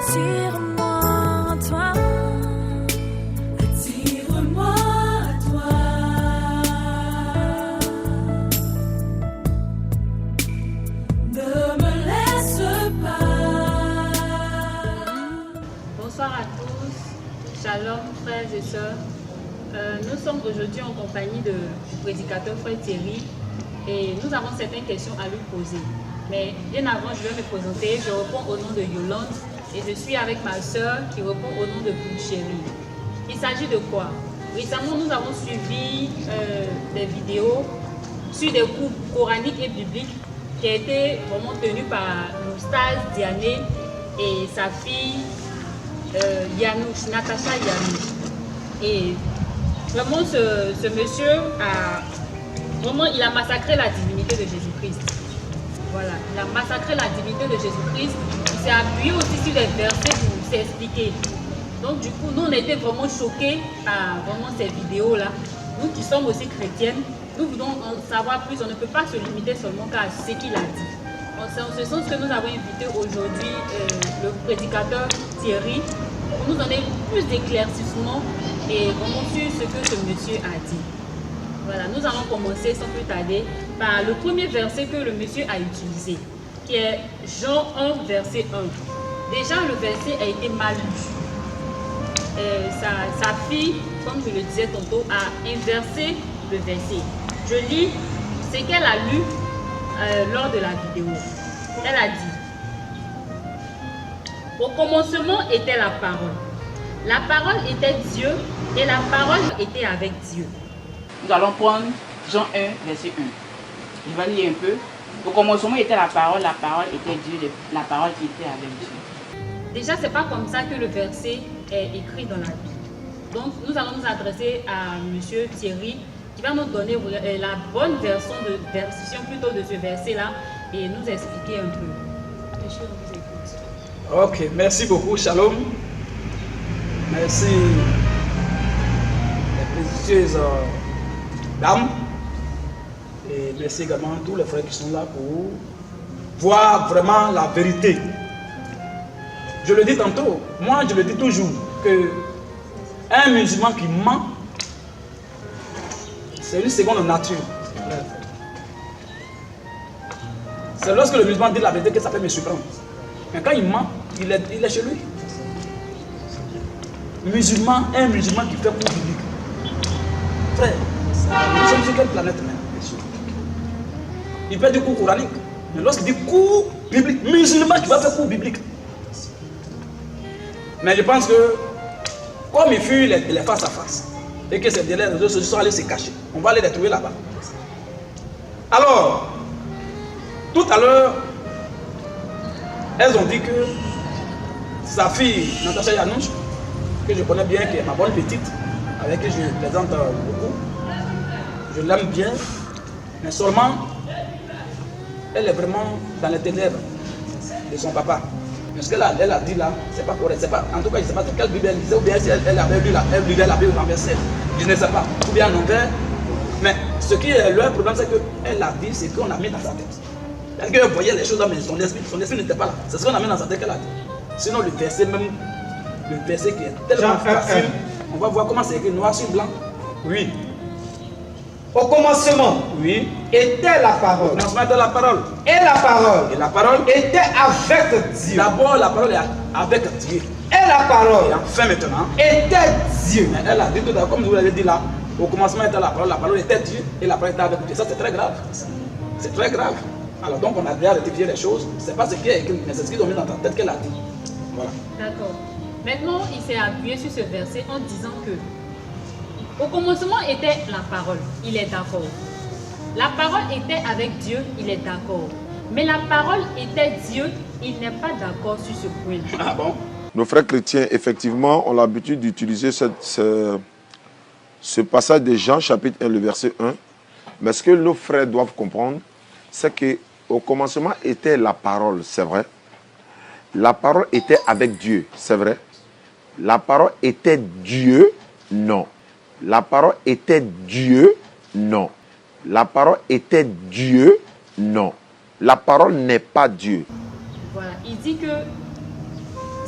Attire-moi à toi. Attire-moi à toi. Ne me laisse pas. Bonsoir à tous, shalom frères et sœurs. Nous sommes aujourd'hui en compagnie du prédicateur frère Thierry et nous avons certaines questions à lui poser. Mais bien avant, je vais me présenter. Je réponds au nom de Yolande et je suis avec ma sœur qui répond au nom de Chérie. Il s'agit de quoi? Récemment, nous avons suivi des vidéos sur des cours coraniques et bibliques qui a été vraiment tenu par Noustaz Diané et sa fille Yanouch, Natacha Yanouch. Et vraiment, ce monsieur il a massacré la divinité de Jésus-Christ. Voilà, il a massacré la divinité de Jésus-Christ. Il s'est appuyé aussi sur les versets pour s'expliquer. Donc du coup, nous on a été vraiment choqués par vraiment ces vidéos-là. Nous qui sommes aussi chrétiennes, nous voulons en savoir plus. On ne peut pas se limiter seulement qu'à ce qu'il a dit. C'est en ce sens que nous avons invité aujourd'hui le prédicateur Thierry pour nous donner plus d'éclaircissement et vraiment sur ce que ce monsieur a dit. Voilà, nous allons commencer sans plus tarder par le premier verset que le monsieur a utilisé, qui est Jean 1, verset 1. Déjà, le verset a été mal lu. Sa fille, comme je le disais tantôt, a inversé le verset. Je lis ce qu'elle a lu lors de la vidéo. Elle a dit: au commencement était la parole. La parole était Dieu et la parole était avec Dieu. Nous allons prendre Jean 1, verset 1. Je vais lire un peu. Au commencement était la parole était Dieu, la parole qui était avec Dieu. Déjà, ce n'est pas comme ça que le verset est écrit dans la Bible. Donc, nous allons nous adresser à M. Thierry qui va nous donner la bonne version plutôt de ce verset-là et nous expliquer un peu. Monsieur, on vous écoute. Ok, merci beaucoup, shalom. Merci les précieuses dames. Et merci également à tous les frères qui sont là pour voir vraiment la vérité. Je le dis tantôt, moi je le dis toujours, que un musulman qui ment, c'est une seconde nature. C'est lorsque le musulman dit la vérité que ça peut me surprendre. Mais quand il ment, il est chez lui. Un musulman qui fait cours biblique. Frère, nous sommes sur quelle planète même? Il fait du cours coranique. Mais lorsqu'il dit cours biblique, musulman qui va faire cours biblique. Mais je pense que, comme il fuit les face à face, et que ces délais réseaux sociaux sont allés se cacher, on va aller les trouver là-bas. Alors, tout à l'heure, elles ont dit que sa fille, Natacha Yanouch, que je connais bien, qui est ma bonne petite, avec qui je plaisante beaucoup, je l'aime bien, mais seulement, elle est vraiment dans les ténèbres de son papa. Mais ce qu'elle a dit là, c'est pas correct. En tout cas, je ne sais pas quelle Bible elle lisait, ou bien si elle avait lu elle lisait la Bible renversée. Je ne sais pas. Ou bien en envers. Mais ce qui est leur problème, c'est qu'elle a dit ce qu'on a mis dans sa tête. Parce qu'elle voyait les choses là, mais son esprit n'était pas là. C'est ce qu'on a mis dans sa tête qu'elle a dit. Sinon, le verset qui est tellement facile, on va voir comment c'est écrit noir sur blanc. Oui. Au commencement, oui, était la parole. Au commencement était la parole. Et la parole était avec Dieu. D'abord, la parole est avec Dieu. Et la parole. Et enfin maintenant, était Dieu. Mais elle a dit tout à l'heure, comme vous l'avez dit là, au commencement était la parole était Dieu et la parole était avec Dieu. Ça, c'est très grave. C'est très grave. Alors donc, on a déjà rectifié les choses. C'est pas ce qui est écrit, mais c'est ce qu'ils ont mis dans ta tête qu'elle a dit. Voilà. D'accord. Maintenant, il s'est appuyé sur ce verset en disant que au commencement était la parole, il est d'accord. La parole était avec Dieu, il est d'accord. Mais la parole était Dieu, il n'est pas d'accord sur ce point. Ah bon? Nos frères chrétiens, effectivement, ont l'habitude d'utiliser ce passage de Jean, chapitre 1, le verset 1. Mais ce que nos frères doivent comprendre, c'est qu'au commencement était la parole, c'est vrai. La parole était avec Dieu, c'est vrai. La parole était Dieu, non. La parole était Dieu, non. La parole était Dieu, non. La parole n'est pas Dieu. Voilà, il dit que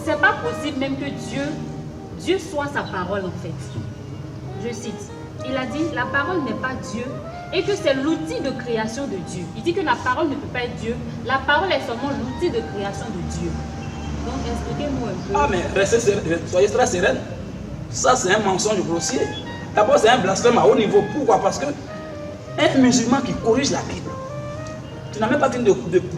c'est pas possible même que Dieu soit sa parole en fait. Je cite, il a dit, la parole n'est pas Dieu et que c'est l'outil de création de Dieu. Il dit que la parole ne peut pas être Dieu, la parole est seulement l'outil de création de Dieu. Donc expliquez-nous un peu. Ah mais soyez très sereine. Ça c'est un mensonge grossier. D'abord c'est un blasphème à haut niveau. Pourquoi? Parce que un musulman qui corrige la Bible, tu n'as même pas fini de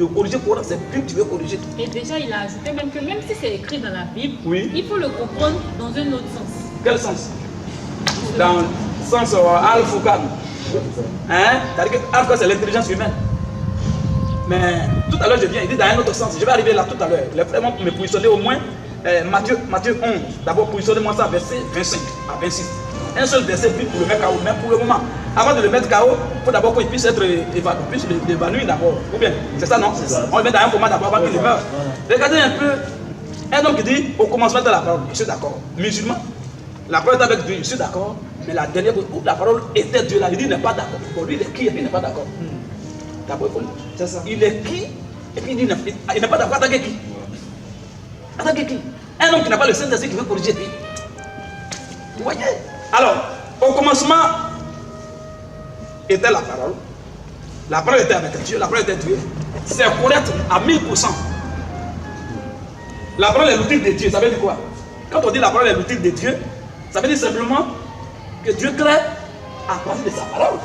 corriger le Coran, c'est la Bible que tu veux corriger. Et déjà il a ajouté même que même si c'est écrit dans la Bible, Oui. il faut le comprendre dans un autre sens. Quel sens? Dans le sens Al-Foucan. Hein? C'est-à-dire que Al-Foucan c'est l'intelligence humaine. Mais tout à l'heure je viens, il dit dans un autre sens. Je vais arriver là tout à l'heure. Les frères vont me positionner au moins Matthieu 11. D'abord positionnez-moi ça verset 25 à 26. Un seul verset pour le mettre KO. Mais pour le moment, avant de le mettre KO, il faut d'abord qu'il puisse être évanoui d'abord. Ou bien, c'est ça non? On le met dans un coma d'abord avant qu'il meure. Regardez un peu. Un homme qui dit au commencement de la parole, je suis d'accord. Musulman, la parole est avec Dieu, je suis d'accord. Mais la dernière fois où la parole était Dieu là, il dit il n'est pas d'accord. Pour lui, il est qui et puis il n'est pas d'accord. D'abord, il faut c'est ça. Il est qui et puis il dit il n'est pas d'accord. Attaquer qui? Attaquer qui? Un homme qui n'a pas le Saint-Esprit qui veut corriger lui. Vous voyez? Alors, au commencement était la parole. La parole était avec Dieu, la parole était Dieu. C'est correct à 1000%. La parole est l'outil de Dieu, ça veut dire quoi? Quand on dit la parole est l'outil de Dieu, ça veut dire simplement que Dieu crée à partir de sa parole.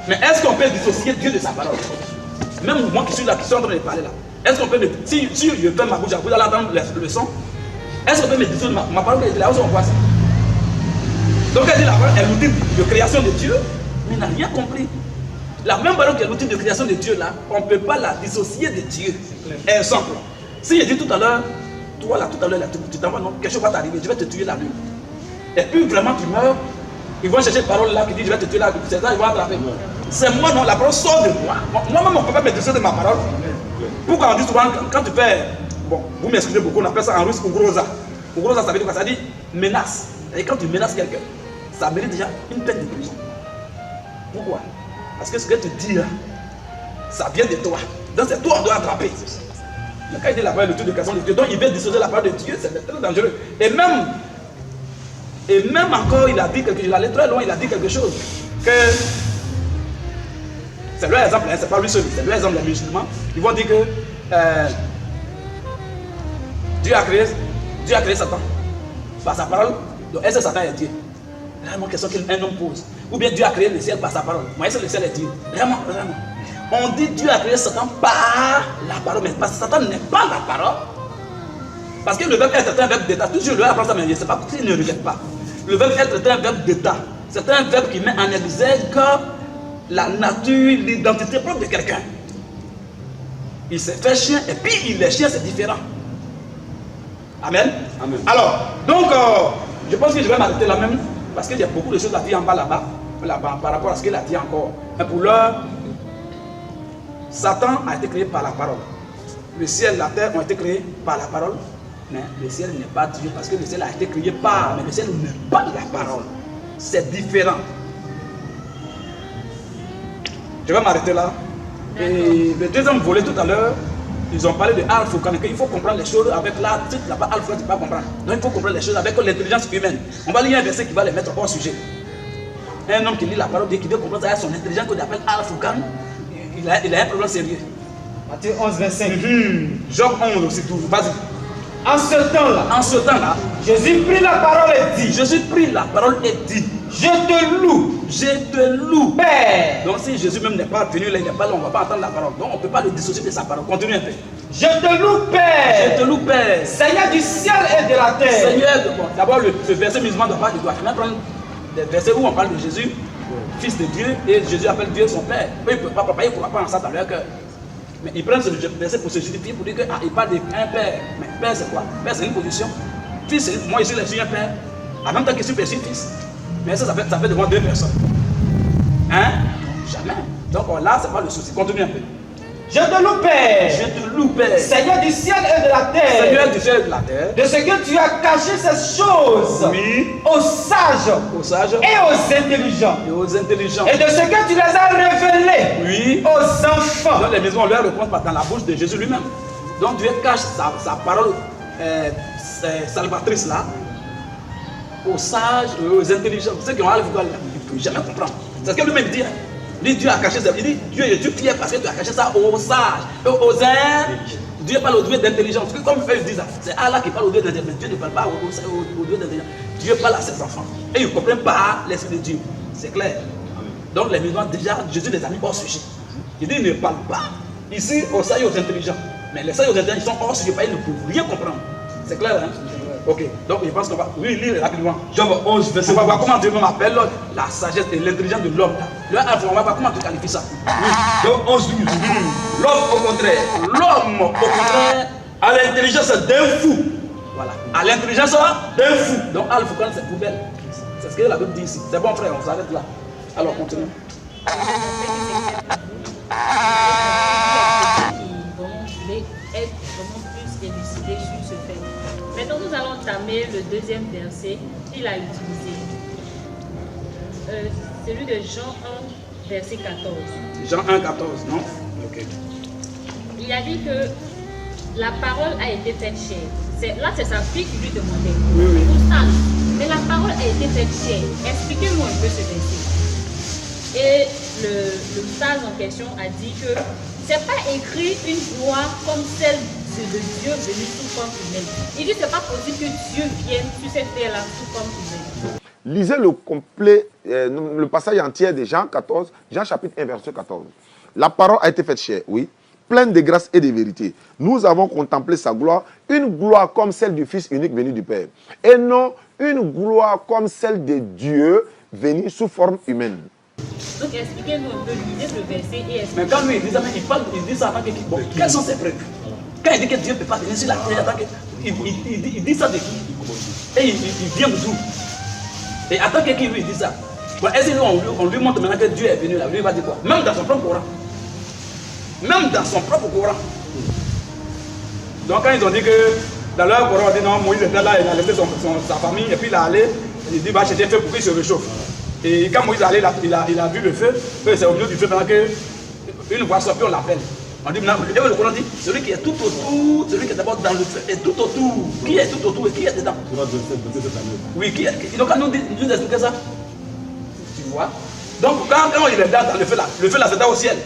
Mais est-ce qu'on peut dissocier Dieu de sa parole? Même moi qui suis là, qui suis en train de parler là, est-ce qu'on peut me... Si je fais ma bouche, vous allez entendre le son, est-ce qu'on peut me dissocier ma parole de là où on voit ça? Donc elle dit la parole est l'outil de création de Dieu, mais il n'a rien compris. La même parole qui est l'outil de création de Dieu là, on ne peut pas la dissocier de Dieu. Exemple. Si je dis tout à l'heure, toi là, tout à l'heure, tu t'en vas, non, quelque chose va t'arriver, je vais te tuer la nuit. Et puis vraiment tu meurs, ils vont chercher une parole là qui dit je vais te tuer la nuit. C'est ça, ils vont attraper. C'est moi, non, la parole sort de moi. Moi-même, on ne peut pas me dissocier de ma parole. Pourquoi on dit souvent, quand tu fais, bon, vous m'excusez beaucoup, on appelle ça en russe Ugroza. Ugroza, ça veut dire quoi? Ça dit menace. Et quand tu menaces quelqu'un, ça mérite déjà une peine de prison. Pourquoi? Parce que ce que tu dis là, ça vient de toi. Donc c'est toi qu'on doit attraper. Mais quand il dit la parole, le truc de création de Dieu, donc il vient dissocier la parole de Dieu, c'est très dangereux. Et même encore, il a dit quelque chose, il allait très loin, il a dit quelque chose. Que c'est leur exemple, hein, c'est pas lui seul, c'est leur exemple, les musulmans. Ils vont dire que Dieu a créé Satan par sa parole. Donc est-ce que Satan est Dieu? Vraiment, question qu'un homme pose. Ou bien Dieu a créé le ciel par sa parole. Moi, est-ce que le ciel est Dieu? Vraiment, vraiment. On dit Dieu a créé Satan par la parole, mais parce que Satan n'est pas la parole. Parce que le verbe être est un verbe d'état. Toujours le verbe apprend ça, mais je ne sais pas s'il ne rejette pas. Le verbe être est un verbe d'état. C'est un verbe qui met en exergue la nature, l'identité propre de quelqu'un. Il s'est fait chien et puis il est chien, c'est différent. Amen. Amen. Alors, donc, je pense que je vais m'arrêter là même, parce qu'il y a beaucoup de choses à dire en bas là-bas, par rapport à ce qu'il a dit encore. Mais pour l'heure, Satan a été créé par la parole. Le ciel et la terre ont été créés par la parole, mais le ciel n'est pas Dieu, parce que le ciel a été créé par, mais le ciel n'est pas la parole. C'est différent. Je vais m'arrêter là. Et le deuxième volet tout à l'heure, ils ont parlé de Al-Foucan. Il faut comprendre les choses avec la titre là-bas. Al-Foucan, tu ne peux pas comprendre. Donc il faut comprendre les choses avec l'intelligence humaine. On va lire un verset qui va les mettre hors sujet. Un homme qui lit la parole, qui veut comprendre ça avec son intelligence, qu'on appelle Al-Foucan, il a un problème sérieux. Matthieu 11, 25. Job 11 aussi, tout. Vas-y. En ce temps-là, Jésus prit la parole et dit, Jésus prit la parole et dit, je te loue, Père. Donc si Jésus même n'est pas venu là, il n'est pas là, on ne va pas entendre la parole. Donc on ne peut pas le dissocier de sa parole. Continue un peu. Je te loue, Père. Je te loue, Père. Seigneur du ciel et de la terre. Seigneur, bon, d'abord le verset musulman ne doit pas, il doit même prendre des versets où on parle de Jésus, fils de Dieu, et Jésus appelle Dieu son Père. Eux, il ne peut pas, papa, il ne pourra pas en ça dans leur cœur. Mais ils prennent ce verset pour se justifier, pour dire qu'il parle d'un père. Mais père, c'est quoi? Père, c'est une position. Fils, moi, je suis un père. En même temps que je suis fils. Mais ça fait devant deux personnes. Hein? Jamais. Donc là, c'est pas le souci. Continue un peu. Je te loue, Père. Je te loue, Père. Seigneur du ciel et de la terre. Seigneur du ciel et de la terre. De ce que tu as caché ces choses. Oui. Aux sages. Aux sages. Et aux intelligents. Et aux intelligents. Et de ce que tu les as révélés. Oui. Aux enfants. Donc les maisons, on leur répond dans la bouche de Jésus lui-même. Donc Dieu cache sa parole, salvatrices là, aux sages, aux intelligents, ceux qui ont à l'école, ils ne peuvent jamais comprendre. C'est ce que lui-même dit. Dieu a caché ça. Il dit Dieu est Dieu clair parce que tu as caché ça aux sages, aux intelligents. Dieu parle au Dieu d'intelligence. Comme eux disent, c'est Allah qui parle au Dieu d'intelligence. Mais Dieu ne parle pas au Dieu d'intelligence. Dieu parle à ses enfants. Et ils ne comprennent pas l'esprit de Dieu. C'est clair. Donc les musulmans, déjà, Jésus les a mis hors sujet. Il dit, ils ne parlent pas ici aux sages et aux intelligents. Mais les sages et aux intelligents, ils sont hors sujet. Ils ne peuvent rien comprendre. C'est clair, hein? Ok, donc je pense qu'on va lire rapidement. Job 11, verset. On va voir comment Dieu m'appelle la sagesse et l'intelligence de l'homme. On va voir comment tu qualifies ça. Oui. Job 11, 12. L'homme au contraire, a l'intelligence d'un fou. Voilà. À l'intelligence d'un fou. Donc Al-Foucan, c'est poubelle. C'est ce que la Bible dit ici. C'est bon frère, on s'arrête là. Alors continue. Être vraiment plus élucidé sur ce fait. Maintenant, nous allons entamer le deuxième verset qu'il a utilisé. Celui de Jean 1, verset 14. Jean 1, 14, non? Ok. Il a dit que la parole a été faite chair. Là, c'est sa fille qui lui demandait. Oui, oui. Pour ça, mais la parole a été faite chair. Expliquez-nous un peu ce verset. Et le sage en question a dit que c'est pas écrit une gloire comme celle de Dieu venu sous forme humaine. Il dit c'est pas possible que Dieu vienne sur cette terre-là sous forme humaine. Lisez le complet, le passage entier de Jean 14, Jean chapitre 1, verset 14. La parole a été faite chair, oui, pleine de grâce et de vérité. Nous avons contemplé sa gloire, une gloire comme celle du Fils unique venu du Père. Et non une gloire comme celle de Dieu venu sous forme humaine. Donc expliquez-nous un peu, lisez le verset et expliquez. Mais quand lui il dit ça, il dit ça en tant que qui? Bon, quelles sont ses preuves? Quand il dit que Dieu ne peut pas venir sur la terre, il dit ça de qui? Et il vient d'où? Et en tant que qui lui il dit ça? Bon, est-ce qu'on lui montre maintenant que Dieu est venu là? Lui il va dire quoi? Même dans son propre Coran. Même dans son propre Coran. Donc quand ils ont dit que dans leur Coran, on dit non, Moïse était là, il a laissé sa famille, et puis il est allé, il dit va chercher un feu pour qu'il se réchauffe. Et quand Moïse est allé, il a vu le feu, c'est au milieu du feu pendant qu'une voix sort, puis on l'appelle. On dit, maintenant, le Coran dit, celui qui est tout autour, celui qui est d'abord dans le feu, est tout autour. Qui est tout autour et qui est dedans? Oui, qui est? Donc, quand nous expliquer ça, tu vois? Donc, quand il est dans le feu là c'est dans au ciel.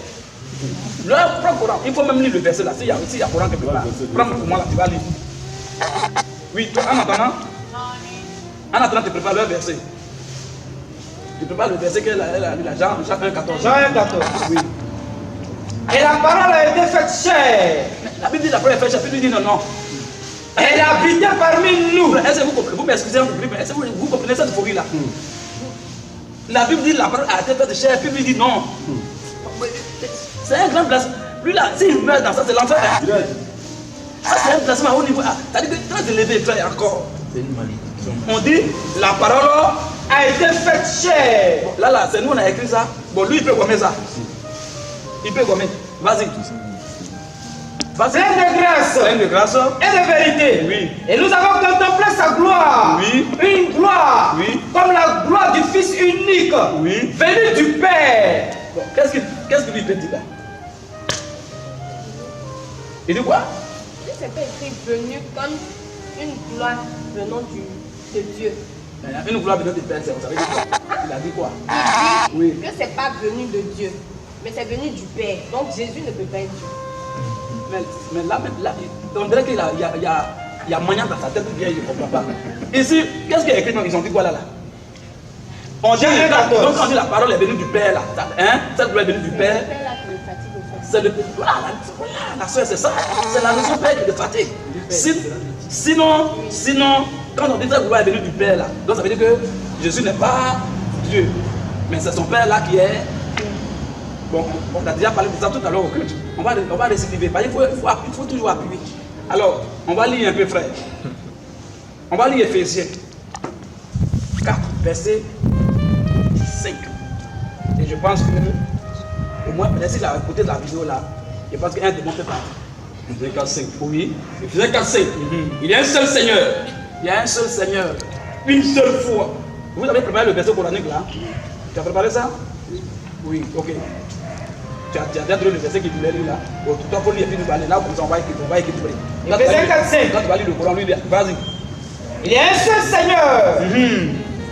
Là, prends le Coran, il faut même lire le verset là. S'il y a Coran quelque part, prends pour moi là, tu vas lire. Oui, toi, en attendant, tu prépares le verset. Tu prépares le verset qu'elle a lu, Jean 1, 14. Jean 1, 14. Oui. Et la parole a été faite chair. La Bible dit la parole est faite chair, puis lui dit non, non. Elle habitait parmi nous. Est-ce que vous m'excusez, est-ce que vous comprenez cette folie là? La Bible dit la parole a été faite chair, puis lui dit non. C'est un grand blasphème. Lui là, s'il meurt dans ça, c'est l'enfer. Ça, c'est un blasphème à haut niveau. C'est-à-dire que très élevé, frère, encore. On dit la parole a été faite chair. Bon, là, c'est nous, on a écrit ça. Bon, lui, il peut gommer ça. Il peut gommer. Vas-y. Plein de grâce. Plein de grâce. Et de vérité. Oui. Et nous avons contemplé sa gloire. Oui. Une gloire. Oui. Comme la gloire du Fils unique. Oui. Venu du Père. Bon, qu'est-ce que lui peut dire là? Il dit quoi? C'est pas écrit venu comme une gloire venant de Dieu. Une gloire venant du Père, vous savez quoi? Il a dit quoi? Il dit que c'est pas venu de Dieu, mais c'est venu du Père. Donc Jésus ne peut pas être Dieu. Mais là, on dirait qu'il y a moyen dans sa tête bien, il ne comprend pas. Ici, qu'est-ce qu'il y a écrit? Ils ont dit quoi là? On dit, donc on dit la parole est venue du Père là. Hein? Cette gloire est venue du Père. C'est le Père là qui le fatigue au fait. C'est le voilà, la soeur, c'est ça. C'est la raison Père qui le fatigue. Sinon, quand on dit que cette gloire est venue du Père là, donc ça veut dire que Jésus n'est pas Dieu, mais c'est son Père là qui est. Bon, on a déjà parlé de ça tout à l'heure au culte. On va récidiver. Il faut toujours appuyer. Alors, on va lire un peu, frère. On va lire Éphésiens 4, verset 5. Et je pense que, au moins, peut-être à côté de la vidéo là, je pense qu'un démon peut partir. Éphésiens 4, 5. Oui. Éphésiens 4, 5. Il y a un seul Seigneur. Il y a un seul Seigneur. Une seule foi. Vous avez préparé le verset coranique là? Tu as préparé ça? Oui, ok. Tu as déjà donné le verset qu'il voulait lire là. Bon, toi, faut lire et puis nous va aller là, comme ça, on va équilibrer. Éphésiens 4:5. Quand tu vas lire le Coran, lui, vas-y. Il y a un seul Seigneur,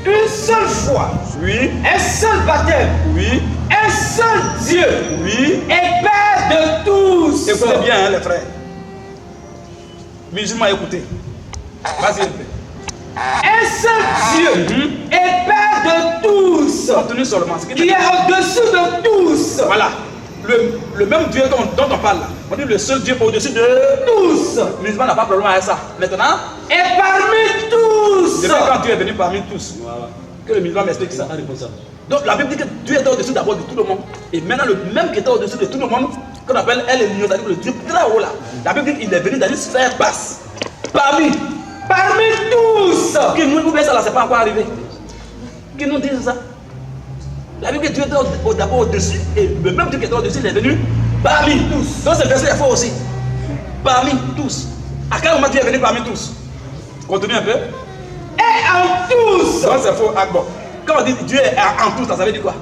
une seule foi, Oui, un seul baptême, oui, un seul Dieu, oui. et Père de tous. Écoutez bien, hein, les frères. Musulmans, écoutez. Vas-y, un peu. Un seul Dieu et Père de tous, Continue seulement. Ce qui est au-dessus de tous. Voilà. Le même Dieu dont on parle là. On dit le seul Dieu au-dessus de Tous. Le musulman n'a pas de problème avec ça. Maintenant, Et parmi tous. depuis quand Dieu est venu parmi tous, que le musulman m'explique ça. Donc la Bible dit que Dieu était au-dessus d'abord de tout le monde. Et maintenant, le même qui était au-dessus de tout le monde, qu'on appelle elle et l'union, c'est-à-dire le Dieu très haut là. La Bible dit qu'il est venu dans une sphère basse. Parmi tous. Qui nous oublie ça là, c'est pas encore arrivé. Qui nous dit ça? La Bible dit que Dieu était d'abord au-dessus, et le même Dieu qui était au-dessus, il est venu parmi tous. Donc ce verset est fort aussi. Parmi tous. À quel moment Dieu est venu parmi tous? Continue un peu. Et en tous. Donc c'est faux. Ah, bon. Quand on dit Dieu est en tous, ça veut dire quoi?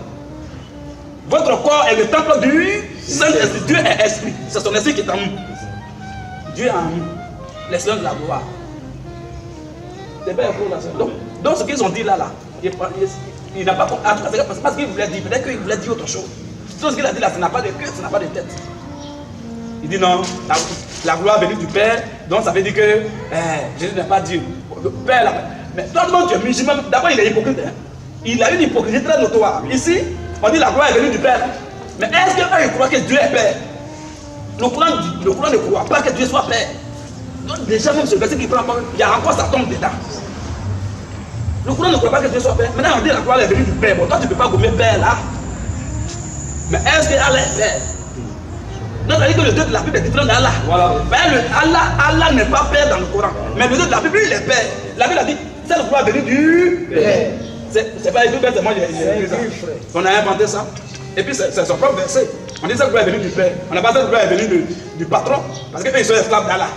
Votre corps est le temple du Saint-Esprit. Dieu est esprit. C'est son esprit qui est en nous. Dieu est en nous. L'esprit de la gloire. C'est pas faux là. Donc ce qu'ils ont dit là, il n'a pas compris. C'est parce qu'il voulait dire. Peut-être qu'il voulait dire autre chose. Tout ce qu'il a dit là, ça n'a pas de cœur, ça n'a pas de tête. Il dit non, la gloire venue du Père, donc ça veut dire que Jésus n'a pas Dieu. Le Père là. Mais tout le monde est musulman, d'abord il est hypocrite. Hein? Il a une hypocrisie très notoire. Ici, on dit la gloire est venue du Père. Mais est-ce qu'eux ils croient que Dieu est Père? Le Coran ne croit pas que Dieu soit Père. Donc déjà même ce verset qui prend encore, il y a encore ça tombe dedans. Le Coran ne croit pas que Dieu soit Père. Maintenant on dit la gloire est venue du Père. Bon toi tu ne peux pas gommer Père là. Mais est-ce que Allah est Père? Donc ça veut dire que le Dieu de la Bible est différent d'Allah. Voilà. Allah n'est pas Père dans le Coran. Mais le Dieu de la Bible il est Père. La Bible a dit cette gloire est venue du Père. C'est pas écrit, c'est moi j'ai écrit ça. On a inventé ça. Et puis c'est son propre verset. On dit cette gloire est venue du Père. On n'a pas cette gloire est venue du patron. Parce qu'eux ils sont esclaves d'Allah.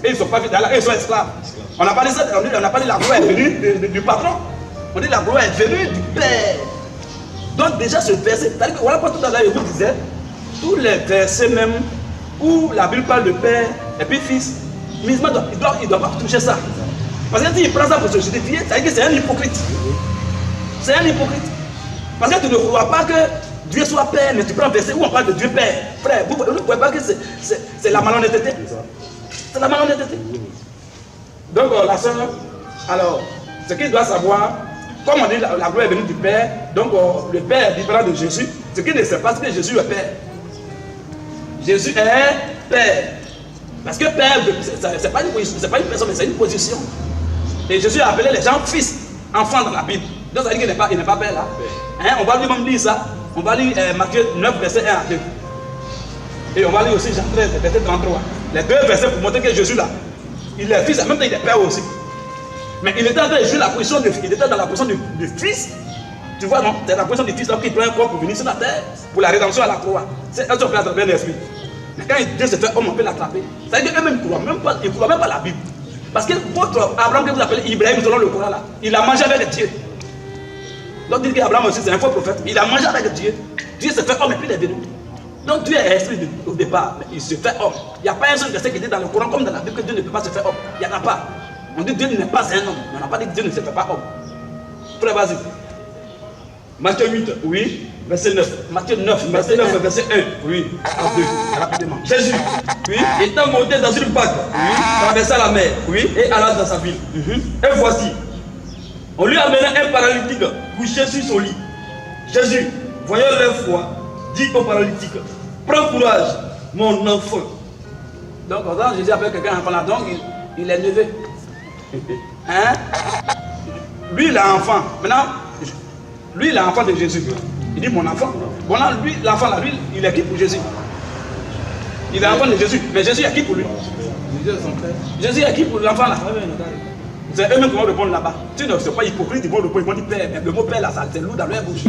Et ils ne sont pas fils d'Allah, ils sont esclaves. On n'a pas dit ça, on n'a pas dit la gloire est venue du patron. On dit la gloire est venue du Père. Donc déjà ce verset, c'est-à-dire que voilà pourquoi tout à l'heure je vous disais, tous les versets même où la Bible parle de Père et puis Fils, il ne doit pas toucher ça. Parce que s'il prend ça pour se justifier, ça veut dire que c'est un hypocrite. C'est un hypocrite. Parce que tu ne crois pas que Dieu soit Père, mais tu prends un verset où on parle de Dieu Père. Frère, vous ne croyez pas que c'est la malhonnêteté? C'est la malhonnêteté. Donc la sœur, alors, ce qu'il doit savoir, comme on dit la gloire est venue du Père, donc le Père est différent de Jésus. Ce qu'il ne sait pas, c'est que Jésus est Père. Jésus est Père. Parce que Père, c'est pas une personne, mais c'est une position. Et Jésus a appelé les gens fils, enfants dans la Bible. Donc ça veut dire qu'il n'est pas Père là. Hein, on va lui-même lire ça. On va lire Matthieu 9, verset 1 à 2. Et on va lire aussi Jean 13, verset 33. Les deux versets pour montrer que Jésus là, il est fils, en même temps il est Père aussi. Mais il était en train de jouer la position il était dans la position du fils. Tu vois, non? C'est la position du fils qui prend un corps pour venir sur la terre, pour la rédemption à la croix. C'est un seul à travers l'esprit. Mais quand Dieu se fait homme, on peut l'attraper. Ça veut dire qu'eux-mêmes ne croient même pas la Bible. Parce que votre Abraham que vous appelez Ibrahim selon le Coran là, il a mangé avec Dieu. Donc dites qu'Abraham aussi c'est un faux prophète. Il a mangé avec Dieu. Dieu se fait homme et puis il est venu. Donc Dieu est esprit au départ, mais il se fait homme. Il n'y a pas un seul verset qui dit dans le Coran comme dans la Bible que Dieu ne peut pas se faire homme. Il n'y en a pas. On dit Dieu n'est pas un homme. On n'a pas dit que Dieu ne se fait pas homme. Frère, vas-y. Matthieu 8, oui, verset 9. Matthieu 9, verset 9, verset 1, oui, à 2, rapidement. Jésus, oui, étant monté dans une barque, oui, traversa la mer, oui, et alla dans sa ville. Et voici, on lui amena un paralytique couché sur son lit. Jésus, voyant leur foi, dit au paralytique, prends courage, mon enfant. Donc, quand Jésus appelle quelqu'un enfant là, donc il est levé. Hein? Lui, il est enfant. Maintenant, lui, il est enfant de Jésus. Il dit mon enfant. Bon, là, lui, l'enfant là, lui, il est qui pour Jésus? Il est enfant de Jésus. Mais Jésus est qui pour lui? Jésus est qui pour l'enfant là? C'est eux-mêmes qui vont répondre là-bas. Tu ne sais pas hypocrite, ils vont répondre, ils vont dire Père. Mais le mot Père là, c'est lourd dans leur bouche.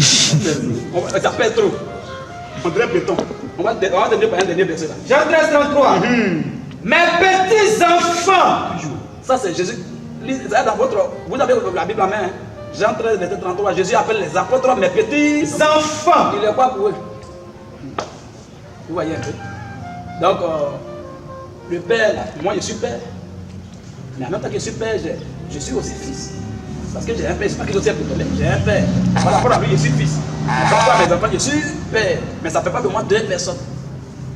Ça pèse trop. On dirait béton. On va donner par un dernier verset là. Jean 13, 33. Mes petits enfants. Ça c'est Jésus. Dans vous avez la Bible en main. Hein? Jean 13, verset 33. Jésus appelle les apôtres mes petits enfants. Il est quoi pour eux? Vous voyez un peu. Donc, le père, là, moi je suis père. Mais en même temps que je suis père, je suis aussi fils. Parce que j'ai un père, c'est pas que je suis un problème, j'ai un père. Par rapport à lui, je suis fils. Par rapport à mes enfants, je suis père. Mais ça ne fait pas de moi deux personnes.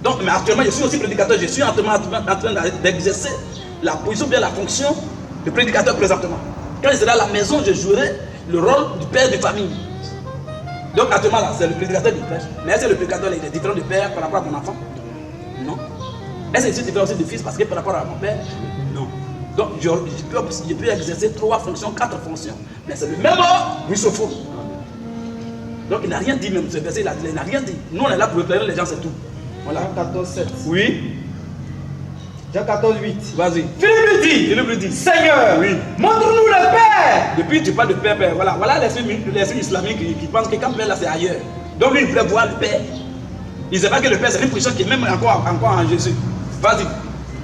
Donc, mais actuellement, je suis aussi prédicateur. Je suis en train d'exercer la position, bien la fonction de prédicateur présentement. Quand je serai à la maison, je jouerai le rôle du père de famille. Donc actuellement, là, c'est le prédicateur du prêche. Mais est-ce que le prédicateur il est différent du père par rapport à mon enfant? Non. Est-ce que c'est différent aussi du fils parce que par rapport à mon père? Non. Donc je peux exercer 3 fonctions, 4 fonctions. Mais c'est le même ruisseau. Donc il n'a rien dit même. Ce verset, il n'a rien dit. Nous, on est là pour éclairer les gens, c'est tout. Voilà. Jean 14, 7. Oui. Jean 14, 8. Vas-y. Philippe lui dit, Seigneur, oui, montre-nous le Père. Depuis tu parles de Père, Père. Voilà les films islamiques qui pensent que quand Père là c'est ailleurs. Donc lui il voulait voir le Père. Il ne sait pas que le Père c'est une position qui est même encore en Jésus. Vas-y.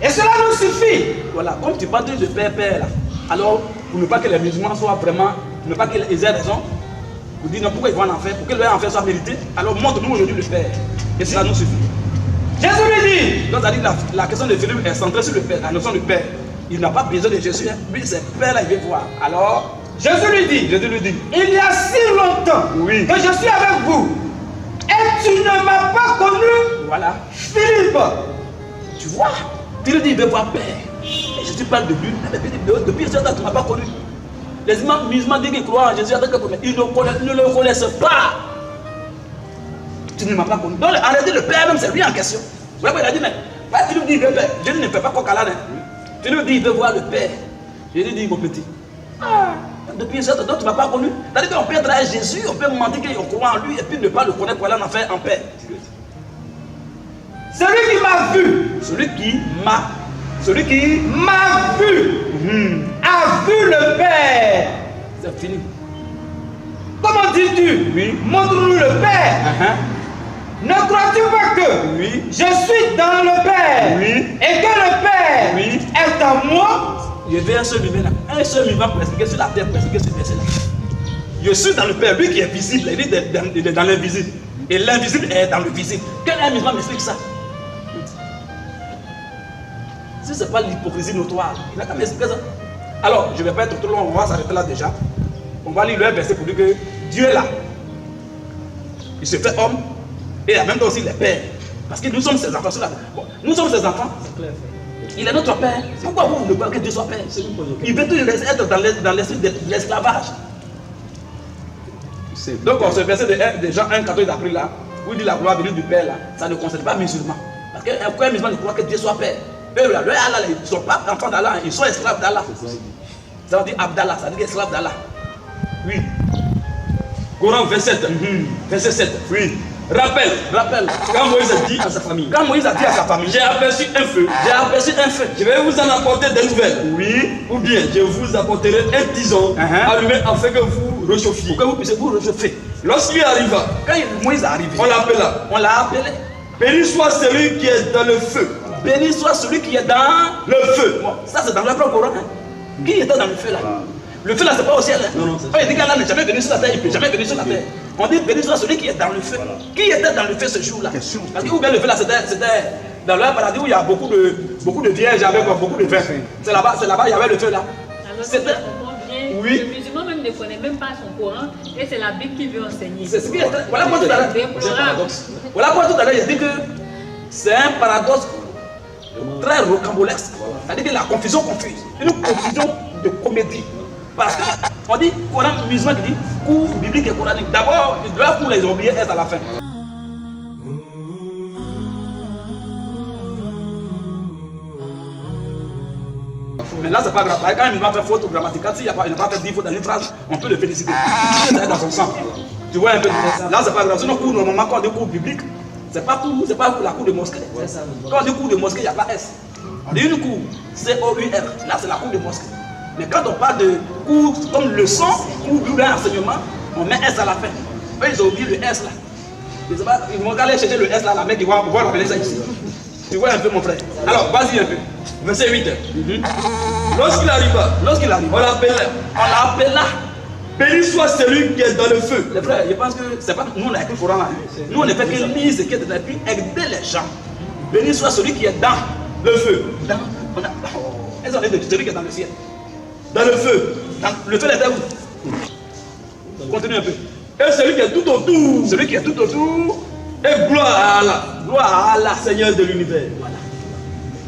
Et cela nous suffit. Voilà, comme tu parles de Père, Père là, alors pour ne pas que les musulmans soient vraiment, pour ne pas qu'ils aient raison, vous dites non, pourquoi ils vont en enfer, pour que leur enfer soit mérité, alors montre-nous aujourd'hui le Père. Et cela nous suffit. Jésus lui dit. Donc, c'est-à-dire la question de Philippe est centrée sur le Père, la notion du Père. Il n'a pas besoin de Jésus, hein. Lui c'est Père là, il veut voir. Alors, Jésus lui dit, il y a si longtemps oui, que je suis avec vous et tu ne m'as pas connu. Voilà. Philippe. Tu vois, Philippe dit il veut voir Père. Et Jésus parle de lui. Depuis ce temps, tu ne m'as pas connu. Les imams musulmans disent qu'ils croient en Jésus en tant que prophète. Ils ne le connaissent pas. Tu ne m'as pas connu. Donc en réalité, le Père même, c'est lui en question. Vous voyez, il a dit, mais Philippe dit il veut Père. Jésus ne fait pas quoi qu'à l'âne. Philippe dit il veut voir le Père. Jésus dit mon petit. Depuis ce temps, tu ne m'as pas connu. C'est-à-dire qu'on peut trahir Jésus, on peut mentir qu'on croit en lui et puis ne pas le connaître pour aller en enfer en paix. Celui qui m'a vu. Celui qui m'a vu a vu le Père. C'est fini. Comment dis-tu? Oui. Montre-nous le Père. Ne crois-tu pas que oui, je suis dans le Père oui, et que le Père oui, est en moi? Je vais un seul vivant là. Un seul vivant pour expliquer sur la terre, pour expliquer ce verset là. Je suis dans le Père, lui qui est visible, il est dans l'invisible. Et l'invisible est dans le visible. Quel musulman m'explique ça? Si ce n'est pas l'hypocrisie notoire, il n'a qu'à m'expliquer ça. Alors, je ne vais pas être trop long, on va s'arrêter là déjà. On va lire le verset pour dire que Dieu est là. Il se fait homme et en même temps aussi les pères. Parce que nous sommes ses enfants. Bon, nous sommes ses enfants. Il est notre père. Pourquoi vous ne voulez que Dieu soit père? Il veut toujours être dans l'esprit de l'esclavage. Donc, on se verset de Jean 1, 14 d'avril là, où il dit la gloire venue du Père là, ça ne concerne pas les musulmans. Parce qu'un musulman ne croit que Dieu soit père. Eux là, ils ne sont pas enfants d'Allah, ils sont esclaves d'Allah. Ça veut dire Abdallah, ça veut dire esclave d'Allah. Oui. Coran 27, verset 7. Oui. Rappelle. Quand Moïse a dit à sa famille. J'ai aperçu un feu. Je vais vous en apporter des nouvelles. Oui. Ou bien je vous apporterai un tison allumé afin que vous réchauffiez. Pour que vous puissiez vous réchauffer. Lorsqu'il arriva, quand Moïse est arrivé, on l'a appelé. Béni soit celui qui est dans le feu. Béni soit celui qui est dans le feu. Bon, ça c'est dans le propre Coran. Qui était dans le feu là? Le feu là c'est pas au ciel. Non, quand il dit qu'Allah n'est jamais venu sur la terre, il ne peut jamais venir sur la terre. On dit béni soit celui qui est dans le feu. Qui était dans le feu ce jour là? Parce que ou bien le feu là c'était dans le paradis où il y a beaucoup de vierges avec beaucoup de vin. C'est là-bas il y avait le feu là. Alors si je comprends bien, oui, le musulman même ne connaît même pas son Coran et c'est la Bible qui veut enseigner. C'est ce qui est. Voilà pourquoi tout à l'heure il dit que c'est un paradoxe très rocambolesque. C'est-à-dire que la confusion confuse. Une confusion de comédie. Parce qu'on dit Coran musulman qui dit cours biblique et coranique. D'abord, il doit pour les oublier être à la fin. Mais là, c'est pas grave. Quand il va faire faute grammaticale, s'il n'a pas fait 10 fautes dans une phrase, on peut le féliciter. C'est dans son sang. Tu vois un peu. Là, c'est pas grave. Sinon, cours normalement, quand on dit cours biblique, c'est pas la cour de mosquée. Quand on dit cours de mosquée, il n'y a pas S. On dit une cour, C-O-U-R. Là, c'est la cour de mosquée. Mais quand on parle de cours comme leçon, cours d'un enseignement, on met S à la fin. Eux, ils ont oublié le S là. Ils vont aller chercher le S là, la mec, ils vont rappeler ça ici. Tu vois un peu, mon frère. Alors, vas-y un peu. Verset 8. Lorsqu'il arriva, on l'appela. Béni soit celui qui est dans le feu. Les frères, je pense que c'est pas nous on a écrit le Coran là. Nous on ne fait que lire ce qui est dedans et puis aider les gens. Béni soit celui qui est dans Le feu. Elles ont dit de celui qui est dans le ciel. Dans le feu. Le feu était où? Continue un peu. Et celui qui est tout autour. Celui qui est tout autour. Et gloire à Allah. Gloire à Allah. Seigneur de l'univers. Voilà.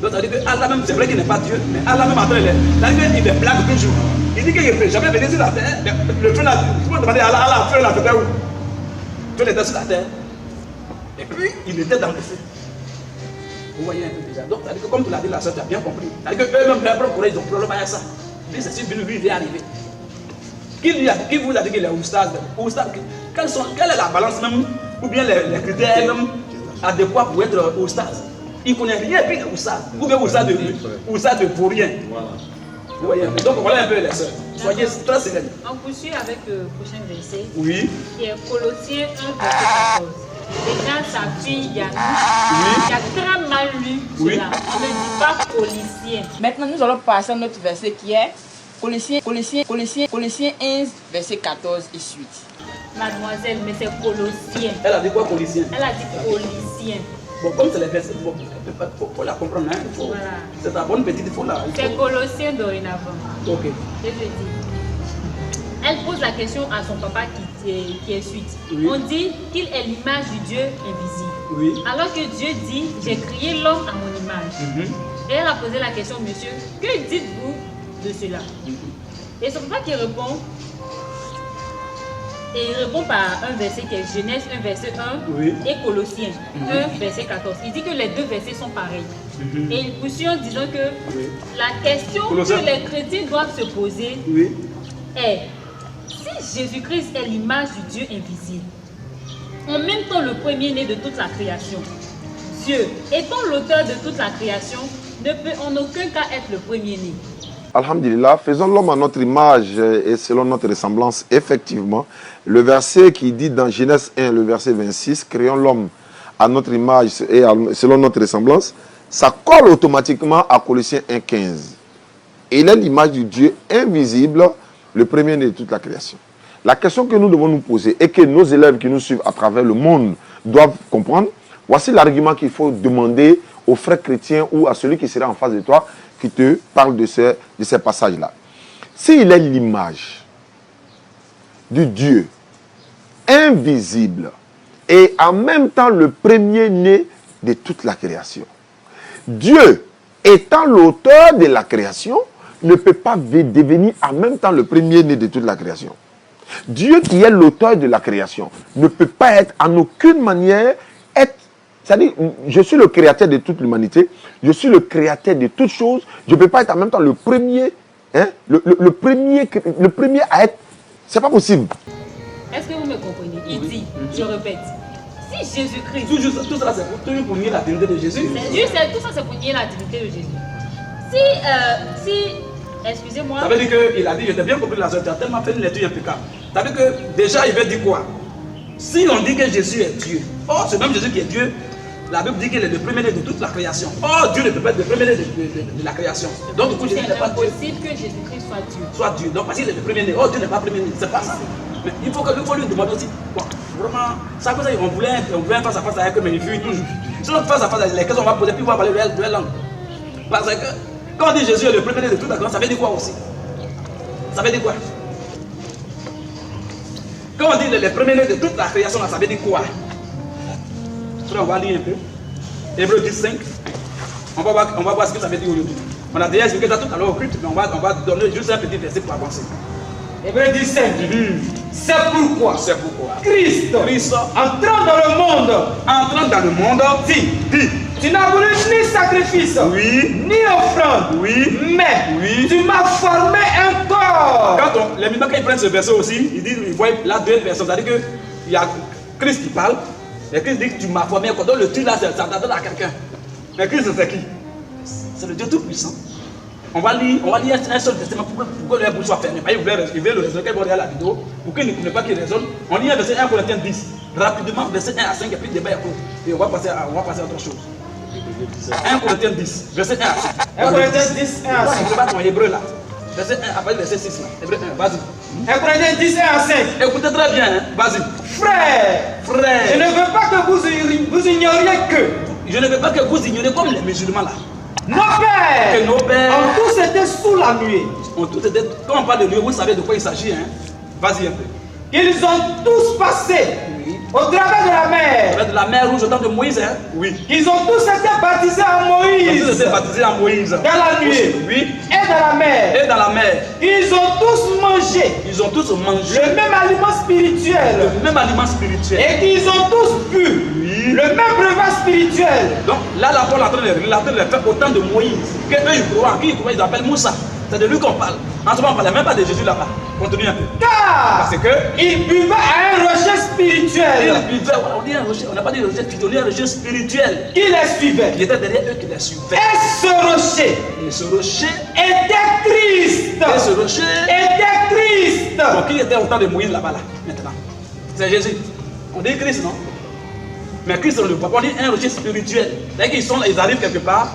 Donc ça veut dire que Allah même, c'est vrai qu'il n'est pas Dieu, mais Allah même entre il est blague toujours. Il dit qu'il ne peut jamais venir sur la terre. Le feu là, tu peux demander à Allah, Allah, feu là, c'était où? Le feu était sur la terre. Et puis, il était dans le feu. Vous voyez un peu déjà. Donc, ça veut dire que comme tu l'as dit, la soeur, tu as bien compris. Ça veut dire qu'eux-mêmes, leurs propres collègues, ils ont problème avec ça. Lui, c'est sûr, lui, il est arrivé. Qui vous a dit qu'il est oustaz? Quelle est la balance même, ou bien les critères même adéquats pour être oustaz? Il ne connaît rien, et puis il est oustaz. Ou bien oustaz de pour rien. Voilà. Vous voyez un peu. Donc voilà un peu les soeurs. Soyez très sereines. On poursuit avec le prochain verset. Oui. Qui est Colossiens 1, verset 14. Déjà, sa fille Yannick, qui a très mal lu cela. On ne dit pas Colossiens. Maintenant, nous allons passer à notre verset qui est Colossiens 11, verset 14 et suite. Mademoiselle, mais c'est Colossiens. Elle a dit quoi, Colossiens? Elle a dit Colossiens. Bon, comme c'est les versets, il faut la comprendre. Hein? Voilà. C'est ta bonne petite, il faut la. C'est Colossiens dorénavant. Ok. Je te dis. Elle pose la question à son papa qui est suite. Oui. On dit qu'il est l'image du Dieu invisible. Oui. Alors que Dieu dit, j'ai créé l'homme à mon image. Et elle a posé la question, monsieur, que dites-vous de cela? Et son papa qui répond, et il répond par un verset qui est Genèse 1, verset 1 Oui. et Colossiens 1, verset 14. Il dit que les deux versets sont pareils. Et il poursuit en disant que la question Colossiens. que les chrétiens doivent se poser Oui. est, si Jésus-Christ est l'image du Dieu invisible, en même temps le premier-né de toute la création, Dieu, étant l'auteur de toute la création, ne peut en aucun cas être le premier-né. Alhamdulillah, faisons l'homme à notre image et selon notre ressemblance. Effectivement, le verset qui dit dans Genèse 1, le verset 26, créons l'homme à notre image et selon notre ressemblance, ça colle automatiquement à Colossiens 1, 15. Il est l'image du Dieu invisible, le premier-né de toute la création. La question que nous devons nous poser et que nos élèves qui nous suivent à travers le monde doivent comprendre, voici l'argument qu'il faut demander aux frères chrétiens ou à celui qui sera en face de toi qui te parle de ces passages-là. S'il est l'image du Dieu invisible et en même temps le premier-né de toute la création, Dieu étant l'auteur de la création ne peut pas devenir en même temps le premier-né de toute la création. Dieu qui est l'auteur de la création ne peut pas être en aucune manière être. C'est-à-dire, je suis le créateur de toute l'humanité, je suis le créateur de toutes choses, je ne peux pas être en même temps le premier, hein, le premier à être. C'est pas possible. Est-ce que vous me comprenez? Il dit, je répète, si Jésus-Christ... Tout ça, c'est toujours pour nier la divinité de Jésus. Tout ça, c'est pour nier la divinité de Jésus. Si excusez-moi... Ça veut dire qu'il a dit, je t'ai bien compris la soeur, tu as tellement fait une lecture impeccable. Ça veut dire que déjà, il veut dire quoi? Si on dit que Jésus est Dieu, or ce même Jésus qui est Dieu, la Bible dit qu'il est le premier-né de toute la création. Or Dieu ne peut pas être le premier-né de la création. Donc du coup, Jésus n'est pas Dieu. C'est impossible que Jésus-Christ soit Dieu. Soit Dieu. Donc parce qu'il est le premier-né. Or Dieu n'est pas premier-né. C'est pas ça. Mais il faut lui demander aussi. Bon, vraiment, ça cause on voulait face à face avec eux, mais il fuit toujours. Si on face à face avec les questions, on va poser, puis on va parler de la langue. Parce que quand on dit Jésus est le premier-né de toute la création, ça veut dire quoi aussi? Ça veut dire quoi? Quand on dit le premier-né de toute la création, ça veut dire quoi? On va lire un peu. Hébreux 10, 5. On va voir ce que ça veut dire aujourd'hui. On a déjà expliqué ça tout à l'heure au culte, mais on va donner juste un petit verset pour avancer. Hébreux 10, 5. C'est pourquoi Christ, entrant dans le monde, dit, tu n'as voulu ni sacrifice, ni offrande, mais tu m'as formé un corps. Quand les musulmans, quand ils prennent ce verset aussi, ils disent, ils voient là deux personnes. C'est-à-dire qu'il y a Christ qui parle, et Christ dit que tu m'as formé un corps. Donc le tu là, ça donne à quelqu'un. Mais Christ, c'est qui? C'est le Dieu Tout-Puissant. On va lire un seul testament pour que le bouche soit fermé. Il veut le raisonner, il va regarder la vidéo, pour qu'il ne connaisse pas qu'il raisonne. On lit un verset 1 Corinthiens 10. Rapidement, verset 1 à 5, et puis le débat est court. Et on va passer à autre chose. 1 Corinthiens 10, verset 1 à 5. 1 Corinthiens 10, 1 à 5. Je vais ton hébreu là. Verset 1, après verset 6 là. Hébreu 1, vas-y. Corinthiens 10, 1 à 5. Écoutez très bien, hein. Vas-y. Frère, je ne veux pas que vous ignoriez que Je ne veux pas que vous ignoriez comme les musulmans là. nos pères, Que nos pères en tous étaient sous la nuée. ont tous été. Quand on parle de nuée, vous savez de quoi il s'agit, hein. Vas-y un peu. Ils ont tous passé au travers de la mer. De la mer rouge au temps de Moïse, hein. Oui. Ils ont tous été baptisés en Ils ont Moïse, été baptisés en Moïse. dans la nuée Oui. et dans la mer. Et dans la mer. Ils ont tous mangé Ils ont tous mangé le même aliment spirituel. le même aliment spirituel. Et qu'ils ont tous bu le même breuvage spirituel. Donc là, la Paul est en train de le faire au temps de Moïse. Que eux, ils croient, ils appellent Moussa. C'est de lui qu'on parle. En ce moment, on ne parlait même pas de Jésus là-bas. Continue un peu. Car Parce que ils buvaient à un rocher spirituel ils buvaient, on dit un rocher, on n'a pas dit rocher, on dit un rocher spirituel. qui les suivait. Il était derrière eux qui les suivait. Et ce rocher Et ce rocher, était Christ. et ce rocher, Était Christ. donc qui était au temps de Moïse là-bas là, maintenant. C'est Jésus. On dit Christ, non? Mais Christ, on ne le voit pas. On dit un rocher spirituel. Dès qu'ils sont là, ils arrivent quelque part,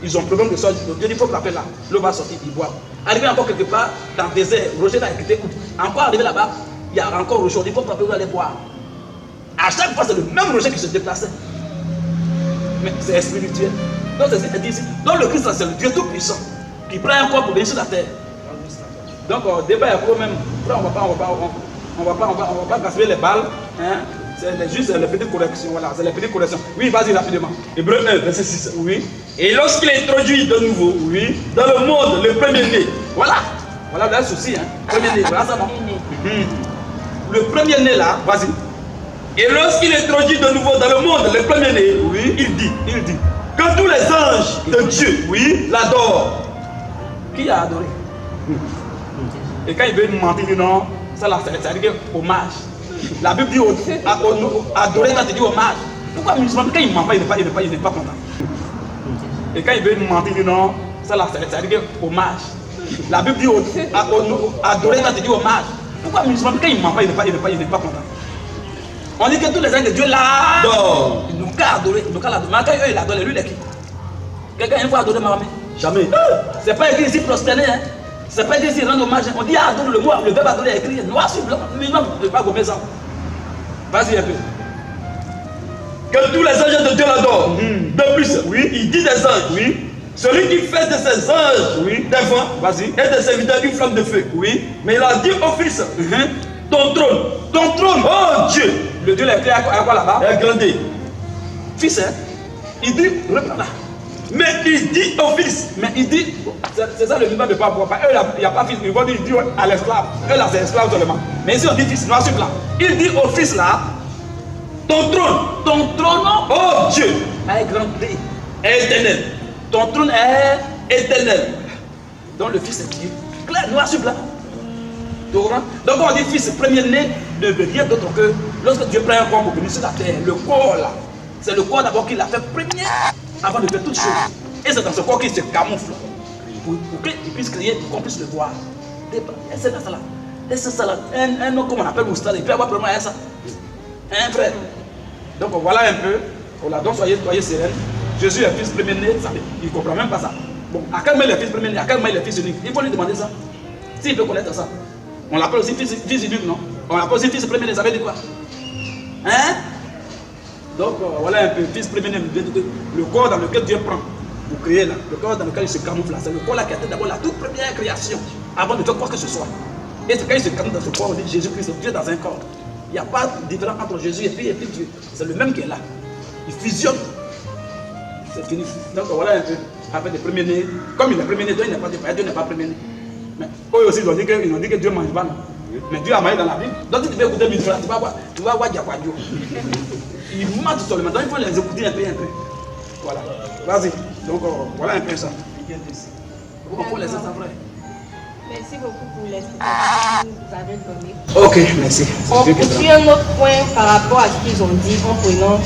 ils ont problème de sorte. Dieu dit, il faut que la paix là. L'eau va sortir, ils boivent. Arrivé encore quelque part, dans le désert, rocher là, écouté. Encore arrivé là-bas, il y a encore rocher. On dit, il faut que la paix vous allez boire. À chaque fois, c'est le même rocher qui se déplaçait. Mais c'est spirituel. Donc, c'est dit ici. Donc, le Christ, c'est le Dieu tout-puissant qui prend un corps pour venir sur la terre. Donc, débat est pro même. On va pas gaspiller les balles. Hein? C'est juste les petites corrections. Voilà, c'est les petites corrections. Oui, vas-y rapidement. Hébreu 1, verset 6. Oui. Et lorsqu'il est introduit de nouveau, Oui. dans le monde, le premier-né, Voilà. Voilà le souci. Hein? Premier-né. Voilà ça, non? Le premier-né là, vas-y. et lorsqu'il est introduit de nouveau dans le monde, le premier-né, Oui. il dit que tous les anges de Dieu, l'adorent. Qui a adoré? Et quand il veut mentir, il dit non, ça là, ça veut dire hommage. La Bible dit adorer quand il dit hommage. Pourquoi le musulman, quand il ment pas, il n'est pas content? Et quand il veut mentir, il dit non, ça là, ça veut dire hommage. La Bible dit adorer quand il dit hommage. Pourquoi le musulman, quand il ment pas, il n'est pas content? On dit que tous les anges de Dieu l'adorent. Ils n'ont qu'à adorer, ils n'ont qu'à l'adorer. Mais quand eux, ils l'adorent, lui, il est qui? Quelqu'un une fois adoré Mahomet? Jamais. C'est pas écrit ici prosterner, hein? C'est pas écrit ici rendre hommage. On dit adorer le mot, le verbe adorer est écrit noir sur blanc. Minimum, ne pas gommer ça. Vas-y un peu. Que tous les anges de Dieu l'adorent. De plus, il dit des anges. Celui qui fait de ses anges des vents Vas-y. et de ses serviteurs une flamme de feu. Mais il a dit au Fils, ton trône, oh Dieu, Le Dieu l'a créé à quoi là-bas? est grandi. Fils, hein? Il dit, reprends là. Mais il dit au Fils, Mais il dit, c'est ça le vivant de pas voir. Eux, il n'y a pas fils. Ils vont dire, il dit à l'esclave. Eux là, c'est esclave seulement. Mais ici, on dit fils, noir sur blanc. Il dit au fils là, ton trône, oh Dieu, est grandi. est éternel. Ton trône est éternel. Donc le fils est Dieu. Clair, noir sur blanc. Tu comprends? Donc quand on dit fils premier-né, ne veut rien d'autre que lorsque Dieu prend un corps pour venir sur la terre, le corps là, c'est le corps d'abord qu'il a fait premier avant de faire toutes choses. Et c'est dans ce corps qu'il se camoufle pour qu'il puisse crier, pour qu'on puisse le voir. C'est ça là. Et c'est ça là. Un homme comme on appelle Moustapha, il peut avoir vraiment ça. Un frère. Donc voilà un peu. Voilà, donc soyez sereins. Jésus est fils premier-né, il ne comprend même pas ça. Bon, à quel moment il est fils premier-né, à quel moment il est fils unique? Il faut lui demander ça. S'il peut connaître ça. On l'appelle aussi fils unique, non? On l'appelle aussi fils premier-né, ça veut dire quoi? Hein? Donc voilà un peu, fils premier-né, le corps dans lequel Dieu prend pour créer là, le corps dans lequel il se camoufle là, c'est le corps là qui a été d'abord la toute première création, avant de faire quoi que ce soit. Et c'est quand il se camoufle dans ce corps, on dit Jésus-Christ, Dieu dans un corps. Il n'y a pas de différence entre Jésus et puis Dieu. C'est le même qui est là. Il fusionne. C'est fini. Donc voilà un peu, avec le premier-né. Comme il est premier-né, Dieu n'est pas Dieu n'est pas premier-né. Mais eux aussi, ils ont dit que Dieu ne mange pas. Non. Mais Dieu a mangé dans la Bible. Donc si tu veux écouter 1000 francs, tu vas voir Diakwadio. Ils mentent seulement. Donc il faut les écouter un peu. Voilà. Vas-y. Donc voilà un peu ça. Vous comprenez ça, vrai? Merci beaucoup pour l'explication que vous avez donnée. Ok, merci. On poursuit un autre point par rapport à ce qu'ils ont dit en prenant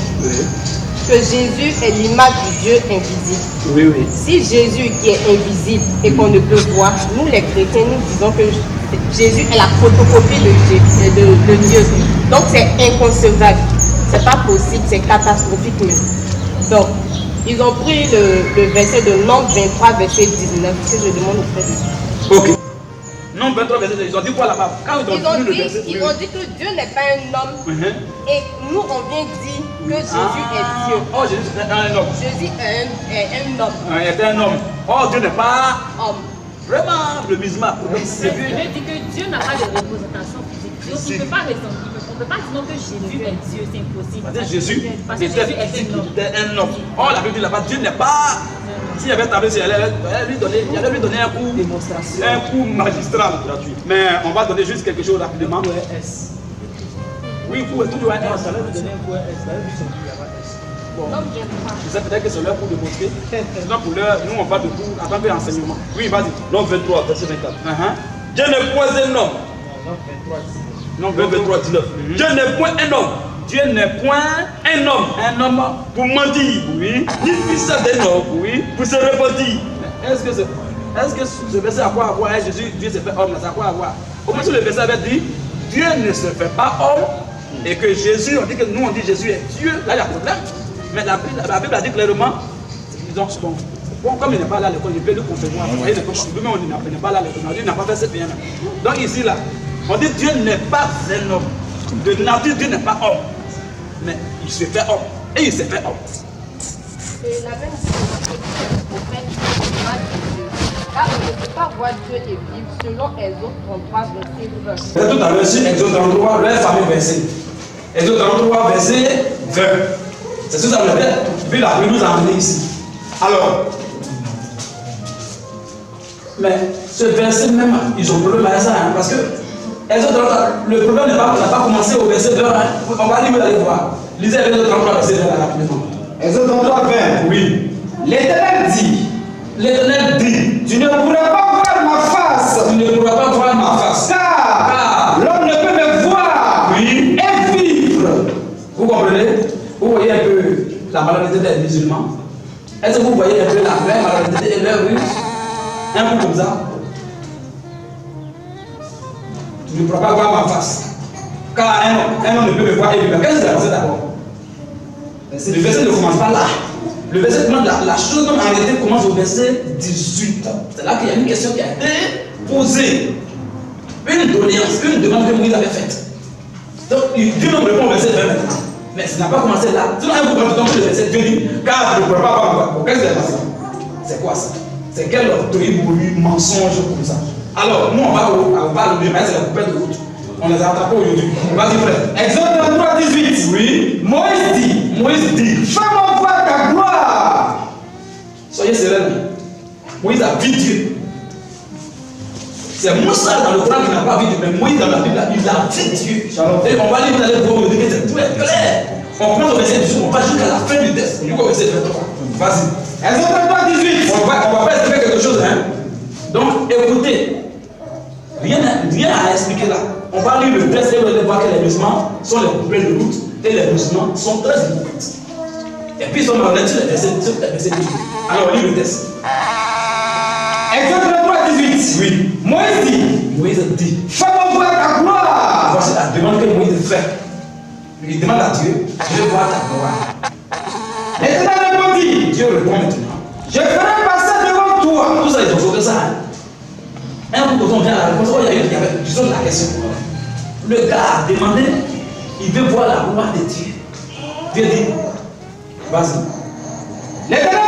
que Jésus est l'image du Dieu invisible. Oui. Si Jésus qui est invisible et qu'on ne peut voir, nous les chrétiens, nous disons que Jésus est la photocopie de Dieu. Donc c'est inconcevable. C'est pas possible, c'est catastrophique même. Donc, ils ont pris le verset de Nombre 23, verset 19, que je demande au frère. Ok. Non, 23 verset 2. Ils ont dit quoi là-bas? Quand ils ont lu le verset, ils ont dit que Dieu n'est pas un homme. Et nous, on vient dire que Jésus est Dieu. Oh, Jésus est un homme. Jésus est un homme. Il est un homme. Oh, Dieu n'est pas Homme. vraiment le musulman. Je dis que Dieu n'a pas de représentation physique. Donc il ne peut pas ressembler. On ne peut pas dire non que Jésus est Dieu, c'est impossible. Parce que Jésus était un homme. Oh, la Bible dit là-bas, Dieu n'est pas. S'il avait tablé, il allait lui donner un coup. Démonstration. Un coup magistral. Gratuit. Mais on va donner juste quelque chose rapidement. Oui, pour tout le S. Ça va lui donner un coup S. Ça va lui son S. Bon. Je sais peut-être que c'est leur pour démontrer. Sinon, pour l'heure, nous on parle de cours en tant qu'enseignement. Oui, vas-y. Non, 23, verset 24. Dieu n'est point un homme. Non, 23, 19. Dieu n'est point un homme. Dieu n'est point Un homme. un homme Pour mentir. Oui. Ni fils d'un homme. Oui. Pour se repentir. Est-ce que ce verset a quoi à voir avec Jésus? Dieu se fait homme, ça a quoi à voir? Au moins, si le verset avait dit Dieu ne se fait pas homme et que Jésus, on dit que nous on dit Jésus est Dieu, là il y a problème. Mais la Bible a dit clairement, disons, bon, comme il n'est pas là à l'école, il peut nous confirmer. Lui-même, on n'est pas là à l'école, il n'a pas fait cette bien. Donc ici, là, on dit Dieu n'est pas un homme. De nature, Dieu n'est pas homme. Mais il se fait homme. Et il s'est fait homme. C'est la même chose que le prophète Dieu. Car on ne peut pas voir Dieu et vivre selon Exode 33, verset 20. C'est tout à l'heure sur Exode 33, le fameux verset. Exode 33, verset 20. C'est ce que ça veut dire. Puis la Bible nous a amené ici. Alors, mais ce verset même, ils ont problème avec ça, hein, parce que Exode 33, le problème n'a pas commencé au verset 20. Hein. On va lire, vous allez voir. Lisez Exode 33, verset 20 rapidement. Exode 33, 20. Oui. L'Éternel dit, tu ne pourras pas voir ma face. Tu ne pourras pas voir ma face. Car l'homme ne peut me voir et vivre. Vous comprenez? Vous voyez un peu la malhonnêteté des musulmans? Est-ce que vous voyez un peu la vraie malhonnêteté et leur ruse? Un peu comme ça. Tu ne pourras pas voir ma face. Car un homme ne peut me voir et vivre. Qu'est-ce que c'est verset d'abord? Le verset ne commence pas là. Le verset commence la chose même en réalité commence au verset 18. C'est là qu'il y a une question qui a été posée. Une doléance, une demande que Moïse avait faite. Donc Dieu nous répond au verset 20 maintenant. Mais ça n'a pas commencé là. Sinon, un coup, quand le verset, Dieu dit, car tu ne pourras pas voir. Qu'est-ce qui s'est passé? C'est quoi ça? C'est quel orgueil, mensonge comme ça? Alors, nous, on va le démarrer, c'est la coupette de route. On les a attrapés aujourd'hui. Vas-y, frère. Exode 33, 18. Oui. Moïse dit, fais-moi voir ta gloire. Soyez sereins. Moïse a vu Dieu. C'est Moussa dans le Coran qui n'a pas vu Dieu, mais Moïse dans la Bible, il a vu Dieu. Et on va lire, vous allez voir aujourd'hui que tout est clair. On commence au verset 18, on va jusqu'à la fin du texte. Du coup, au verset 23. Vas-y. Exode 33, 18. On va pas expliquer quelque chose, hein. Donc, écoutez. Rien à expliquer là. On va lire le texte et vous allez voir que les musulmans sont les couplets de route et les musulmans sont très hypocrites. Et puis ils sont malhonnêtes sur les versets 18. Alors, lis le texte. Exode 33, 18. Oui. Moïse dit, fais-moi voir ta gloire. Voici la demande que Moïse fait. Il demande à Dieu, je veux voir ta gloire. L'Éternel répondit, Dieu répond maintenant. je ferai passer devant toi. Tout ça, ils ont sauté ça. Hein? Un coup, quand on vient à la réponse, il y avait disons la question. Le gars a demandé, il veut voir la gloire de Dieu. Dieu dit, vas-y. L'Éternel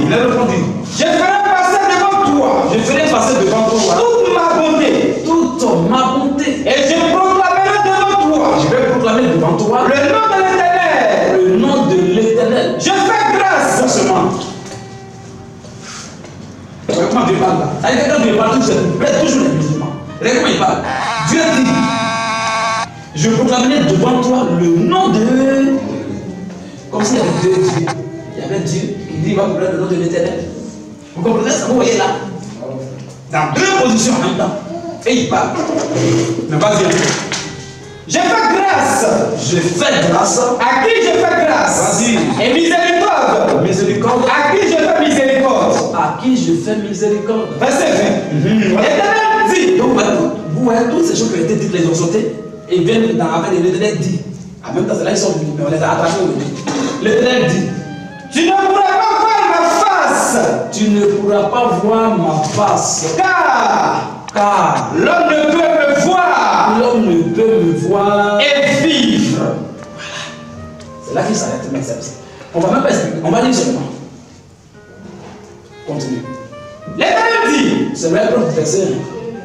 Il a répondu, je ferai passer devant toi je ferai passer devant toi toute ma bonté. toute ma bonté. Et je proclamerai devant toi Je vais proclamer devant toi le nom de l'Éternel. le nom de l'Éternel. Je fais grâce. Doucement. Regarde comment Dieu parle là. Ça veut dire que quand Dieu parle, toujours les musulmans. Regarde comment il parle. Dieu dit, je proclamerai devant toi le nom de... Comme s'il y avait deux dieux. Il y avait Dieu qui dit, il va proclamer le nom de l'Éternel. Vous comprenez ça? Vous voyez là? Dans deux positions en même temps. Et il parle. Mais vas-y. Je fais grâce. Je fais grâce. À qui je fais grâce? Vas-y. Et miséricorde. Miséricorde. À qui je fais miséricorde? À qui je fais miséricorde. Verset 20. L'Éternel dit. Donc, vous voyez toutes ces choses qui ont été dites, les ont sautées et viennent dans la fin de l'Éternel dit. En même temps, c'est là ils sont venus, mais on les a attrapés aujourd'hui. L'Éternel dit, Tu ne pourras pas voir ma face. tu ne pourras pas voir ma face. Car Car l'homme ne peut me voir. L'homme ne peut me voir Et vivre. Voilà. C'est là qu'il s'arrête, mais on va même pas expliquer, on va lire seulement. Continue. L'Éternel dit. C'est vrai, pour le verset,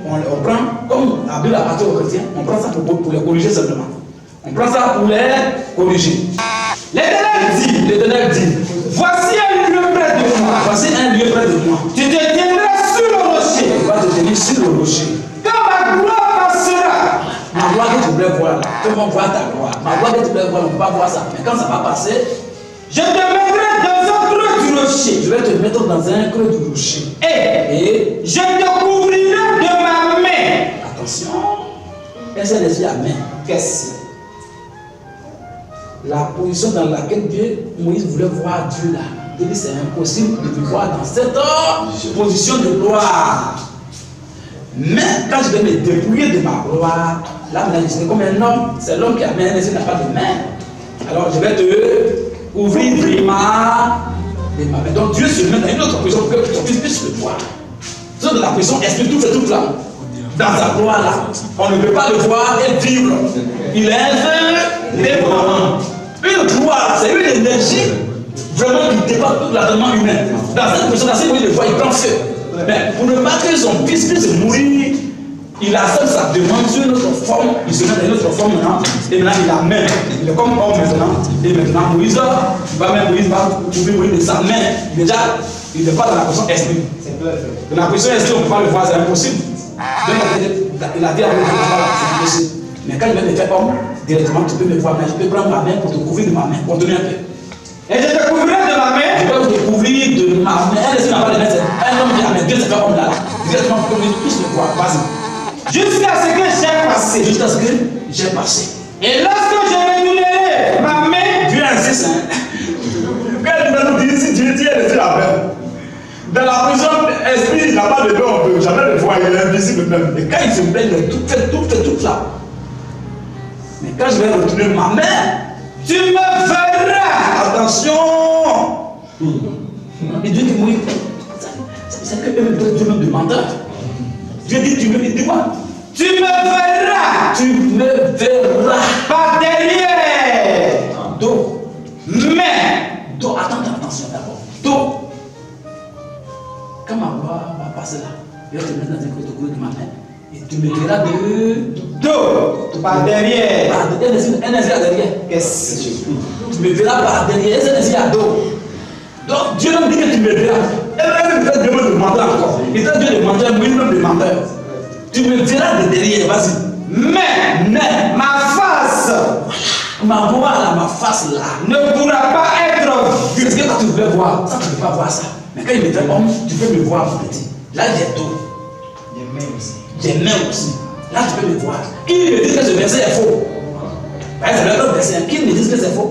on prend, comme la Bible appartient aux chrétiens, on prend ça pour les corriger simplement. On prend ça pour les corriger. L'Éternel dit. Voici un lieu près de moi. Voici un lieu près de moi. Tu te tiendras sur le rocher. Tu vas te tenir sur le rocher. Quand ma gloire passera. Ma gloire que tu voulais voir là, tout le monde voit ta gloire. Ma gloire que tu voulais voir, on ne peut pas voir ça. Mais quand ça va passer, Je te mettrai dans un creux du rocher. je vais te mettre dans un creux du rocher. Et je te couvrirai de ma main. Attention, est-ce que les yeux à main? Qu'est-ce? La position dans laquelle Moïse voulait voir Dieu là, il dit c'est impossible de le voir dans cette position de gloire. Mais quand je vais me dépouiller de ma gloire, là maintenant je serai comme un homme, c'est l'homme qui a main, mais il n'a pas de main. Alors je vais te ouvrir de ma main. Donc Dieu se met dans une autre position pour que tu puisses le voir. C'est de la position esprit tout là. Dans sa gloire là, on ne peut pas le voir et vivre. Il est indépendant. Une gloire, c'est une énergie vraiment qui dépasse tout l'entendement humain. Dans cette position, dans cette position, il voit, il prend feu. Mais pour ne pas que son fils puisse mourir, il accepte sa demande sur une autre forme, il se met dans une autre forme maintenant, et maintenant il a main. Il est comme homme maintenant, et maintenant Moïse va ouvrir Moïse de sa main. Déjà, il n'est pas dans la position esprit. Dans la position esprit, on ne peut pas le voir, c'est impossible. Donc, il a dit à Moïse, c'est impossible. Mais quand il va me faire homme, directement tu peux me voir, mais je peux prendre ma main pour te couvrir de ma main. Continue un peu. Et je te couvrirai de ma main. Je vais te couvrir de ma main. Un esprit n'a pas de main, c'est un homme qui a main. Dieu s'est fait homme là. Directement pour que tu puisses le voir. Vas-y. Jusqu'à ce que j'ai passé. Jusqu'à ce que j'ai passé. Et lorsque je réunirai ma main. Dieu insiste. Quand il va nous dire si Dieu tient les yeux à main. Dans la prison, esprit, il n'a pas de main, on ne peut jamais le voir, il est invisible même. Et quand il se plaint, il est tout là. Mais quand je vais retourner ma main, Tu me verras. attention. Et Dieu dit, oui, c'est que Dieu me demande. Dieu dit, tu me dis quoi? Tu me verras. Tu me verras. Par derrière. Donc, attends, attention d'abord. Donc, quand ma gloire va passer là, je vais te mettre dans un creux de ma main. Et tu me verras de dos. Par derrière. Un esprit à derrière. Qu'est-ce que tu me verras par derrière. Un esprit à dos. Donc Dieu me dit que tu me verras. Et même peut-être Dieu me demande encore. Il t'a Dieu demandé, lui-même demandeur. Tu me verras de derrière, vas-y. Mais ma face. Ma gloire là, ma face là, ne pourra pas être vue. Parce que quand tu veux voir, ça tu ne peux pas voir ça. Mais quand il me fait homme, tu peux me voir, mon petit. Là, j'ai dos. J'ai main aussi. Là, tu peux me voir. Qui me dit que ce verset est faux? C'est l'autre verset. Qui me dit que c'est faux?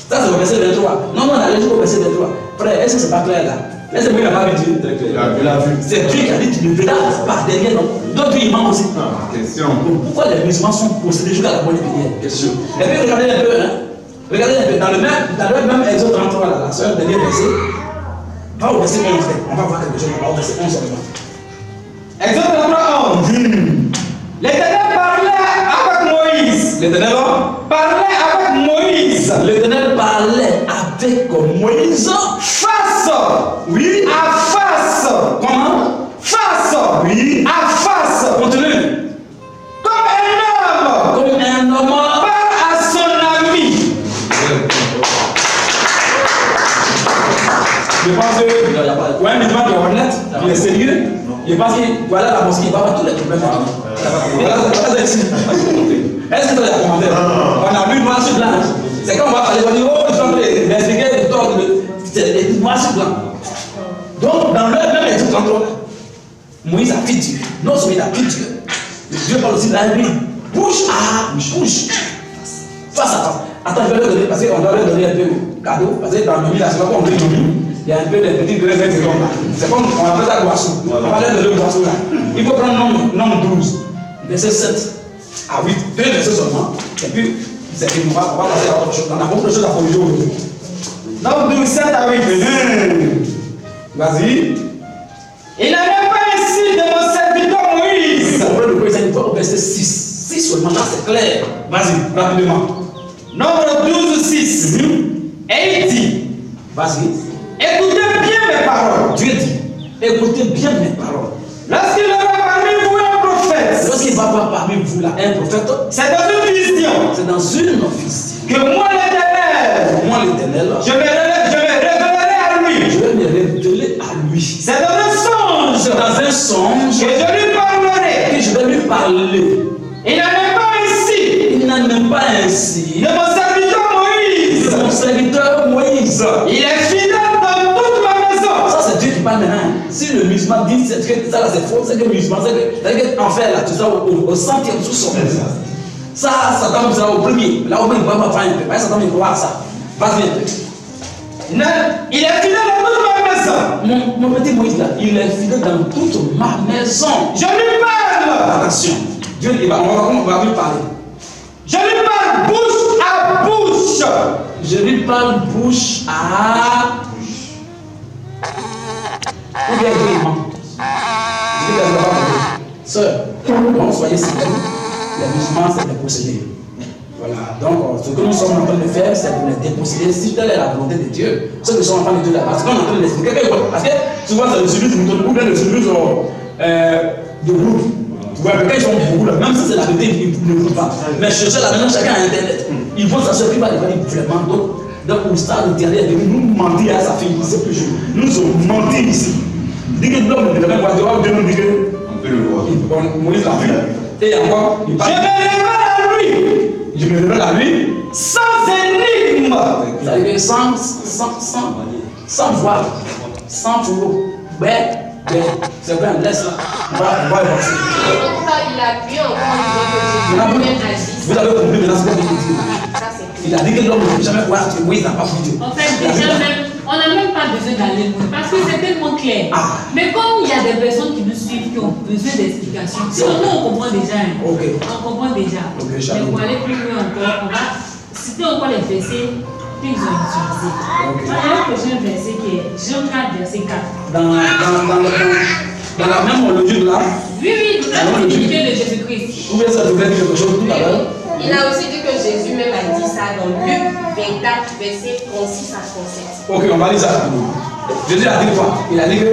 Ça, c'est le verset 23. Non, on allait jusqu'au verset 23. Frère, est-ce que c'est pas clair là? Laissez-moi, il n'a pas vu Dieu. Il a vu. C'est Dieu qui a dit tu me verras par derrière. Donc, Dieu, il ment aussi. Question. Pourquoi les musulmans sont possédés jusqu'à la bonne prière? Question. Et puis, regardez un peu, hein. Regardez un peu. Dans le même Exode 33, là, c'est le dernier verset. Va au verset 11. On va voir quelque chose. On va au verset 11 seulement. Exode 33, 11. L'Éternel parlait avec Moïse. L'Éternel parlait avec Moïse. L'Éternel parlait avec Moïse. Face. Oui. À face. Comment? Face. Oui. À face. Continue. Comme un homme. Parle à son ami. Je pense que ouais, mais qui est honnête, il est sérieux. Je pense que voilà la mosquée, il va avoir tous les problèmes. Voilà, ici. Est-ce que tu as des commentaires? On a vu noir sur blanc. C'est quand on va parler, on dit oh, je vais expliquer c'est noir sur blanc. Donc, dans le même Exode 33, Moïse a fait Dieu. Non seulement il a fait Dieu, mais Dieu parle aussi de la vie. Bouche à bouche. Face à face. Attends, je vais leur donner, parce qu'on doit leur donner un peu cadeau. Parce que dans le milieu, là, c'est pas comme on dit il y a un peu de petits grains qui tombent là. C'est comme on appelle ça boisson. On va leur donner le boisson là. Il faut prendre nombre 12, verset 7 à 8, deux versets seulement. Et puis, c'est qu'on va passer à autre chose. On a beaucoup de choses à corriger aujourd'hui. Nombre 12, 7 à 8. Vas-y. Il n'en est pas ainsi de mon serviteur Moïse. verset 6. 6 seulement, là c'est clair. Vas-y, rapidement. Nombre 12, 6. Et il dit, vas-y, écoutez bien mes paroles. Dieu dit, écoutez bien mes paroles. Lorsqu'il va parmi vous un prophète. Lorsqu'il va voir parmi vous là un prophète, c'est dans une vision. C'est dans une vision. Que moi l'Éternel, je me révélerai à lui. Je vais me révéler à lui. C'est dans un songe. C'est dans un songe. Que je lui parlerai. Que je vais lui parler. Il n'en est pas ainsi. Il n'en est pas ainsi. De mon serviteur Moïse. De mon serviteur Moïse. Il est fidèle dans toute ma maison. Ça c'est Dieu qui parle maintenant. Si le musulman dit que ça là c'est faux, c'est que le musulman, c'est qu'en fait là, tout ça au centième sous-sol. Ça, Satan sera au premier. Là au moins il ne va pas faire un peu. Pas Satan il croit ça. Vas-y un peu. Il est fidèle dans toute ma maison. Mon petit Moïse là, il est fidèle dans toute ma maison. Je lui parle. Attention. Dieu, on va lui parler. Je lui parle bouche à bouche. Je lui parle bouche à bouche. Ou bien gréement. Je lui parle. Sœur, donc soyez sérieux. Les musulmans, c'est des possédés. Voilà, donc ce que nous sommes en train de faire, c'est de les déposséder si telle est la volonté de Dieu. Ceux qui sont en train de Dieu là, parce qu'on est en train de l'expliquer. Parce que souvent, c'est le service ou bien le service de groupe. Quand ils sont beaucoup là, même si c'est la vérité, ils ne vont pas. Mais chercher là, maintenant, chacun a Internet. Ils vont s'assurer qu'il va devenir vraiment d'autres. Donc, au stade derrière, nous mentir à sa fille, c'est plus juste. Nous sommes mentis ici. Dit que l'homme ne devrait pas dire, on dit que. On peut le voir. Moïse l'a vu. Et encore, il parle. Je me révèle à lui sans énigme. C'est-à-dire sans voile, sans fourreau. C'est vrai, laisse là. On va avancer. Il a appuyé encore en disant que Jésus vous avez compris maintenant ce que je dis. Il a dit que l'homme ne peut jamais voir que Moïse n'a pas vu Dieu. En fait, déjà même, on n'a même pas besoin d'aller loin parce que c'est tellement clair. Mais comme il y a des personnes qui nous suivent qui ont besoin d'explications, sinon nous on comprend déjà. On comprend déjà. Mais pour aller plus loin encore, on va citer encore les versets qu'ils ont utilisés. Il y a un prochain verset qui est Jean 4, verset 4. Dans la même logique là. Oui, dans la divinité de Jésus-Christ. Ou bien ça devrait dire quelque chose tout à l'heure. Il a aussi dit que Jésus même a dit ça dans Luc 24, verset 36 à 37. Ok, on va lire ça. Jésus a dit quoi? Il a dit que.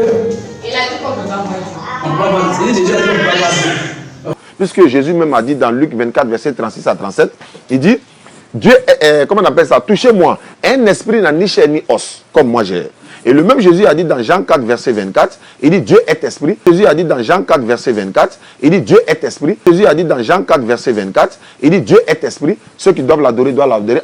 Il a dit qu'on ne peut pas voir Dieu. On ne peut pas voir Dieu. Jésus a dit qu'on ne peut pas voir Dieu. Puisque Jésus même a dit dans Luc 24, verset 36 à 37, il dit, Dieu, comment on appelle ça? Touchez-moi. Un esprit n'a ni chair ni os, comme moi j'ai. Et le même Jésus a dit dans Jean 4, verset 24, il dit Dieu est esprit. Jésus a dit dans Jean 4, verset 24, il dit Dieu est esprit. Jésus a dit dans Jean 4, verset 24, il dit Dieu est esprit. Ceux qui doivent l'adorer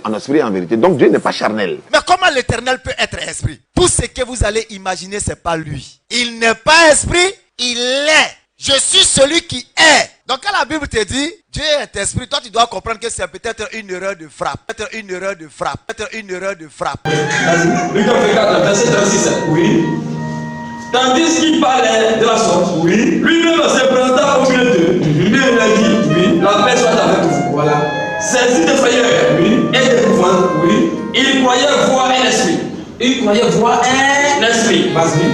en esprit et en vérité. Donc Dieu n'est pas charnel. Mais comment l'Éternel peut être esprit? Tout ce que vous allez imaginer, c'est pas lui. Il n'est pas esprit, il est. Je suis celui qui est. Donc quand la Bible te dit Dieu est esprit, toi tu dois comprendre que c'est peut-être une erreur de frappe. Peut-être une erreur de frappe. Peut-être une erreur de frappe. Vas-y. Luc 24, verset 36. Oui. Tandis qu'il parlait de la sorte, oui, lui-même se présenta au milieu d'eux. Et il a dit, oui, la paix soit avec vous. Voilà. Saisi de frayeur, oui, et d'épouvante, oui, il croyait voir un esprit. Il croyait voir un esprit. Vas-y.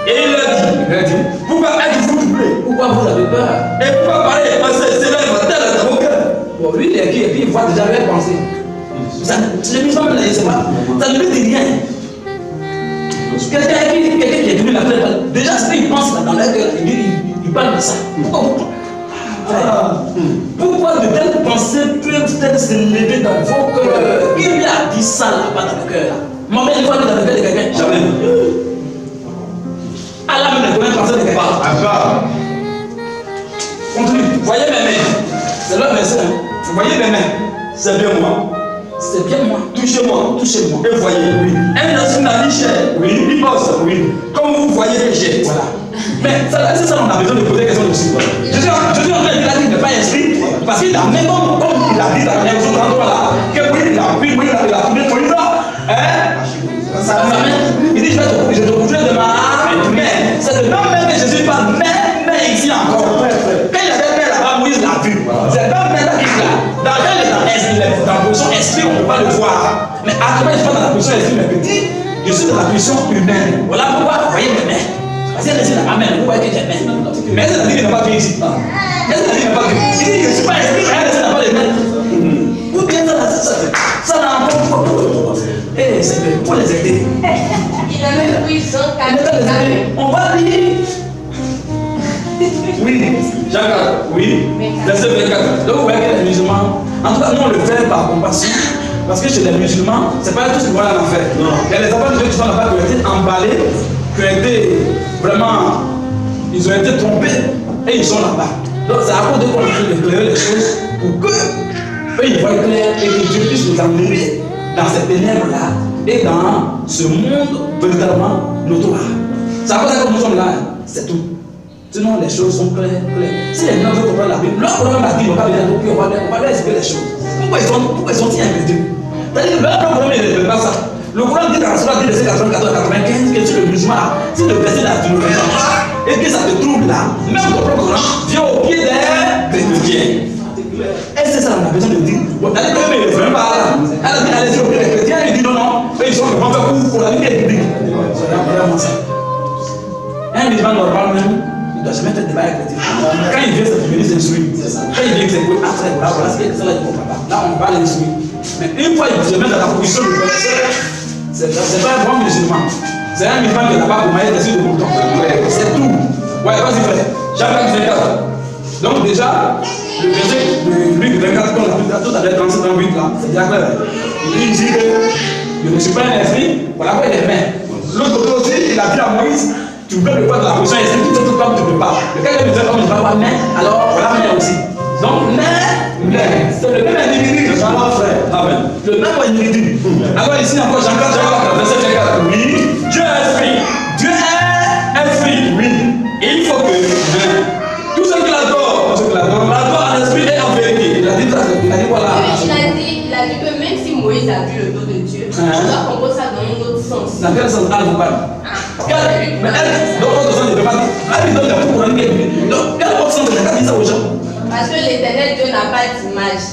Et il a dit, pourquoi êtes-vous troublé? Pourquoi vous avez peur? Et pourquoi parler? Parce que c'est là dans vos cœurs. Bon, lui, il est qui? Et puis il voit déjà avec pensée. Le musulman, ça ne lui dit rien. Quelqu'un qui est venu la faire, déjà, ce qu'il pense là, dans leur cœur, il parle de ça. Pourquoi de telles pensées peuvent-elles se lever dans vos cœurs? Qui lui a dit ça là-bas dans le cœur là? Maman, il faut aller dans le cœur de quelqu'un. Jamais. Allah ne connaît pas ça de quelqu'un. Continue. Voyez mes mains. C'est leur verset. Vous voyez mes mains. C'est bien moi. C'est bien moi. Touchez-moi. Touchez-moi. Et voyez, oui. Un esprit n'a ni chair. Oui. Ni os. Oui. Comme vous voyez que j'ai. Voilà. Mais c'est ça, on a besoin de poser des questions dessus. Je suis en train de dire qu'il n'est pas esprit. Parce qu'il a même comme il a dit dans les autres endroits là, que oui, il a pris, oui, il a trouvé Moïse. Il dit, je te bougerai de ma main. C'est le même main que Jésus parle, mais ici encore. Quand il avait fait là-bas, Moïse l'a vu. C'est le même main là qu'il a. Dans la position esprit, on ne peut pas le voir. Mais actuellement, je suis pas dans la position esprit, mais petit, je suis dans la position humaine. Voilà pourquoi vous voyez mes mains. Parce qu'elle dit Amen, vous voyez que j'ai Amen. Mais elle a dit qu'il n'a pas vu ici. Elle a dit qu'il n'a pas vu. Il dit je ne suis pas esprit, elle n'a pas les mains. Ou bien ça n'a pas. Eh, c'est pour les aider. Il a même pris Jean 4. On va lire. Oui, Jacques, oui, verset 24. Donc vous voyez que les musulmans, en tout cas nous on le fait par compassion. Parce que chez les musulmans, c'est pas tout ce qu'on va en faire. Il y a les enfants de Dieu qui sont là-bas, qui ont été emballés, qui ont été vraiment, ils ont été trompés et ils sont là-bas. Donc c'est à cause de qu'on essaie d'éclairer les choses pour que eux ils voient clair et que Dieu puisse nous emmener dans ces ténèbres-là et dans ce monde véritablement notoire. C'est à cause de ça que nous sommes là, c'est tout. Sinon les choses sont claires. Si les gens veulent comprendre la Bible, leur problème a dit, on va leur expliquer les choses. Pourquoi ils sont si incrédules? C'est-à-dire que leur problème ne fait pas ça. Le Coran dit dans la Sourate 10, verset 94-95 que si le musulman, si le verset là tu le fais et que ça te trouble là, même ton propre Coran vient au pied des chrétiens. Et c'est ça qu'on a besoin de dire. Bon, elle ne veut même pas là. Elle a dit allez-y au pied des chrétiens, il dit non, eux ils sont vraiment fait pour la vie biblique. C'est vraiment ça. Un musulman normal même, il ne doit jamais faire débat avec les chrétiens. Quand il vient, c'est pour venir s'instruire. Quand il vient, c'est pour après, voilà ce que ça là, il faut pas. Là, on va l'instruire. Mais une fois il se met dans la position de professeur, c'est pas un bon musulman. C'est un musulman qui n'a pas pour mailler dessus de bouton. C'est tout. Ouais, vas-y, frère. Jacques 24. Donc, déjà, le verset de Luc 24, qu'on a tout à l'heure, 37-38 là, c'est bien clair. Il dit que je ne suis pas un esprit, voilà quoi il est main. L'autre côté aussi, il a dit à Moïse, tu peux le voir dans la position esprit, tout ce que tu ne peux pas. Le cas de comme il va avoir main, alors voilà main aussi. Donc, c'est le même individu, frère. Amen. Le même individu. Alors, ici encore, Jean 4, verset 24. Oui, Dieu est esprit. Dieu est esprit. Oui. Et il faut que tous ceux qui l'adorent, l'adorent en esprit et en vérité. Il a dit quoi là? Il a dit que même si Moïse a vu le dos de Dieu, on doit comprendre ça dans un autre sens. Dans quel sens? Ah, vous parlez. Mais elle, dans votre sens, il ne peut pas dire. Elle lui donne des pour donc, quel autre sens il a dit ça aux gens? Parce que l'éternel Dieu n'a pas d'image.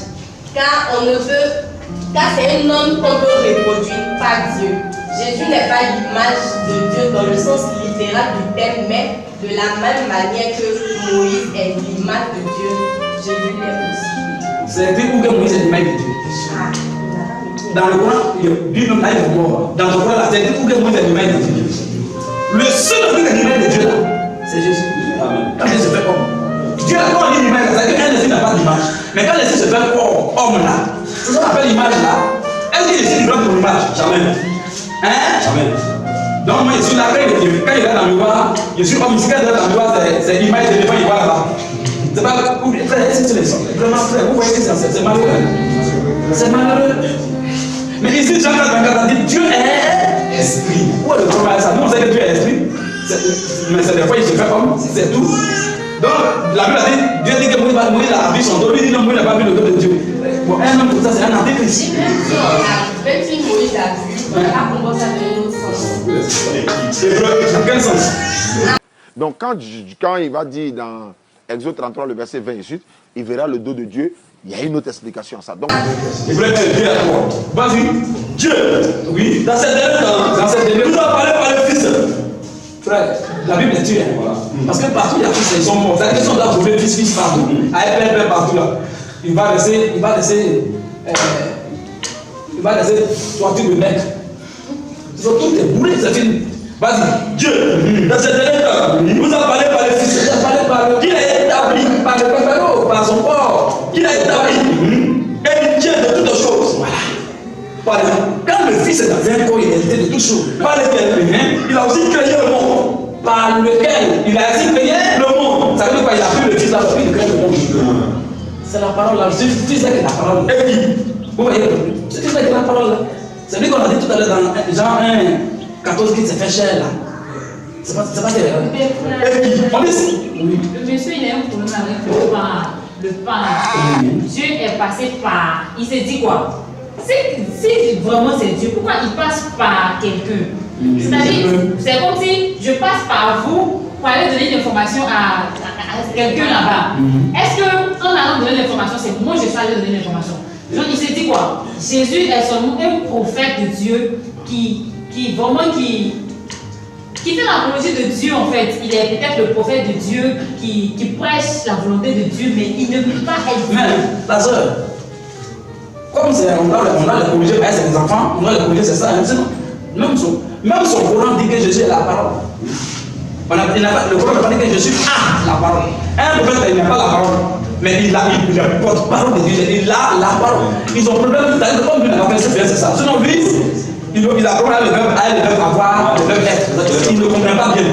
Car c'est un homme qu'on peut reproduire, pas Dieu. Jésus n'est pas l'image de Dieu dans le sens littéral du terme, mais de la même manière que Moïse est l'image de Dieu, Jésus l'est aussi. C'est écrit où que Moïse est l'image de Dieu. Dans le Coran, lui-même là, il est mort. Dans le Coran, c'est écrit où que Moïse est l'image de Dieu. Le seul qui est l'image de Dieu là, c'est Jésus. Quand Jésus se fait homme. Dieu a quand on dit l'image, c'est-à-dire qu'un esprit n'a pas d'image. Mais quand l'esprit se fait homme là, c'est ce qu'on appelle l'image là. Est-ce qu'il est pour l'image? Jamais. Hein? Jamais. Donc moi je suis là, quand il est dans le miroir, je suis homme, quand il est dans le miroir, c'est l'image de l'éléphant, il voit là-bas. C'est pas oublié, frère, c'est vraiment frère, vous voyez que c'est malheureux. C'est malheureux. Mais ici, Jean 4 a dit Dieu est esprit. Où est le problème ça? Nous on sait que Dieu est esprit. Mais c'est des fois il se fait homme, c'est tout. Donc, la Bible a dit, Dieu dit que Moïse a vu son dos, lui dit non, Moïse n'a pas vu le dos de Dieu. Bon, un homme comme ça, c'est un antéchrist. Même si Moïse a vu, on va comprendre ça dans un autre sens. Dans quel sens? Donc, quand il va dire dans Exode 33, le verset 20 et suite, il verra le dos de Dieu, il y a une autre explication à ça. Donc, il voulait dire Dieu à toi. Vas-y, Dieu, oui, dans cette dernière temps, nous a parlé par le Fils. Frère, la Bible est Dieu. Voilà. Parce que partout il y a tous ils sont morts. C'est-à-dire qu'ils sont là pour trouver fils partout. Avec plein partout là. Il va laisser toiture de mec. Tout est bourré, c'est fini. Vas-y, Dieu, dans cette dernière temps, il vous a parlé par le Fils. Il a parlé par le qui a établi par le Père, par son corps. Qui a établi et il tient de toutes choses. Voilà. Par exemple, quand le Fils est dans un corps, il est hérité de toutes choses. Par lequel il a aussi créé le monde. Par lequel il a aussi créé le monde. Ça veut dire quoi? Il a pris le Fils, il a pris le créer le monde. C'est la parole là. C'est ça qui est la parole. Et puis, vous voyez, c'est ça qui est la parole là. C'est lui qu'on a dit tout à l'heure dans Jean 1, 14 qui s'est fait cher là. C'est pas et puis, on dit oui. Le monsieur, il a un problème avec le pain. Dieu est passé par. Il s'est dit quoi? Si vraiment c'est Dieu, pourquoi il passe par quelqu'un? C'est-à-dire, c'est comme si je passe par vous pour aller donner une information à quelqu'un là-bas. Est-ce qu'en allant donner l'information, c'est moi je suis allé donner l'information? Donc il s'est dit quoi? Jésus est seulement un prophète de Dieu qui qui fait l'apologie de Dieu en fait. Il est peut-être le prophète de Dieu qui prêche la volonté de Dieu, mais il ne peut pas être. Mais, la soeur, comme on doit les corriger, c'est les enfants, on doit les corriger, c'est ça. Même son Coran dit que Jésus est la parole. Le Coran n'a pas dit que Jésus a la parole. Un prophète, il n'a pas la parole. Mais il porte-parole de Dieu, il a la parole. Ils ont problème, comme lui n'a pas fait c'est ça. Sinon, lui, il a problème le verbe avoir, le verbe être. Il ne comprend pas bien.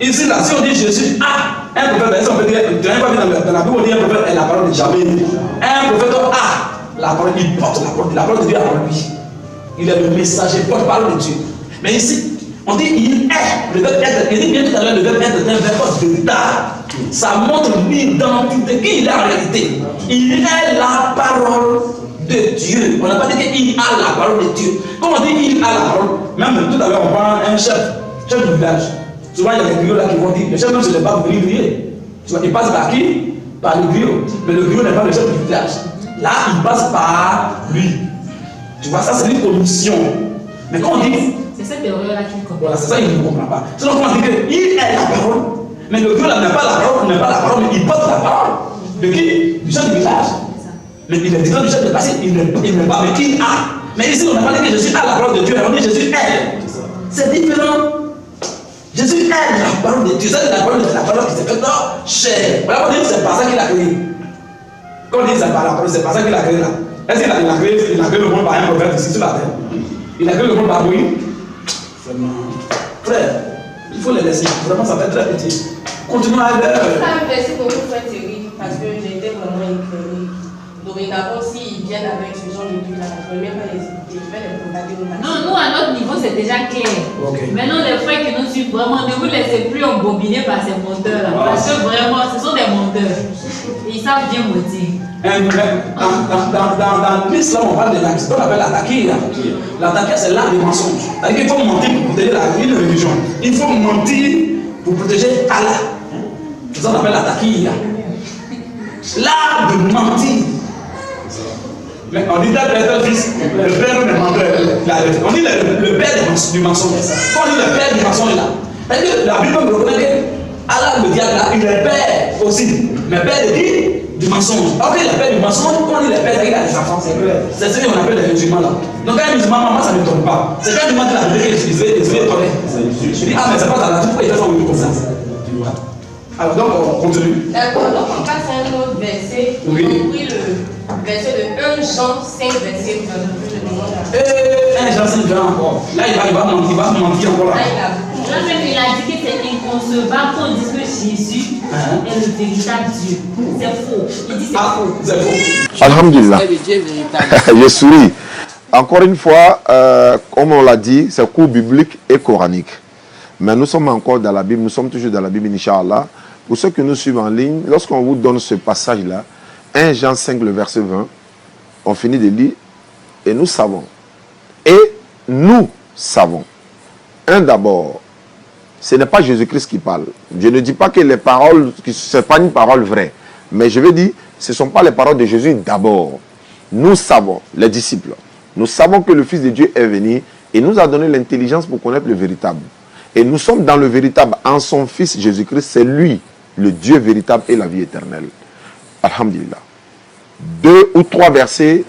Ici, là, si on dit Jésus a, un prophète, on peut dire, dans la Bible, on dit un prophète est la parole de jamais. Un prophète a la parole, il porte la parole de Dieu en lui. Il est le messager, porte-parole de Dieu. Mais ici, on dit il est, le verbe être, il dit bien tout à l'heure, le verbe être est un verbe d'état. Ça montre l'identité qu'il est en réalité. Il est la parole de Dieu. On n'a pas dit qu'il a la parole de Dieu. Quand on dit il a la parole, même tout à l'heure on prend un chef du village. Souvent il y a des griots là qui vont dire, le chef même ce n'est pas venir griller. Il passe par qui? Par le griot. Mais le griot n'est pas le chef du village. Là il passe par lui. Tu vois, ça c'est une commission. Mais quand on dit... C'est cette erreur-là qu'il comprend. Voilà, c'est ça qu'il ne comprend pas. Sinon, quand on dit qu'il est la parole, mais le Dieu là n'a pas la parole, mais il porte la parole. De qui? Du chef du village. Mais il est différent du chef de passé, il n'est pas, mais qui a. Mais ici, on n'a pas dit que Jésus a la parole de Dieu, on dit Jésus est. C'est différent. Jésus est la parole de Dieu, c'est la parole qui s'est faite dans chair. Voilà, on dit que c'est pas ça qu'il a créé. Quand on dit que c'est pas la parole, c'est pas ça qu'il a créé là. Est-ce qu'il a créé le monde par un prophète ici sur la terre? Il a créé le monde par oui? Frère, il faut les laisser. Vraiment, ça fait très petit. Continuons à faire. Merci beaucoup, frère Thierry, parce que j'ai été vraiment éclairé. Dorénavant, s'ils viennent avec ce genre d'études là, je ne vais même pas les écouter. Je vais les contacter. Non, nous, à notre niveau, c'est déjà clair. Okay. Maintenant, les frères qui nous suivent, vraiment, ne vous laissez plus embobiner par ces monteurs-là. Parce que vraiment, ce sont des monteurs. Ils savent bien mentir. Dans l'islam, on parle de ce qu'on appelle la taquilla. La taquilla, c'est l'art du mensonge. C'est-à-dire qu'il faut mentir pour protéger une religion. Il faut mentir pour protéger Allah. C'est ça qu'on appelle la taquilla. L'art de mentir. Mais on dit tel fils, le père des menteurs. On dit le père du mensonge. Quand on dit le père du mensonge là, c'est-à-dire que la Bible me reconnaît que Allah, le diable là, il est père aussi. Mais père de qui? Du mensonge. Ok, le père du mensonge, quand on dit le père, il a des enfants, c'est ce qu'on appelle les musulmans là. Donc un musulman, moi ça ne me tombe pas. C'est quand il m'a dit la vérité que je vais tomber. Je dis, ah mais c'est pas dans la vie, pourquoi il fait ça au milieu comme ça? Alors donc on continue. D'accord, donc on passe à un autre verset. Oui. On prie le verset de 1 Jean 5, verset 22. 1 Jean 5, encore. Là il va mentir encore là. Là-même, il a dit que c'est inconcevable qu'on dise que Jésus est le véritable Dieu. C'est faux. Il dit c'est faux. C'est faux. Alhamdulillah. C'est le Dieu véritable. Je souris. Encore une fois, comme on l'a dit, c'est cours biblique et coranique. Mais nous sommes encore dans la Bible, nous sommes toujours dans la Bible, Inch'Allah. Pour ceux qui nous suivent en ligne, lorsqu'on vous donne ce passage-là, 1 Jean 5, le verset 20, on finit de lire, et nous savons. D'abord, ce n'est pas Jésus-Christ qui parle. Je ne dis pas que les paroles, ce n'est pas une parole vraie. Mais je veux dire, ce ne sont pas les paroles de Jésus d'abord. Nous savons, les disciples, nous savons que le Fils de Dieu est venu et nous a donné l'intelligence pour connaître le véritable. Et nous sommes dans le véritable, en son Fils Jésus-Christ, c'est lui, le Dieu véritable et la vie éternelle. Alhamdulillah. 2 ou 3 versets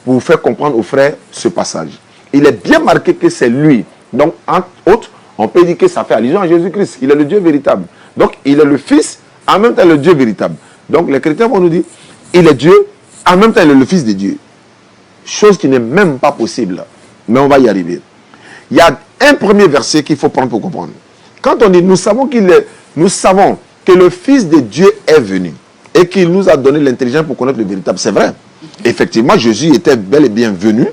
pour vous faire comprendre aux frères ce passage. Il est bien marqué que c'est lui. Donc, entre autres, on peut dire que ça fait allusion à Jésus-Christ. Il est le Dieu véritable. Donc, il est le Fils, en même temps le Dieu véritable. Donc, les chrétiens vont nous dire, il est Dieu, en même temps il est le Fils de Dieu. Chose qui n'est même pas possible. Mais on va y arriver. Il y a un premier verset qu'il faut prendre pour comprendre. Quand on dit, nous savons que le Fils de Dieu est venu et qu'il nous a donné l'intelligence pour connaître le véritable. C'est vrai. Effectivement, Jésus était bel et bien venu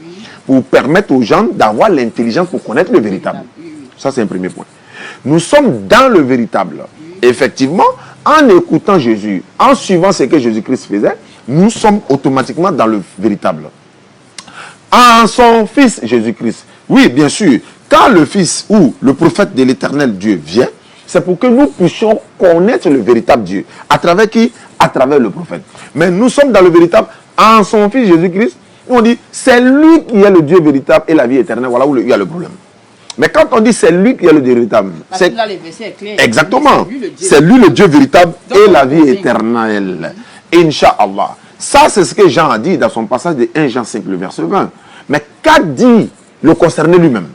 pour permettre aux gens d'avoir l'intelligence pour connaître le véritable. Ça, c'est un premier point. Nous sommes dans le véritable. Effectivement, en écoutant Jésus, en suivant ce que Jésus-Christ faisait, nous sommes automatiquement dans le véritable. En son Fils Jésus-Christ. Oui, bien sûr, quand le Fils ou le prophète de l'éternel Dieu vient, c'est pour que nous puissions connaître le véritable Dieu. À travers qui? À travers le prophète. Mais nous sommes dans le véritable en son Fils Jésus-Christ. On dit, c'est lui qui est le Dieu véritable et la vie éternelle. Voilà où il y a le problème. Mais quand on dit c'est lui qui est le Dieu véritable, Parce que c'est là, le verset est clair. exactement. C'est lui le Dieu. C'est lui le Dieu véritable Donc, et la on vie comprend. éternelle. Inch'Allah. Ça, c'est ce que Jean a dit dans son passage de 1 Jean 5, le verset 20. Mais qu'a dit le concerné lui-même?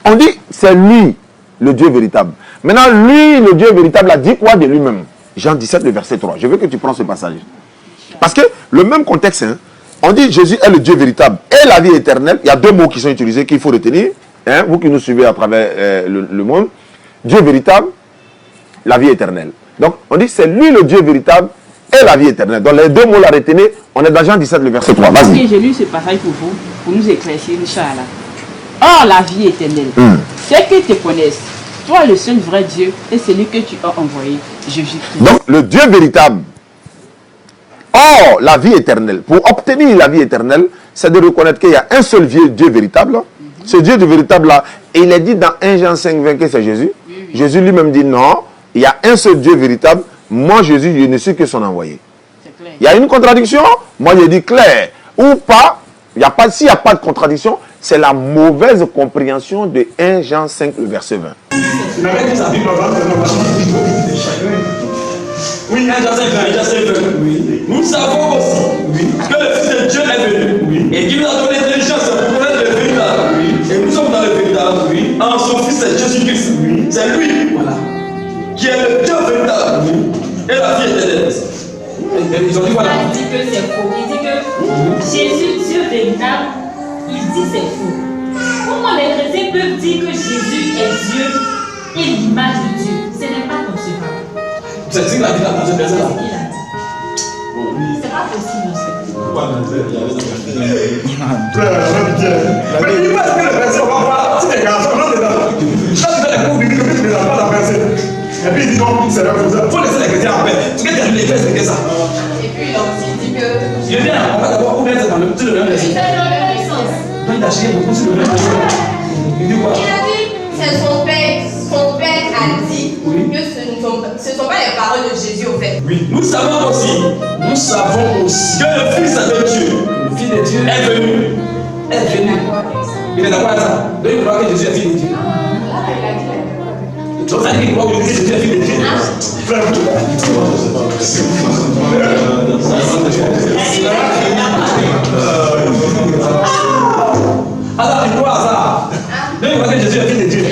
On dit c'est lui le Dieu véritable. Maintenant, lui, le Dieu véritable, a dit quoi de lui-même? Jean 17, le verset 3. Je veux que tu prends ce passage. Parce que le même contexte, hein, on dit Jésus est le Dieu véritable et la vie éternelle. Il y a deux mots qui sont utilisés qu'il faut retenir. Hein, vous qui nous suivez à travers le monde. Dieu véritable, la vie éternelle. Donc, on dit c'est lui le Dieu véritable et la vie éternelle. Donc, les deux mots la retenez. On est dans Jean 17, le verset 3. Vas-y. J'ai lu ce passage pour vous, pour nous éclaircir, Inch'Allah. Or, la vie éternelle, c'est qu'ils te connaissent, toi le seul vrai Dieu, et celui que tu as envoyé, Jésus-Christ. Donc, le Dieu véritable. Or, la vie éternelle. Pour obtenir la vie éternelle, c'est de reconnaître qu'il y a un seul Dieu véritable. Ce Dieu véritable-là, il est dit dans 1 Jean 5, 20 que c'est Jésus. Jésus lui-même dit non, il y a un seul Dieu véritable. Moi, Jésus, je ne suis que son envoyé. Il y a une contradiction? Moi, je dis clair. Ou pas, s'il n'y a pas de contradiction, c'est la mauvaise compréhension de 1 Jean 5, le verset 20. Oui, nous savons aussi que le Fils de Dieu est venu et qu'il nous a donné l'intelligence pour connaître le véritable. Et nous sommes dans le véritable en son Fils Jésus-Christ. C'est lui qui est le Dieu véritable et la vie éternelle. Ils ont dit voilà. Il dit que c'est faux. Il dit que Jésus, Dieu véritable, il dit c'est faux. Comment les chrétiens peuvent dire que Jésus est Dieu et l'image de Dieu? Ce n'est pas concevable. C'est ce qu'il a dit dans ce verset-là. C'est pas possible. Mais il va que le verset, on va voir. Si les garçons, non, les garçons. Quand tu fais les cours bibliques, tu ne pas la verset. Et puis il dit non, c'est la chose. Il faut laisser les chrétiens en paix. Tu peux terminer, il faut expliquer ça. Et puis donc, il dit que. Je viens, on va d'abord, où bien c'est dans le même verset. C'est dans le même sens. Donc il a chié beaucoup sur le même verset. Il dit quoi? Il a dit, c'est son père a dit que ce ne sont pas les paroles de Jésus au fait. Oui, nous savons aussi que le Fils de Dieu, le Fils de Dieu est venu. Il est d'accord avec ça. Donc il croit que Jésus est Fils de Dieu. Donc ça dit qu'il croit que Jésus est Fils de Dieu. Frère, alors il croit à ça. Donc il croit que Jésus est Fils de Dieu.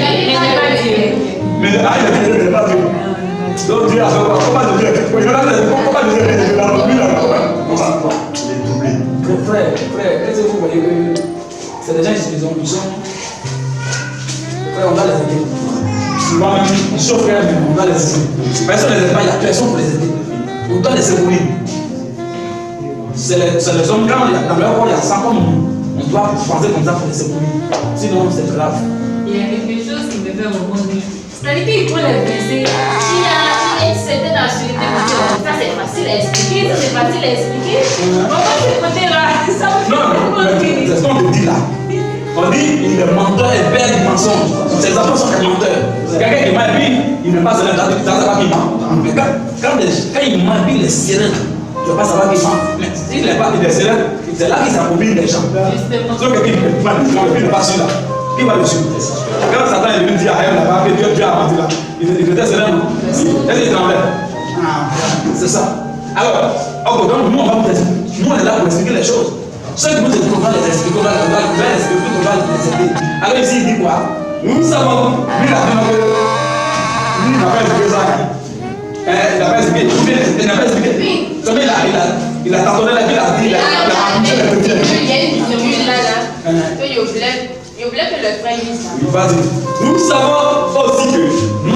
Mais il a dit qu'il n'est pas Dieu. Donc Dieu a fait quoi? Comment Dieu? Pourquoi Dieu est Dieu? Frère, est-ce que vous voyez que c'est des gens qui sont frère, on doit les aider. Souvent même, ils sont frères, mais on doit les aider. Personne ne les aide pas, il y a personne pour les aider. On doit les secourir. C'est les hommes, quand dans leur corps, il y a ça comme nous. On doit penser comme ça pour les secourir. Sinon, c'est grave. Il y a quelque chose qui me fait remonter. C'est-à-dire qu'il prend les versets, il a une certaine assurité pour dire ça c'est facile à expliquer, ça c'est facile à expliquer. Pourquoi ce côté-là, ça me fait remonter. C'est ce qu'on te dit là. On dit il est menteur et père du mensonge. Ses enfants sont des menteurs. C'est quelqu'un qui ment et puis il ne pas savoir dans savoir qu'il ment. Mais quand il ment, il est serein. Tu ne vas pas savoir qu'il ment. Mais s'il n'est pas serein, c'est là qu'il s'approprie des gens. Sauf que quelqu'un qui ne pas sûr là. Qui va le suivre? Quand Satan est venu dire à elle là-bas que Dieu a menti là, il était serein, non? Est-ce qu'il tremblait? C'est ça. Alors, donc nous on va vous dire, nous on est là pour expliquer les choses. Ceux qui nous expliquent, on va les expliquer, on va les expliquer, on va les aider. Alors ici il dit quoi? Nous savons, lui il a dit que lui il n'a pas expliqué ça. Il n'a pas expliqué, il n'a pas expliqué. Il a tâtonné la vie, il a dit, il a rendu les petits. Il y a une formule là, que il voulait que le frère dise ça. Nous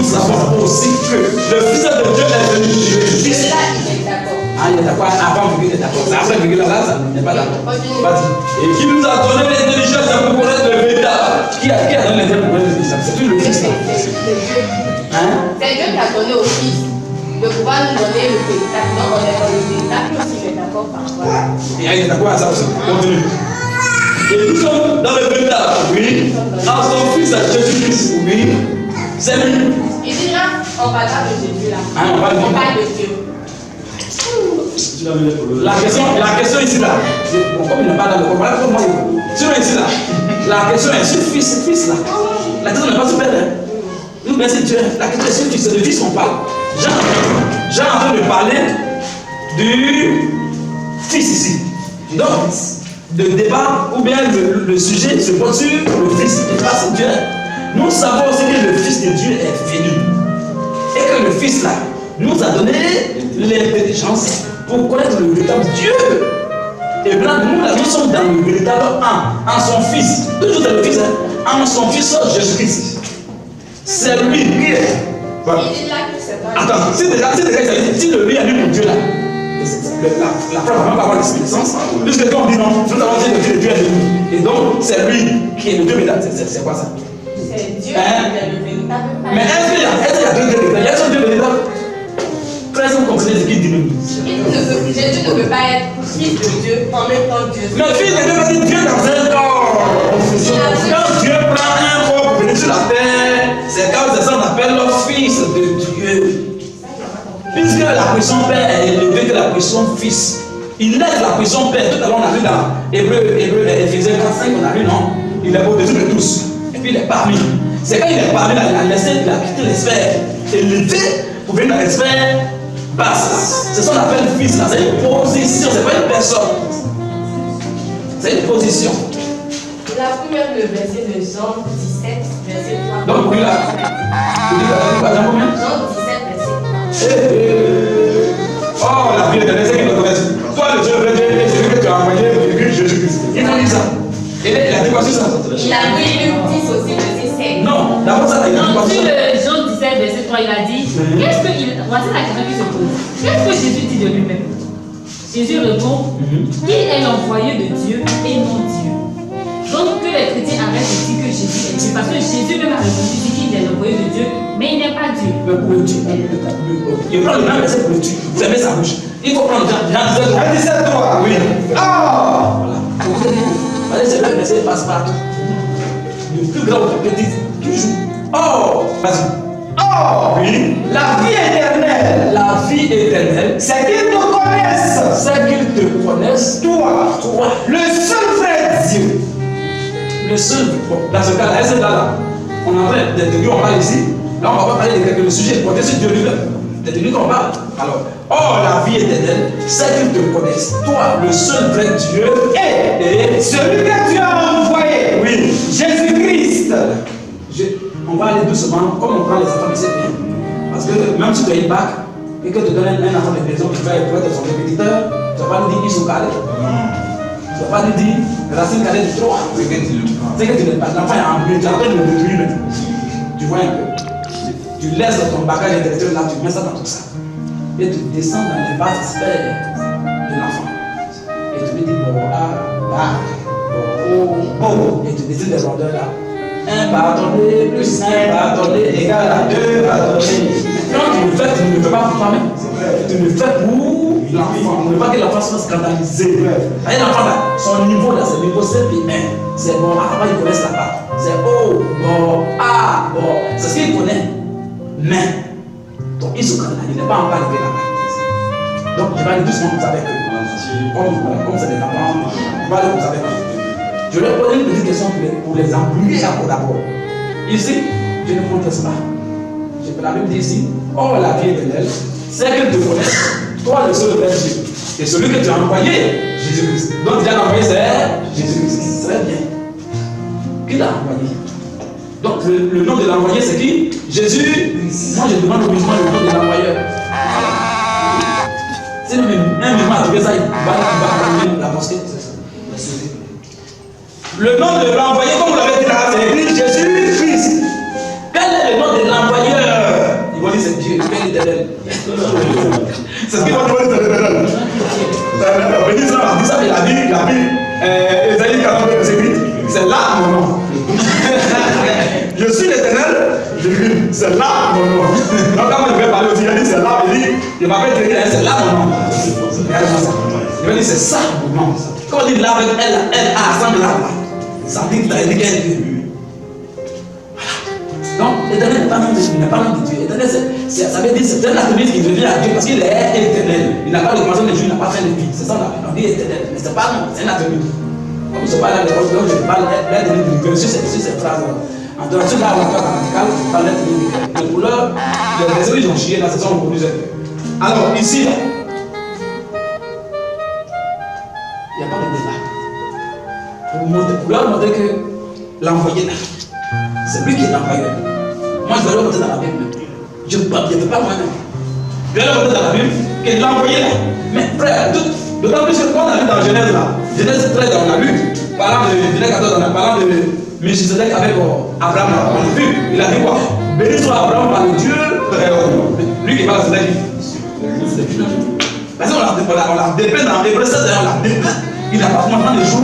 savons aussi que le Fils de Dieu est venu. Là, il est d'accord. Ah, il est d'accord. Avant il est d'accord. C'est après qu'il est là, ça n'est pas d'accord. Et qui nous a donné l'intelligence pour connaître le véritable. Qui a donné l'intelligence pour connaître le véritable? C'est tout le Fils. C'est Dieu qui a donné au Fils de pouvoir nous donner le véritable. Donc on est dans le véritable, aussi il est d'accord par rapport à ça. Et il est d'accord à ça aussi. Continue. Et nous sommes dans le véritable, oui. En son Fils Jésus-Christ, oui. C'est lui. Il dit là, on parle pas de Jésus là. On parle de Dieu. La question ici là, comme il n'est pas dans le combat, sinon ici là, la question est sur fils là. La question n'est pas super. Hein? Nous, bien c'est Dieu. La question est c'est le Fils qu'on parle. Jean en train de parler du Fils ici. Donc, le débat ou bien le sujet se pose sur le Fils et pas sur Dieu. Nous savons aussi que le Fils de Dieu est venu. Et que le Fils là nous a donné l'intelligence pour connaître le véritable Dieu. Et maintenant, nous sommes dans le véritable en son Fils. Toujours c'est le Fils, hein? En son Fils Jésus-Christ. C'est lui qui est. Voilà. Attends, si déjà si le lui a vu pour Dieu là, la phrase va même pas avoir d'explication. Puisque quand on dit non, nous avons dit que Dieu est venu. Et donc, c'est lui qui est le Dieu véritable. C'est quoi ça? C'est Dieu qui est le véritable. Mais est-ce qu'il y a deux Dieux véritables? Il y a un Dieu véritable. Très bien, vous comprenez ce qu'il dit même. Jésus ne peut pas être fils de Dieu en même temps Dieu. Le fils de Dieu veut dire Dieu dans un corps. Quand Dieu prend un corps pour venir sur la terre, c'est quand c'est ça qu'on appelle le fils de Dieu. Puisque la puissance Père est élevée que la puissance Fils. Il est la puissance Père. Tout à l'heure, on a vu dans Éphésiens 45, on a vu, non? Il est au-dessus de tous. Et puis il est parmi. C'est quand il est parmi, il a quitté les sphères élevées pour venir dans les sphères basses. C'est ce qu'on appelle Fils. C'est une position, c'est pas une personne. C'est une position. Il a pris même le verset de Jean 17, verset 3. Donc, lui là, tu dis combien? Jean 17, verset 3. Oh, la vie éternelle, c'est qui nous connaît. Toi, le Dieu vrai Dieu, et celui que tu as envoyé, Jésus-Christ. Il faut dire ça. Il a dit quoi sur ça? Il a pris Luc 10 aussi, verset 7. Non, d'abord ça, il a dit Non, quoi sur sur ça? Jean 17, verset 3, il a dit, voici la question qui se pose. Qu'est-ce que Jésus dit de lui-même? Jésus répond, qui est l'envoyé de Dieu et non Dieu. Donc que les chrétiens arrêtent de dire que Jésus est Dieu. Parce que Jésus même a répondu qu'il est l'envoyé de Dieu, mais il n'est pas Dieu. Mais pour le tuer, il prend le même verset pour le tuer. Vous fermez sa bouche. Il faut prendre Jean 17, 3. Oui. Ah! Voilà. C'est le verset passe partout. Le plus grand ou le plus petit, toujours. Oh! Vas-y. Oh! Oui. La vie éternelle. La vie éternelle. C'est qu'ils te connaissent. C'est qu'ils te connaissent. Toi. Le seul vrai Dieu. Le seul. Bon, dans ce cas-là, est-ce que là, on est en train de Dieu, on parle ici. Là, on va pas parler de quelque sujet, porter sur Dieu lui-même. C'est de lui qu'on parle. Alors, oh, la vie éternelle, c'est qu'ils te connaissent. Toi, le seul vrai Dieu, et celui que tu as envoyé. Oui. Jésus-Christ. On va aller doucement, comme on prend les enfants de cette bien. Parce que même si tu as une bac, et que tu donnes un enfant de maison qui va être son répétiteur, tu ne vas pas lui dire ils sont calés. Tu ne vas pas lui dire racine carrée de 3. C'est que tu n'es pas. L'enfant est en bleu, tu es en train de le détruire. Tu vois un peu. Tu laisses ton bagage intellectuel là, tu mets ça dans tout ça. Et tu descends dans les basses sphères de l'enfant. Et tu lui dis bon, et tu décides des rondeurs là. 1 pardonné plus 1 pardonné égale à 2 pardonné. Quand tu le fais, tu ne le fais pas pour toi-même. Tu le fais pour l'enfant. On ne veut pas que l'enfant soit scandalisé. L'enfant là, son niveau là, c'est le niveau CP1. C'est bon, avant il connaît la part. C'est O, bon, A, bon. C'est ce qu'il connaît. Mais, donc il se connaît, il n'est pas encore arrivé là-bas. Donc je vais aller doucement comme ça avec eux. Comme c'est des enfants, je vais aller comme ça avec eux. Je vais poser une petite question pour les embrouiller d'abord. Ici, je ne conteste pas. Je peux la Bible dire ici, oh la vie éternelle, c'est qu'elle te connaisse, toi le seul vrai Dieu. Et celui que tu as envoyé, Jésus-Christ. Donc déjà l'envoyé c'est Jésus-Christ. Très bien. Qui l'a envoyé? Donc le nom de l'envoyé c'est qui? Jésus. Moi je demande au musulman le nom de l'envoyeur. Si un musulman a trouvé ça, il va allumer la mosquée. Le nom de l'envoyé, comme vous l'avez dit là, c'est écrit Jésus-Christ. Quel est le nom de l'envoyeur? Ils vont dire c'est Dieu, c'est l'éternel. C'est ce qu'ils vont dire, c'est l'éternel. On dit ça, mais la Bible, Ésaïe 14, verset 8, c'est là mon nom. Je suis l'éternel, c'est là mon nom. Donc quand moi je vais parler aussi, il va dire c'est là, il m'appelle quelqu'un, c'est là mon nom. Il va dire c'est ça mon nom. Quand on dit là avec elle a ensemble là, ça dit qu'elle est Dieu. Donc, l'éternel n'est pas nom de Dieu, il n'est pas nom de Dieu. L'éternel, ça veut dire c'est un attribut qui devient à Dieu parce qu'il est éternel. Il n'a pas de commencement de Dieu, il n'a pas fin de vie. C'est ça on dit éternel. Mais ce n'est pas non, c'est un attribut. Comme je parle là, je parle sur ces phrases En direction de la hauteur grammaticale, par l'être limité. Mais pour l'heure, les versets qu'ils ont chié là, ce sont beaucoup plus élevés. Alors, ici, là, il n'y a pas de débat. Pour leur montrer que l'envoyé là, c'est lui qui est l'envoyeur. Moi, je vais leur montrer dans la Bible. Je ne peux pas moi-même. Je vais leur montrer dans la Bible que l'envoyé là. Mais frère, d'autant plus que quand on a lu dans Genèse là, Genèse 13, on a lu, parlant de Genèse 14, on a parlé de Melchisedec avec Abraham, on a vu, il a dit quoi? Béni soit Abraham par le Dieu très haut. Lui qui parle, c'est la vie. Parce qu'on l'a dépeint dans Hébreux 16, on l'a dépeint. Il n'a pas commencé de jour,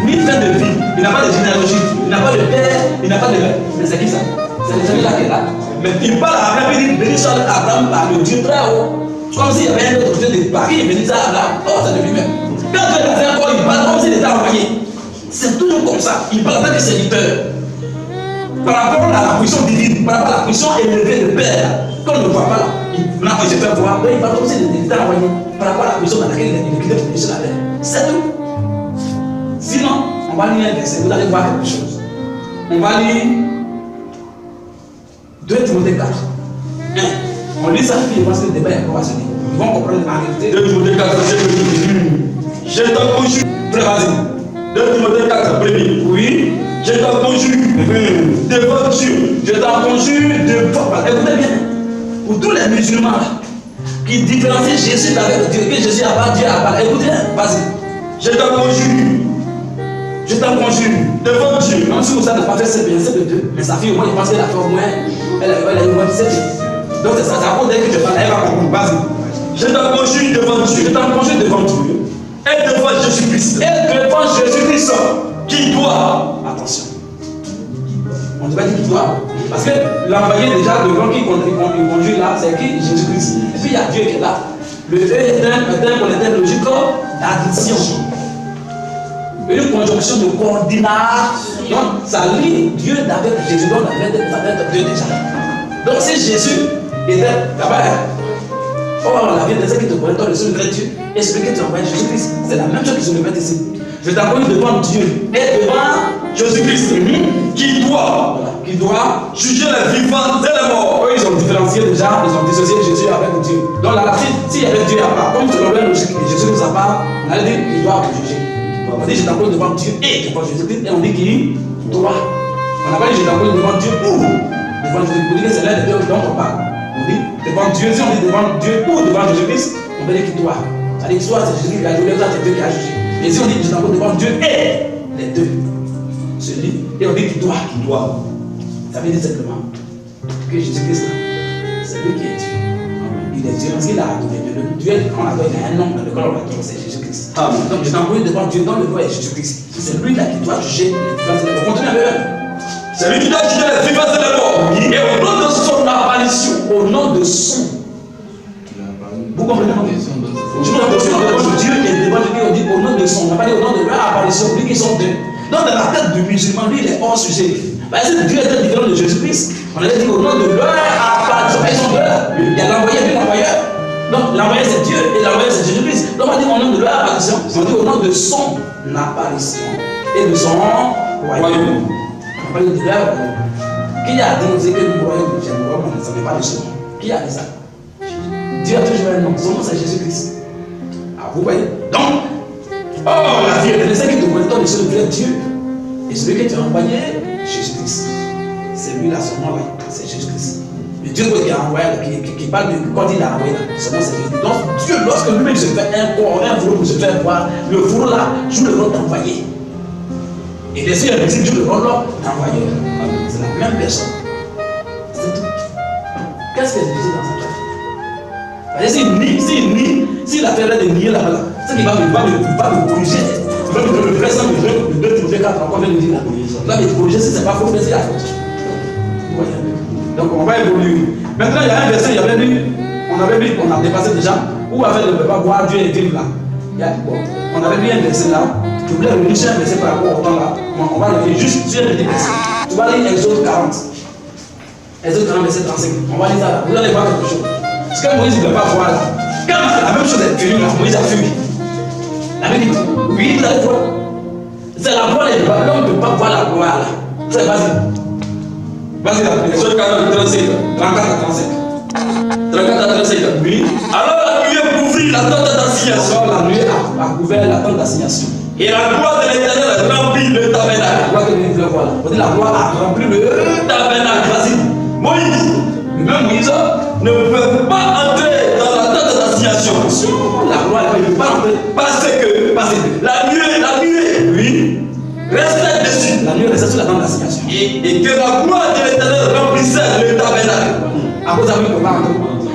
ni fin de vie. Il n'a pas de généalogie, il n'a pas de père, il n'a pas de mère. Mais c'est qui ça? C'est les amis là qui est là. Mais il parle à Abraham, il dit béni soit Abraham par le Dieu très haut. Comme s'il y avait un autre Dieu de Paris, il bénit ça à Abraham. Oh, c'est de lui-même. Quand Dieu l'a fait encore, il parle comme s'il était envoyé. C'est toujours comme ça. Il parle avec ses serviteurs. Par rapport à la puissance divine, par rapport à la puissance élevée de Père, qu'on ne voit pas là, maintenant je vais voir, il parle comme s'il était envoyé. Par rapport à la puissance dans laquelle il est quitté pour laisser la terre. C'est tout. Sinon, on va lire un verset, vous allez voir quelque chose. On va lire 2 Timothée 4. On lit ça, puis parce que le débat est encore à se dire. Ils vont comprendre la réalité. 2 Timothée 4, je t'en conjure. Frère, vas-y. 2 Timothée 4, premier. Oui. Je t'en conjure devant Dieu. Je t'en conjure devant. Écoutez bien. Pour tous les musulmans là, qui différencient Jésus avec Dieu, que Jésus a pas Dieu a pas. Écoutez, vas-y. Je t'en conjure. Je t'en conjure devant Dieu. Même si vous n'a pas fait cette bienfaits de Dieu, mais sa fille, au moins, il pense qu'elle a fait au moins. Elle a eu moins de 7 ans. Donc c'est ça, ça dès que je parle, elle va comprendre. Vas-y. Je t'en conjure devant Dieu. Je t'en conjure devant Dieu. Et devant Jésus-Christ. Et devant Jésus-Christ qui doit. Attention. On ne dit pas qui doit. Parce que l'envoyé déjà devant qui conduit là, c'est qui? Jésus-Christ. Et puis il y a Dieu qui est là. Le Dieu est un terme logique d'addition. Une conjonction de coordination. Donc ça lie Dieu avec Jésus. Donc ça va être Dieu déjà. Donc si Jésus était là-bas, oh la vie de ceux qui te connaissent, toi le seul vrai Dieu, et celui qui te envoie Jésus-Christ, c'est la même chose qui se répète ici. Je t'envoie devant Dieu et devant Jésus-Christ qui doit juger les vivants et les morts. Eux, ils ont différencié déjà, ils ont dissocié Jésus avec Dieu. Donc la s'il y avait Dieu à part, comme selon la logique, Jésus nous a pas, on a dit qu'il doit juger. On dit je t'envoie devant Dieu et devant Jésus-Christ, et on dit qu'il doit. On n'a pas dit je t'envoie devant Dieu ou devant Jésus-Christ, c'est l'un des deux dont on parle. On dit devant Dieu, si on dit devant Dieu ou devant Jésus-Christ, on peut dire qu'il doit. C'est-à-dire soit c'est Jésus qui a jugé, soit c'est Dieu qui a jugé. Et si on dit je t'envoie devant Dieu et les deux, celui, et on dit qu'il doit. Ça veut dire simplement que Jésus-Christ, c'est lui qui est Dieu. Il est Dieu parce qu'il a donné le Dieu qu'on a donné un nom dans lequel on va dire c'est Jésus-Christ. Donc je t'envoie devant Dieu, dans le nom est Jésus-Christ. C'est lui là qui doit juger les différences de la mort. Continuez avec eux. C'est lui qui doit juger les différences de la mort. Et au nom de son apparition, au nom de son. Vous comprenez? Je me rappelle devant Dieu et devant Dieu, on dit au nom de son. On n'a pas dit au nom de leur apparition, lui qui sont deux. Donc dans la tête du musulman, lui il est hors sujet. Parce que Dieu était différent de Jésus-Christ. On a dit au nom de leur apparition. Ils sont deux là. Il y a l'envoyé et l'envoyeur. Donc l'envoyé c'est Dieu et l'envoyeur c'est Jésus-Christ. Donc on dit au nom de leur apparition. On dit au nom de son apparition et de son royaume. On parle de leur royaume. Qui a dit que le royaume de royaume, ça n'est pas le son. Qui a dit ça? Dieu a toujours un nom. Son nom c'est Jésus-Christ. Ah, vous voyez? Donc, oh la vie est celle qui te connaît, toi, le vrai Dieu. Et celui que tu as envoyé, Jésus-Christ. C'est lui là, son nom là, c'est Jésus-Christ. Le Dieu qui a envoyé, qui parle de quand il a envoyé, son nom c'est Jésus. Donc Dieu, lorsque lui-même se fait un corps, un fourreau pour se faire voir, le fourreau là joue le rôle d'envoyé. Et les yeux invisibles jouent le rôle d'envoyé. C'est la même personne. C'est tout. Qu'est-ce que Jésus dans sa vie? S'il a fait de nier là-bas, c'est qu'il va me corriger. Le présent de 2 Timothée 4, encore vient de dire là. Il va me corriger si ce n'est pas faux, mais c'est la faute. Donc on va évoluer. Maintenant, il y a un verset, on avait vu qu'on a dépassé déjà, où avec le peuple voir Dieu et vivre là. On avait vu un verset là, je voulais revenir sur un verset par rapport au temps là. On va revenir juste sur un petit verset. Tu vas lire Exode 40. Exode 40, verset 35. On va lire ça là. Vous allez voir quelque chose. Ce que Moïse ne peut pas voir là. Quand la même chose est venue là, Moïse a fui. La même dit, oui, vous allez voir. C'est la gloire de l'homme ne peut pas voir la gloire là. C'est vas-y. Vas-y, la prière. Sur 40, 37, 34 à 35. 34 à 35, oui. Alors la nuée couvrit la tente d'assignation. Alors la nuée a couvert la tente d'assignation. Et la gloire de l'Éternel remplit le tabernacle. La gloire que vous voulez voir là. Vous dites la gloire a rempli le Tabernacle, vas-y. Moïse, même Moïse ne peut pas entrer dans la tente d'assignation. La gloire ne peut pas entrer. Parce que la nuée, oui, restait dessus. La nuée restait sur la tente d'assignation. Et que la gloire de l'Éternel remplissait le tabernacle. À cause de lui, il ne peut pas entrer.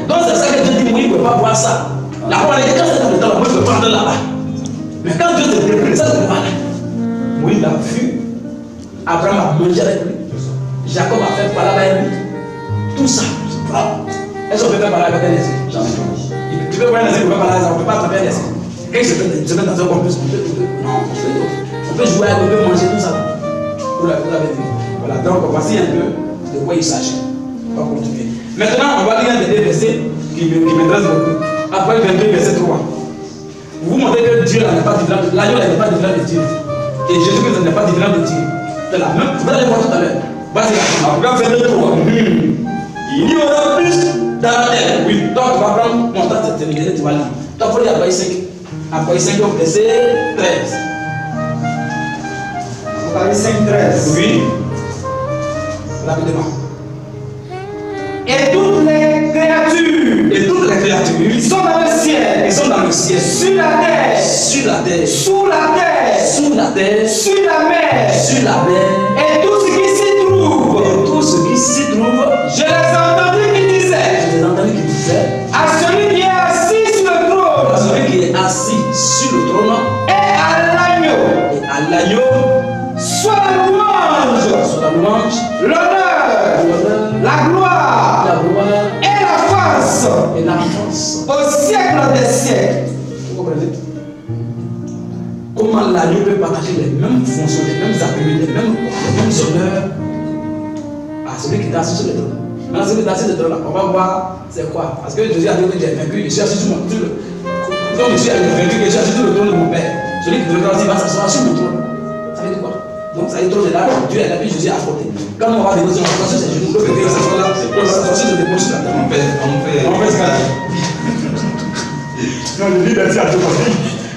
Donc c'est ça que Dieu dit, Moïse ne peut pas voir ça. La gloire, quand c'est dans le temps, Moïse ne peut pas entrer là-bas. Mais quand Dieu te présente ça, Moïse l'a vu. Abraham a mangé avec lui. Jacob a fait parler avec lui. Tout ça. Est-ce qu'on peut faire parler avec un esprit? Jamais. Tu peux voir un esprit, on peut parler avec ça, on ne peut pas attraper un esprit. Quand il se met dans un complice, on peut jouer, on peut manger tout ça. Vous l'avez vu. Voilà, donc voici un peu de quoi il s'agit. On va continuer. Maintenant, on va lire un des versets qui m'intéresse beaucoup. Après 22, verset 3. Vous montrez que Dieu n'est pas différent, l'agneau n'est pas différent de Dieu. Et Jésus-Christ n'est pas différent de Dieu. C'est la même. Vous allez voir tout à l'heure. Vas-y, Après 23. Il y aura plus dans la terre. oui. Donc, tu vas prendre. Non, toi, c'est terminé, tu vas lire. Toi, il faut lire Abaï 5. Abaï 5, verset 13. Abaï 5, 13. Oui. Rapidement. Et toutes les créatures, Et toutes les créatures, ils sont dans le ciel, ils sont dans le ciel, sur la terre, sur la terre, sous la terre, sous la terre, sur la mer, sur la mer, et tout ce qui s'y trouve. et tout ce qui s'y trouve. Je les ai entendus qui disaient Je les ai entendus qui disaient à celui qui est assis sur le à trône celui qui est assis sur le trône et à l'agneau, et à l'agneau, soit la louange, sur la louange, l'honneur, la gloire la gloire et la force et la force. au siècle des siècles. Vous comprenez? Comment l'agneau peut partager les mêmes fonctions, les mêmes attributs, les mêmes honneurs à celui qui est assis sur le trône. Maintenant, celui qui est assis sur le trône, on va voir c'est quoi. Parce que Jésus a dit que j'ai vaincu, je suis assis sur mon trône. Donc je suis vaincu, je suis assis sur le trône de mon Père. Celui qui devrait aussi va s'asseoir sur mon trône. Ça veut dire quoi? Donc ça veut dire que là, Dieu est là, puis Jésus est à côté. Quand on va déposer, on va sur ses genoux, le bébé s'assoit là, on se dépose sur la terre. On fait ce qu'on a. Non, je dis merci à Dieu parce que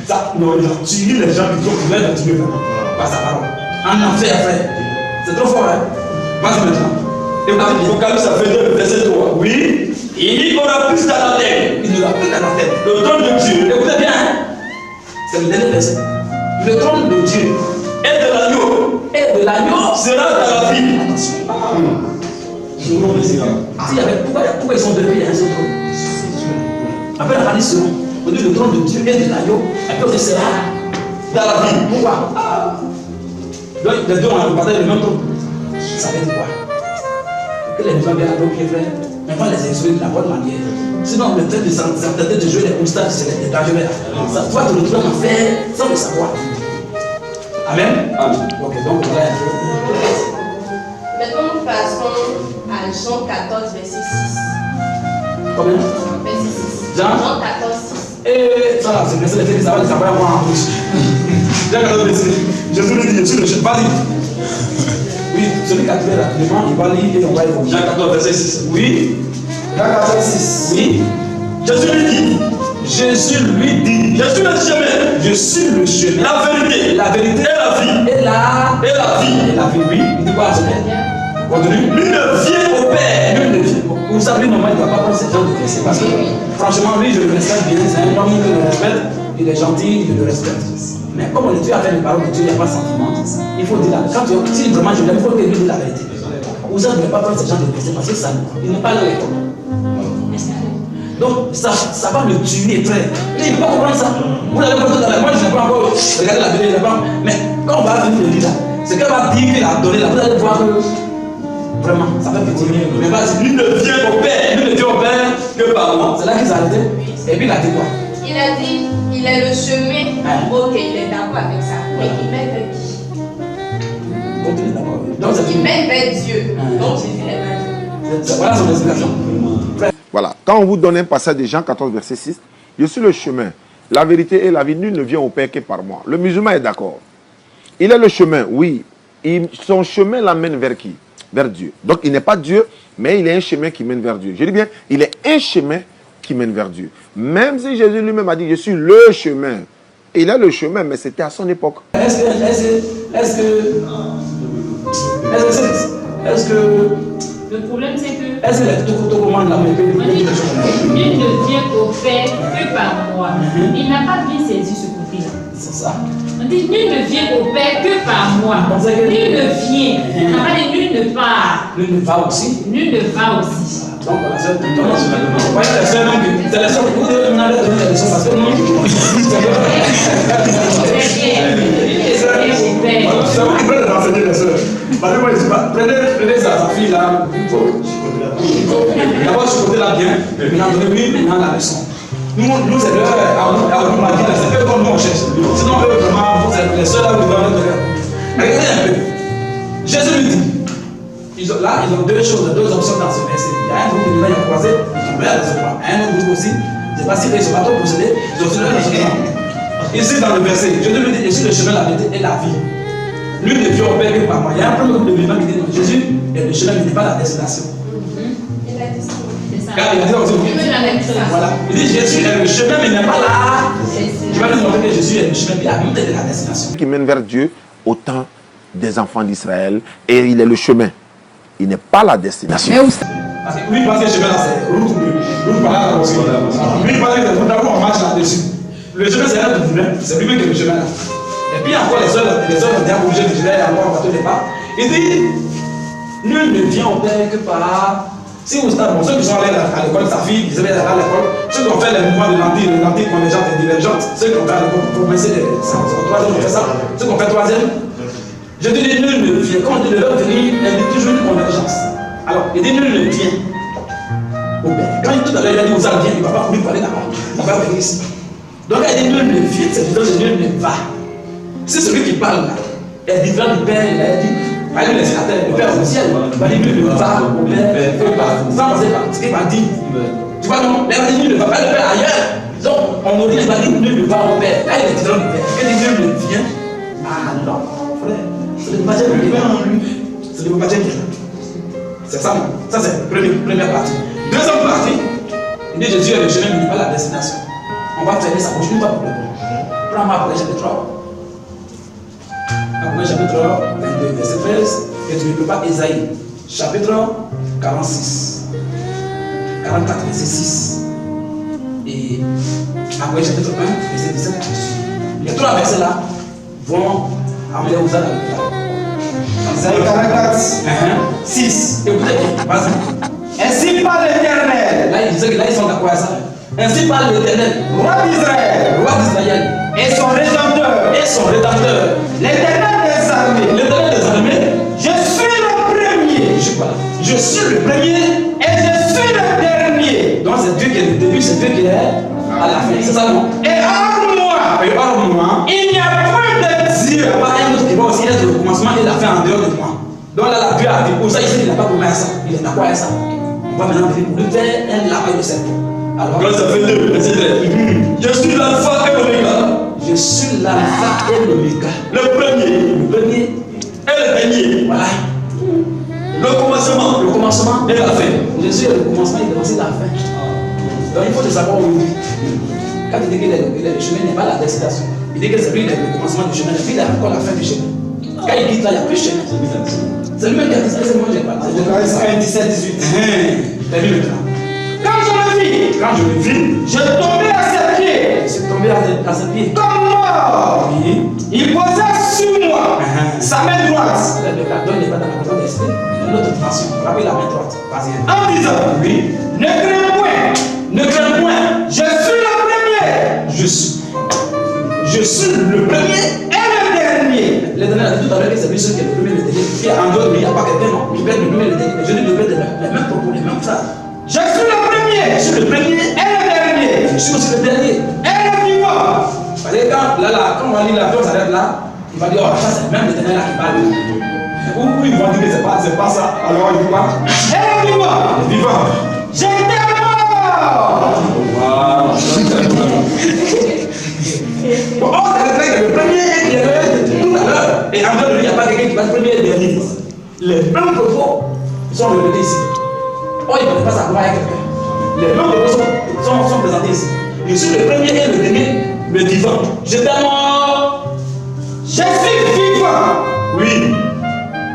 ça, non, tu lis les gens qui sont couverts de Dieu par sa parole. En enfer, frère. C'est trop fort, hein? Vas-y maintenant. Et Apocalypse, ça fait 2, verset 3. Oui. Il y aura plus dans la terre. Il ne l'a plus dans la tête. Le trône de Dieu Écoutez bien, hein? C'est le dernier verset. Le trône de Dieu et de l'agneau et de l'agneau sera dans la ville. Attention. S'il y avait, pourquoi ils sont devenus un seul trône? Après la famille seront. On dit le trône de Dieu et de l'agneau. Et puis on sera Dans la ville. Pourquoi? Donc les deux ont partagé le même trône. Ça veut dire quoi? Que les gens viennent à nos pieds, frère, mais pas les exprimer de la bonne manière. Sinon, le fait de s'entendre de jouer les constats, c'est dangereux. Ça doit te retrouver en faire sans le savoir. Amen. Amen. Ok, donc voilà un peu. Maintenant, nous passons à Jean 14, verset 6. Combien? Verset 6. Jean? Jean 14, 6. Et ça là, c'est le fait que ça va les savoir moi en bouche. Jean 14, verset. Jésus lui dit, je suis le chef. Vas-y. Oui, celui qui a trouvé l'actuellement, il va lire et on va y voir. Jean 14, verset 6. Oui. Jean 14, 6. Oui. Jésus lui dit, Jésus lui dit, je suis le chemin, je suis le chemin, la vérité la vérité et la vie. et la vie. Et la vie, oui. Il dit quoi à ce père? Continue. Lui ne vient au Père. Lui ne vient. Vous savez, normalement, il ne va pas prendre ce genre de versets parce que, franchement, lui, je le respecte bien. C'est un homme que je respecte. Il est gentil, je le respecte. Mais comme on est Dieu avec les paroles de Dieu, il n'y a pas de sentiment. Il faut dire la vérité. Si vraiment je l'aime, il faut qu'il dise la vérité. Vous ne devez pas prendre ce genre de versets parce que ça, il n'est pas là avec toi. Donc, ça va le tuer, frère. Il ne peut pas comprendre ça. Vous allez voir dans la moi, je n'ai pas encore regardé la Bible, mais quand on va venir le lire là, ce qu'elle va dire qu'il a donné là, vous allez voir que vraiment, ça va petit. Mais vas-y, Lui ne vient au Père. lui ne dit au Père Que par moi. c'est là qu'ils ont arrêté. Et puis il a dit quoi? Il a dit, il est le chemin. Ok, il est d'accord avec ça. Mais il mène vers qui? Continue d'abord. Donc, c'est Il mène vers Dieu. Ah. Donc Jésus est vers Dieu. voilà son explication. Voilà. Quand on vous donne un passage de Jean 14, verset 6, je suis le chemin, la vérité et la vie. Nul ne vient au Père que par moi. Le musulman est d'accord. Il est le chemin, oui. Son chemin l'amène vers qui? vers Dieu. Donc il n'est pas Dieu, mais il est un chemin qui mène vers Dieu. Je dis bien, il est un chemin qui mène vers Dieu. Même si Jésus lui-même a dit, je suis le chemin. Il a le chemin, mais c'était à son époque. Est-ce que Le problème, c'est que est-ce que les commandes là, nul ne vient au Père que par moi. Il n'a pas bien saisi ce côté-là. c'est ça. On dit nul ne vient au Père que par moi. Nul ne vient. On n'a pas dit nul ne part. Nul ne va aussi. Nul ne va aussi. Donc la seule vous voyez la seule langue, c'est la seule vous devez demander la leçon parce que non. C'est vous qui prenez d'enseigner les sœurs. Prenez sa fille là. D'abord ce côté-là bien, maintenant donnez-lui la leçon. Nous c'est l'heure à vous m'a dit là, c'est peu comme nous on cherche. Sinon eux vraiment, vous êtes les seuls là où vous devez le regardez un peu. Jésus lui dit. Ils ont deux choses, deux options dans ce verset. Il y a un groupe de gens qui ont croisé, ils ont pris à recevoir. Un autre groupe aussi, je ne sais pas si ils ne sont pas trop possédés, ils ont aussi le recevoir. Ici dans le verset, Jésus lui dit, je suis le chemin, la vérité et la vie. Lui ne vient au Père que par moi. Il y a un premier groupe de vivants qui dit, non, Jésus est le chemin, mais n'est pas la destination. Car il a dit aussi, voilà. Il dit, Jésus est le chemin, mais n'est pas là. Je vais lui montrer que Jésus est le chemin, mais la vérité est la destination. Qui mène vers Dieu au temps des enfants d'Israël, et il est le chemin. Il n'est pas la destination. Parce que lui, il pense que le chemin là, c'est route par là aussi. Lui, il pense que c'est d'abord on marche là-dessus. Le chemin, c'est là de vous, c'est lui-même qui est le chemin là. Et puis encore les hommes ont été obligés de dire encore un bateau de départ. Il dit, nul ne vient au Père que par là. Si vous êtes bon, ceux qui sont allés à l'école, sa fille, ils avaient allé à l'école, ceux qui ont fait les mouvements de lentilles convergentes et divergentes, ceux qui ont fait pour commencer troisième, on fait ça, ceux qui ont fait troisième. Je te dis, nul ne vient. Quand on dit le verbe venir, il dit toujours une convergence. Alors, il dit nul ne vient au Père. Quand tout à l'heure il a dit vous allez bien, il ne va pas venir parler là-bas. Il va venir ici. Donc, il dit nul ne vient, c'est disant que nul ne va. C'est celui qui parle là. est différent du Père, il a dit, par exemple, les sénateurs, le Père au ciel, il va dire, lui, ne va au Père, sans passer par ce qu'il va dire. Tu vois, non, il va dire, lui, ne va pas le Père ailleurs. Donc, on nous dit, il va dire, lui, ne va au Père. Là, il est différent du Père. Il dit, lui, ne vient. Ah non, frère, c'est le baptême qui vient en lui. C'est le baptême qui vient. C'est ça, ça c'est la première partie. Deuxième partie, il dit, Jésus est le chemin, mais il n'est pas la destination. On va fermer ça, continue pas pour le bon. Prends-moi après, chapitre 3. Après chapitre 22, verset 13, et tu ne peux pas Ésaïe, chapitre 46, 44, verset 6, et après chapitre 1, verset 17. Les trois versets là vont amener aux âmes. Ésaïe 44, 6. Écoutez, vas-y. Ainsi parle l'Éternel. Là, ils sont d'accord à ça. Ainsi parle l'Éternel, Roi d'Israël, et son rédempteur, l'Éternel des armées, je suis le premier, je suis le premier, et je suis le dernier. Donc c'est Dieu qui est le début, c'est Dieu qui est à la fin, c'est ça non? Et hors moi, il n'y a point de Dieu. Il n'y a pas un autre qui va aussi être le commencement et la fin en dehors de moi. Donc là, Dieu a dit, pour ça, il n'a pas commis à ça, il est d'accord avec ça. On va maintenant venir pour lui faire un lavage de cerveau. Alors, ça fait 2, verset 13. Je suis l'alpha et l'oméga. Je suis l'alpha et l'oméga. Le premier et le dernier. Voilà. Le commencement et la fin. Jésus est le commencement et la fin. Donc il faut le savoir où il dit. Quand il dit qu'il est le chemin, il n'est pas la destination. Il dit que c'est lui le commencement du chemin, et puis il a encore la fin du chemin. Quand il quitte là, il n'y a plus de chemin. C'est lui-même qui a dit ça, c'est moi qui ai parlé. Apocalypse 1, 17, 18. C'est lui maintenant. Quand je le vis, je tombais à ses pieds. Je suis tombé à ses pieds. Comme mort. Oui. Il posait sur moi sa main droite. Le pardon n'est pas dans la maison d'esprit, mais dans l'autre dimension. Rappelez la main droite. Vas-y. En disant, Oui. ne crains point. Ne crains point. Je suis le premier. Je suis le premier Et le dernier. L'Éternel a dit tout à l'heure que c'est lui seul qui est le premier et le dernier. Puis en dehors, il n'y a pas quelqu'un, non. Il peut être le premier et le dernier. Mais je dis le premier, les mêmes propos, les mêmes phrases. Je suis le premier. Je suis le premier Et le dernier. je suis aussi le dernier. Et le vivant. Parce que quand on va lire la vie, on s'arrête là, il va dire, oh, ça c'est même l'Éternel là qui parle. Ou ils vont dire que c'est pas ça, alors il dit quoi? Et le vivant. Le vivant. J'étais mort. Wow. Bon, oh, c'est le premier qui est tout à l'heure. Et en dehors de lui, il n'y a pas quelqu'un qui va être premier et dernier. Les mêmes propos. sont répétés ici. Oh, il ne peut pas savoir à quelqu'un. Les noms de sont présentés ici. Je suis le premier et le dernier, le vivant. Je t'aime. Je suis vivant. Oui.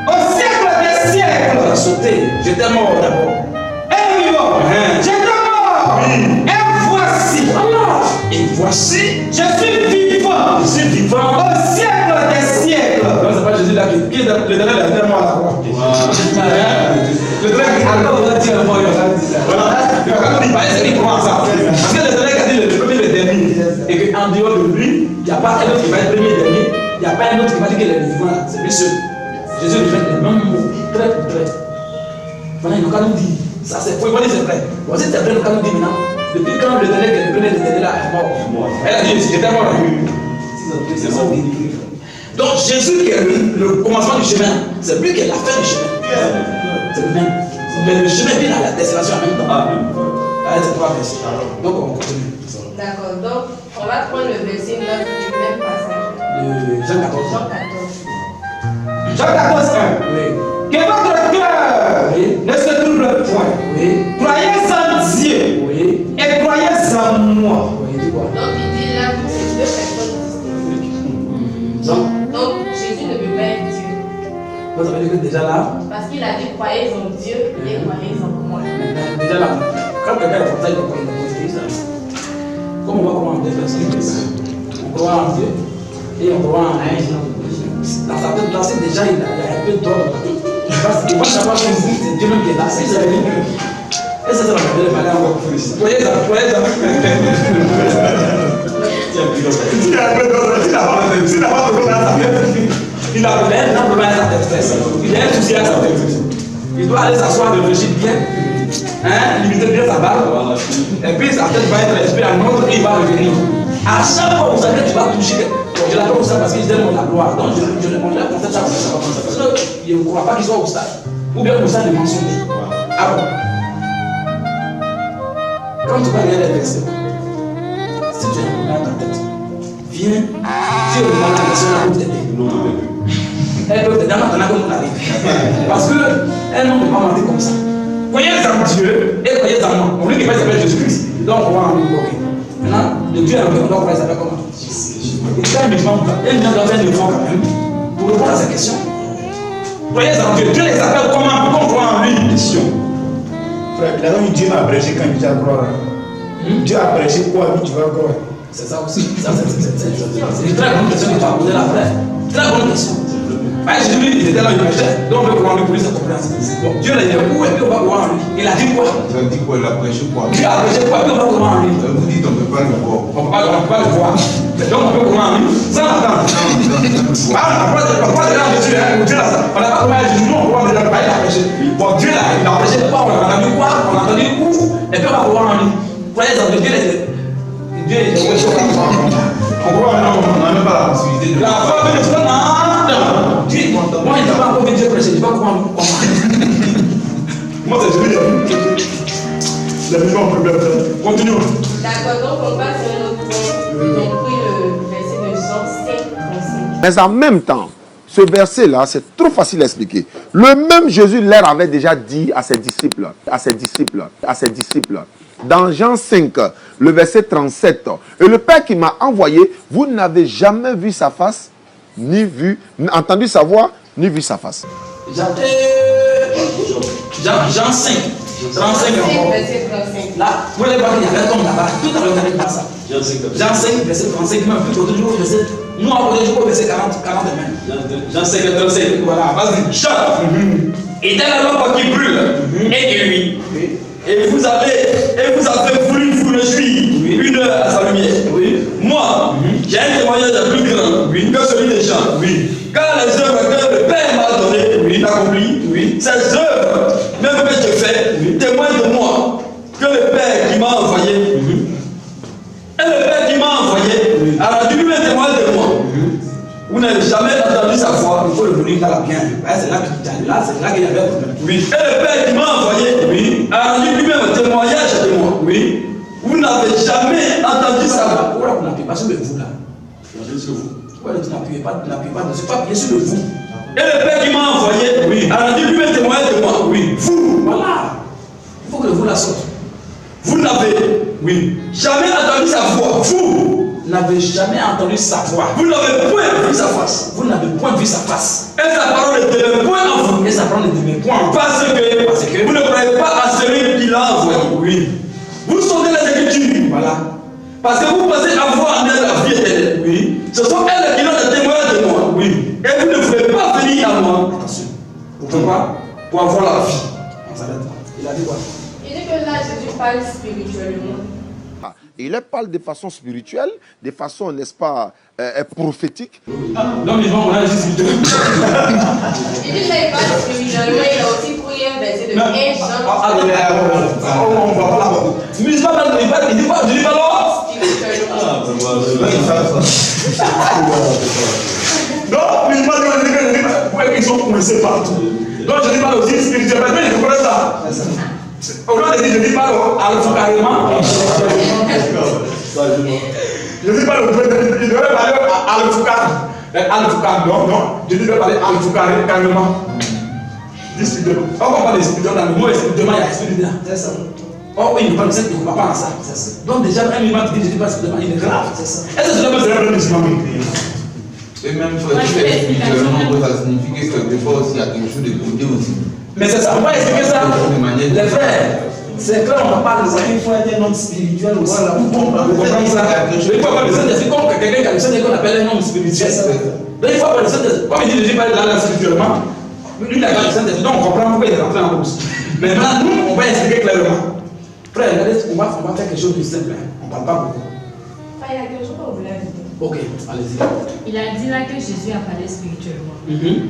Au siècle des siècles. On a sauté. Je t'aime d'abord. Et vivant. Je t'aime. Oui. Et voici. Voilà. Et voici. Je suis vivant. Je suis vivant. Au siècle des siècles. Non, c'est pas Jésus là qui est le dernier là, tellement à la croix. Le dernier qui a on va dire le mot, il va dire ça. Voilà. Quand il paraît, c'est lui qui commence ça. Parce que le dernier qui a dit le premier, le dernier. Et qu'en dehors de lui, il n'y a pas un autre qui va être premier, dernier. Il n'y a pas un autre qui va dire qu'il est le vivant là. C'est lui seul. Jésus lui fait les mêmes mots, trait pour trait. Maintenant, il n'a qu'à nous dire. Ça, c'est pour dire c'est vrai. Voici, c'est vrai, il n'a qu'à nous dire maintenant. Depuis quand le dernier qui est le premier, le dernier là est mort. Elle a dit, j'étais mort là. C'est ça. Donc Jésus qui est le commencement du chemin, c'est lui qui est la fin du chemin. C'est le même. Mais le chemin vient à la destination en même temps. Allez, c'est trois versets. Donc on continue. D'accord, donc on va prendre le verset 9 du même passage. Jean 14. Jean 14, 1. Oui. Que votre cœur ne se trouble point. Oui. Croyez en Dieu Oui. et croyez en moi. Oui, dis quoi? Donc il dit là que c'est deux personnes distinctes. Donc Jésus ne peut pas être Dieu. Donc ça veut dire que déjà là, Parce qu'il a dit croyez en Dieu et croyez en moi. déjà là, quand quelqu'un est comme ça, il va prendre le ça. Comme on va croire en deux personnes, on croit en Dieu et on croit en un. Dans sa tête, là, c'est déjà, il a un peu d'ordre. Il va savoir que c'est Dieu même qui est là. C'est ça, et ça, c'est la manière de parler encore plus. Voyez ça, voyez ça. Il a un problème à sa tête. Il a un souci à sa tête. Il doit aller s'asseoir, réfléchir bien, limiter bien sa barbe. Et puis sa tête va être respirée à notre et il va revenir. À chaque fois, vous savez que tu vas toucher. Je l'appelle ça parce qu'il donne la gloire. Donc je le montre comme ça chaque fois. Parce que je ne crois pas qu'il soit au stade. Ou bien au stade de mensonge. Ah bon? Quand tu vas lire les versets, si tu as un problème dans ta tête, viens, tu demandes à la personne à t'aider. Elle peut t'aider maintenant comme on arrive. Parce qu'elle ne peut pas mentir comme ça. Croyez en Dieu et croyez en moi. On dit qu'il s'appelle Jésus-Christ. Donc on va en lui. Maintenant, le Dieu est en lui, on doit croire qu'il s'appelle comment? Et quand il doit faire le fond quand même pour répondre à cette question. Croyez en Dieu. Dieu les appelle comment? Pourquoi on croit en lui? Question. Frère, il a dit Dieu m'a prêché quand il dit à croire. Dieu a prêché quoi? Lui, tu vas croire. C'est ça aussi. C'est une très bonne question que tu as posée là, frère. Très bonne question. Jésus, il était là, il prêchait. Donc on veut croire en lui pour lui, c'est compréhensible. Bon, Dieu l'a dit où et puis on va croire en lui. Il a dit quoi? Il a dit quoi? Il a prêché quoi? Dieu a prêché quoi? Puis on va croire en lui. Vous dites on ne peut pas le voir. On ne peut pas le voir. Donc on peut croire en lui sans attendre. On n'a pas de là Jésus, Dieu là, on n'a pas croire en Jésus, nous on croit en Dieu, il a prêché. Bon, Dieu là, il a prêché quoi? On a entendu quoi? On a entendu où? Et puis on va croire en lui. Croyez en Dieu, Dieu est prêché. On croit en lui, on n'a même pas la possibilité de. La foi de Dieu, non. Dieu, moi il n'a pas encore vu Dieu prêcher, je ne vais pas croire en lui. Moi c'est Jésus. La vivant problème. Continuons. D'accord, donc on passe à un autre point. Ils ont pris le verset de Jean 5, 35. Mais en même temps, ce verset-là, c'est trop facile à expliquer. Le même Jésus leur avait déjà dit à ses disciples, dans Jean 5, le verset 37, et le Père qui m'a envoyé, vous n'avez jamais vu sa face, ni entendu sa voix, ni vu sa face. Jean 5, 35 encore. Verset 35. Là, vous allez voir qu'il y avait un homme là-bas. Tout à l'heure, vous n'avez pas ça. Jean 5, verset 35, même plus toujours verset. Nous, on va toujours au verset 40 même. Jean 5, 35. Voilà, vas-y. Jean était la lampe qui brûle et qui luit. Et vous avez voulu vous réjouir une heure à sa lumière. Moi, j'ai un témoignage plus grand que celui des gens. Car les œuvres que le Père m'a données, d'accomplir, ces œuvres, même que je fais, témoignent de moi que le Père qui m'a envoyé, et le Père qui m'a envoyé a rendu lui-même témoin de moi. Vous n'avez jamais entendu sa voix. Il faut le venir dans la bien. C'est là qu'il y avait un problème. Et le Père qui m'a envoyé a rendu lui-même témoignage de moi. Vous n'avez jamais entendu sa voix. Pourquoi vous n'appuyez pas sur le vous là? Regardez sur vous. Pourquoi tu n'appuyez pas dessus? Pas bien sur le vous. Et le Père qui m'a envoyé a dit lui-même témoignage de moi. Oui. Vous, voilà. Il faut que vous la sorte. Vous n'avez jamais entendu sa voix. Vous n'avez jamais entendu sa voix. Vous n'avez point vu sa face. Vous n'avez point vu sa face. Et sa parole ne demeure point en vous. Et sa parole ne demeure point en vous. Parce que vous ne croyez pas à celui qui l'a envoyé. Oui. Vous sondez les Écritures. Voilà. Parce que vous pensez avoir en elle la vie éternelle. Oui. Ce sont elles qui ont le témoignage de moi. Oui. Et vous ne voulez pas venir à moi. Attention. Pourquoi? Pour avoir la vie. On s'arrête. Il a dit quoi? Il dit que là, Jésus parle spirituellement. Il parle de façon spirituelle, de façon, n'est-ce pas, prophétique. Non, mais on a juste Il dit que là, il parle spirituellement. Il a aussi pris un verset de 1 Jean. On va pas là-bas. Musulman, il dit quoi? Je dis pas là. Non, musulman, je dis pas. Pourquoi ils sont coincés partout? Donc, je dis pas aussi spirituellement, mais je connais ça. Au lieu de dire, je dis pas carrément. Je dis pas il devrait parler à Al-Foucar. Non. Je dis parler à Al-Foucar carrément. Dis spirituellement. Quand on parle de spirituellement, dans le mot spirituellement, il y a spirituellement. C'est ça. Oh oui, il ne va pas en ça. Donc déjà, un musulman qui dit je dis pas spirituellement, il est grave. C'est ça. Est-ce que c'est le musulman? Et même spirituellement, ça signifie que quelquefois aussi il y a quelque chose de côté aussi. Mais c'est ça, on va expliquer ça. Les frères, c'est clair, on va pas il faut être un homme spirituel aussi. Voilà, vous comprenez ça. Il faut avoir le Saint-Esprit comme quelqu'un qui a le Saint-Esprit qu'on appelle un homme spirituel. Donc il faut avoir le Saint-Esprit. Comme il dit, Jésus parle là spirituellement. Lui, il a le Saint-Esprit, donc on comprend pourquoi il est rentré en cause. Mais maintenant, nous, on va expliquer clairement. Frère, on va faire quelque chose de simple. On ne parle pas beaucoup. Il y a quelque chose qu'on voulait ajouter. Ok, allez-y. Il a dit là que Jésus a parlé spirituellement.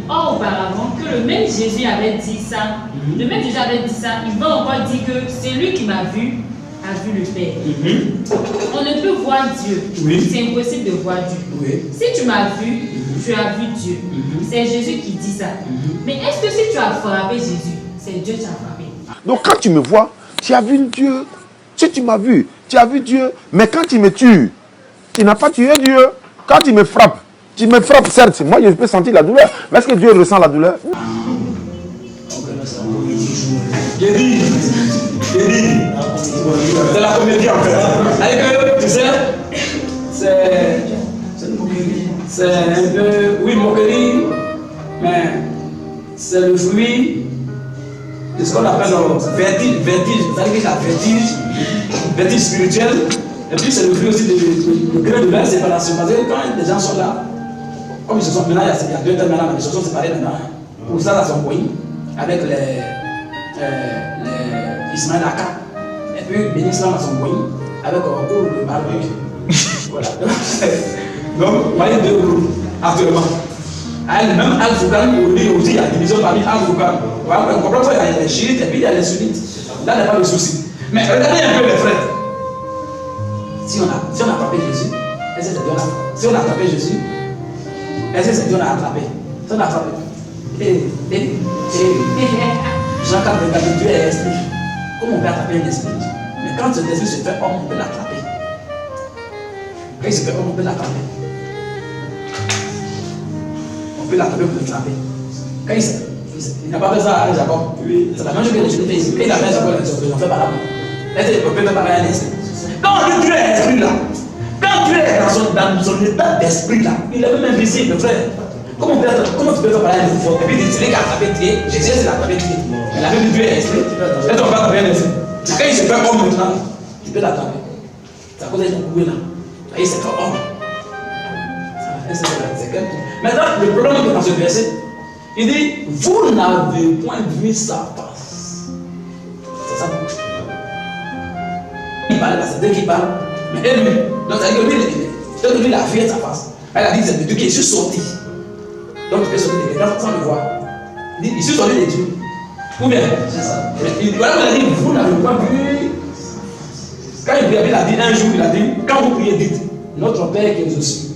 Or, auparavant, que le même Jésus avait dit ça, le même Jésus avait dit ça, il va encore dire que c'est lui qui m'a vu, a vu le Père. On ne peut voir Dieu. C'est impossible de voir Dieu. Si tu m'as vu, tu as vu Dieu. C'est Jésus qui dit ça. Mais est-ce que si tu as frappé Jésus, c'est Dieu qui a frappé? Donc quand tu me vois, tu as vu Dieu. Si tu m'as vu, tu as vu Dieu. Mais quand tu me tues, tu n'as pas tué Dieu. Quand tu me frappes, certes, moi je peux sentir la douleur. Mais est-ce que Dieu ressent la douleur? J'ai dit, c'est la comédie en fait. Avec tu sais, c'est un peu, oui, moquerie, mais c'est le fruit de ce qu'on appelle vertige. C'est-à-dire qu'il y a vertige spirituel. Et puis c'est le fruit aussi du grain de la séparation. Parce que quand les gens sont là, comme ils se sont maintenant, il y a 2 temps maintenant, ils se sont séparés maintenant. Pour ça, là, son pays, avec les Ismaël Aka. Et puis Béni Islam à son pays, avec le barbecue. Voilà. Donc, vous voyez 2 groupes actuellement. Même Al-Foukan, aussi, il y a une division parmi Al-Foukan. On comprend qu'il y a les chiites et puis il y a les sunnites. Là, il n'y a pas de souci. Mais regardez un peu les frères. Si on a attrapé Jésus, est-ce que c'est Dieu là? Si on a attrapé Jésus, est-ce que c'est Dieu l'a attrapé? Si on a attrapé. Jean 4, regardez, Dieu est esprit. Comment on peut attraper un esprit? Mais quand cet esprit se fait homme, on peut l'attraper. Quand il se fait homme, on peut l'attraper. On peut l'attraper pour le frapper. Quand il n'a pas fait ça à Jacob. C'est la même chose que les Juifs. Quand il a fait ça, ils ont fait par là. Est-ce qu'on peut faire par un esprit? Quand Dieu est esprit là, quand Dieu est dans son état d'esprit là, il est même invisible, frère. Comment tu peux faire parler de fort? Et puis c'est lui qui a attrapé Dieu, Jésus c'est l'attrapé Dieu. Mais la Bible dit Dieu est esprit. Est-ce qu'on va attraper un esprit? Quand il se fait homme maintenant, tu peux l'attraper. C'est à cause de ton couple là. Il se fait homme. Maintenant, le problème est dans ce verset. Il dit, vous n'avez point vu sa face. C'est ça. Il parle, c'est Dieu qui parle. Mais elle, lui, donc ça veut dire que lui, il a vu sa face. Elle a dit, c'est de Dieu qui est sorti. Donc tu peux sortir des gens sans le voir. Il dit, il suis sorti des dieux. Ou bien, c'est ça. Voilà, il a dit, vous n'avez pas vu. Quand il a dit un jour, il a dit, quand vous priez, dites, notre Père qui est aux cieux.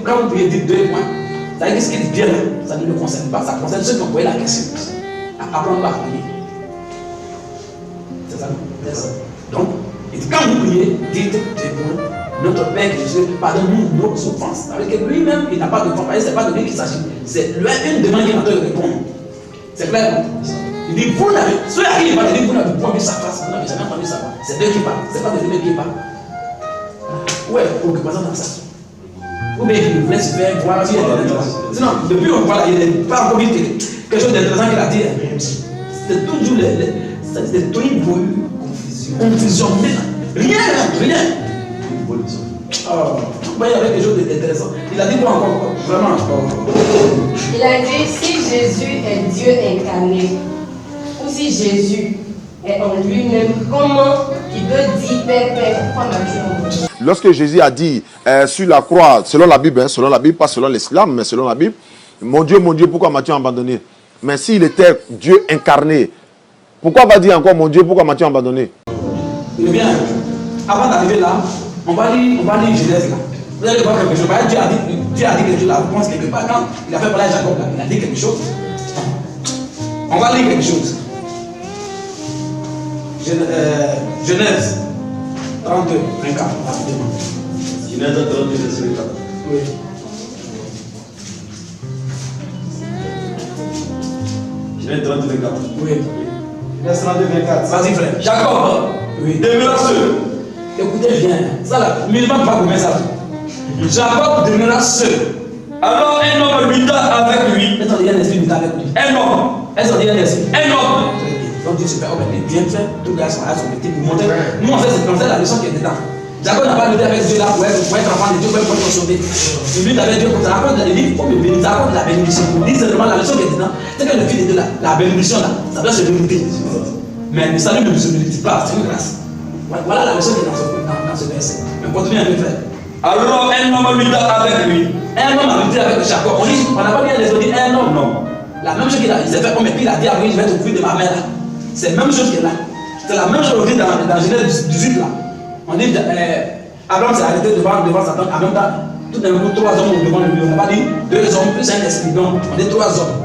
Quand vous priez, dites 2 points. Ça veut dire ce qu'il dit bien là, ça ne le concerne pas, ça concerne ceux qui ont posé la question. Apprendre à prier. C'est ça. Donc, il dit, quand vous priez, dites 2 points. Notre Père qui est aux cieux, pardonne-nous nos offenses. Avec lui-même, il n'a pas de offense. Ce n'est pas de lui qu'il s'agit. C'est une demande qu'il a de répondre. C'est clair. Il dit, vous n'avez, ceux à qui il va dire, vous n'avez pas vu sa face, vous n'avez jamais entendu sa voix. C'est Dieu qui parle, c'est pas de lui-même qui parle. Où est l'occupation dans ça? Ou bien il voulait se faire voir si il était intéressant. Sinon, depuis on parle, il n'est pas encore vu quelque chose d'intéressant qu'il a dit. C'est toujours c'est tout une confusion. Rien. Oh, il y avait quelque chose d'intéressant. Il a dit quoi encore? Vraiment. Il a dit, si Jésus est Dieu incarné, ou si Jésus est en lui-même, comment il peut dire Père, pourquoi m'as-tu envoyé? Lorsque Jésus a dit sur la croix, selon la Bible, pas selon l'islam, mais selon la Bible, mon Dieu, pourquoi m'as-tu abandonné? Mais s'il était Dieu incarné, pourquoi va dire encore mon Dieu, pourquoi m'as-tu abandonné? Eh bien, avant d'arriver là, on va lire Genèse là. Vous allez voir quelque chose. Dieu a dit quelque chose là. Je pense quelque part quand il a fait parler à Jacob là, il a dit quelque chose. On va lire quelque chose. Genèse 32, 24, rapidement. Genèse 32, verset 24. Oui. Genèse 32, 24. Oui. Genèse 32, 24. Vas-y, frère. Jacob Oui. demeura seul. Écoutez bien. Ça là, minimum pas combien ça. Jacob demeura seul. Alors un homme luta avec lui. Est-ce qu'il y a un esprit luta avec lui? Un homme. Est-ce qu'il y a un esprit? Un homme. Donc Dieu se fait bien fait, tout gars sont à son métier pour montrer. Nous on sait c'est comme ça la leçon qui est dedans. Jacob n'a pas lutté avec Dieu là pour être enfant de Dieu, pour être sauvé. Il lutte avec Dieu pour ça. Raconte les livres, il faut me bénir, ça raconte la bénédiction. Pour dire seulement la leçon qui est dedans, c'est que le fils de Dieu là, la bénédiction là, ça doit se limiter. Mais le salut ne se limite pas, c'est une grâce. Voilà la leçon qui est dans ce verset. Mais continue un peu frère. Alors un homme luta avec lui. Un homme a lutté avec Jacob. On n'a pas bien les autres dit un homme, non. La même chose qu'il a, il s'est fait homme et puis il a dit à lui, je vais te couvrir de ma mère là. C'est la même chose qui est là. C'est la même chose qu'on dit dans Genèse 18 là. On dit Abraham s'est arrêté devant Satan. En même temps, tout d'un coup, 3 hommes devant lui. On n'a pas dit 2 hommes plus un esprit. Non, on dit 3 hommes.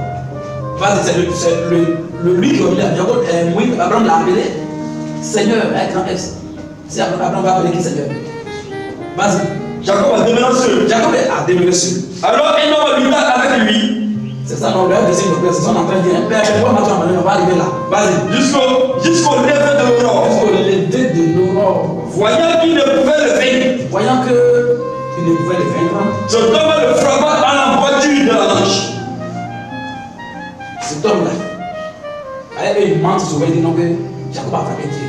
C'est lui qui va venir. Abraham l'a appelé Seigneur avec grand S. Si Abraham va appeler qui Seigneur? Vas-y. Jacob a demeuré seul. Jacob a demeuré seul. Alors un homme luta avec lui. C'est ça, non, leur deuxième père, c'est ça, on est en train de dire. Père, pourquoi m'as-tu abandonné? On va arriver là. Vas-y. Jusqu'au lever de l'aurore. Jusqu'au lever de l'aurore. Voyant qu'il ne pouvait le vaincre. Voyant qu'il ne pouvait le vaincre. Cet homme le frappa à l'emboîture de la hanche. Cet homme-là, avec une menthe sur le dit non que Jacob a frappé Dieu.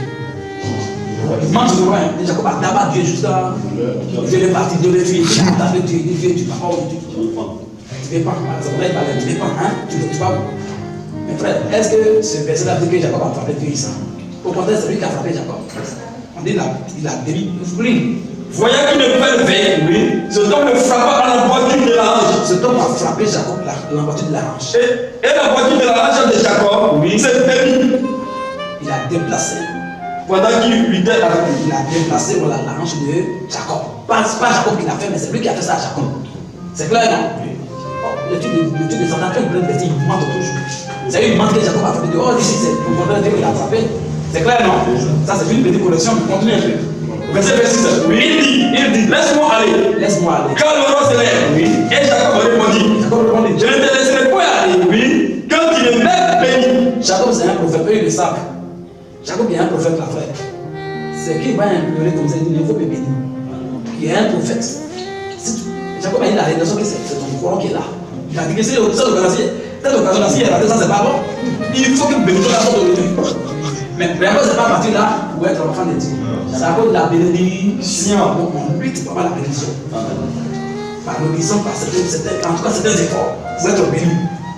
Il ment sur le roi. Jacob a d'abord Dieu jusqu'à. Dieu est parti de l'éviter. Il a tapé Dieu. Il dit Dieu, tu vas pas aujourd'hui. Tu ne veux pas, ça ne va pas, tu ne veux pas, hein? Tu ne veux pas. Mais frère, est-ce que ce verset-là dit que Jacob a frappé Dieu ici? Au contraire, c'est lui qui a frappé Jacob. On dit là, il a délit. Voyant qu'il ne pouvait le vaincre, oui, cet homme le frappa à l'emboîture de la hanche. Cet homme a frappé Jacob là, l'emboîture de la hanche. Et l'emboîture de la hanche de Jacob, oui, s'est démis. Il a déplacé. Pendant qu'il luttait avec lui. Il a déplacé voilà, la hanche de Jacob. Pas Jacob qui l'a fait, mais c'est lui qui a fait ça à Jacob. C'est clair, non? Le truc de Satan, quand il prend le destin, il mente toujours. C'est une mente que Jacob a frappé. Oh, ici, c'est pour montrer Dieu qu'il a frappé. C'est clair, non? Ça, c'est une petite correction. Continue un peu. Verset 26. Oui, il dit, laisse-moi aller. Laisse-moi aller. Quand le roi se lève, oui, et Jacob répondit, je ne te laisserai pas aller, oui, quand tu ne m'as béni. Jacob, c'est un prophète, eux, ils le savent. Jacob est un prophète, la frère. C'est qui va implorer comme ça, il dit, il faut me bénir. Il est un prophète. Jacob a dit la rédemption que c'est ton courant qui est là. Il a dit que c'est cette occasion-là, si elle a raté ça, c'est pas bon. Il faut que bénédiction la sorte de lui. Mais Jacob, c'est pas parti là pour être enfant de Dieu. C'est à cause de la bénédiction. On lutte pour avoir la bénédiction. Par l'obéissance, par en tout cas certains efforts pour être béni.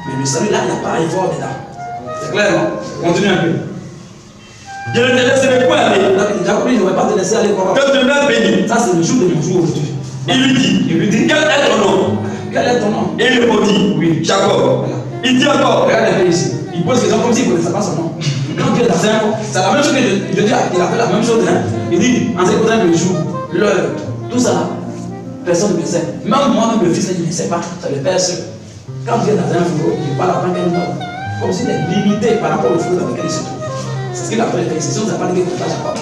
Mais le salut là, il n'y a pas d'effort dedans. C'est clair, non? Continue un peu. Je ne te laisserai pas aller. Jacob, il ne va pas te laisser aller. Quand tu m'as béni. Ça, c'est le jour de mon jour aujourd'hui. Il lui dit, quel est ton nom? Quel est ton nom? Et il répondit, oui, Jacob. Voilà. Il dit encore, regarde un peu ici. Il pose question comme s'il ne connaissait pas son nom. Quand Dieu est dans un, c'est la même chose que je dis, il a fait la même chose. Hein. Il dit, en s'écoutant le jour, l'heure, tout ça, personne ne le sait. Même moi-même, le fils, il ne sait pas. C'est le père seul. Quand Dieu est dans un fourreau, il parle à quelqu'un d'autre. Comme s'il est limité par rapport au fourreau dans lequel il se trouve. C'est ce qu'il a fait. C'est sûr que ça n'a pas dit qu'il ne pas Jacob.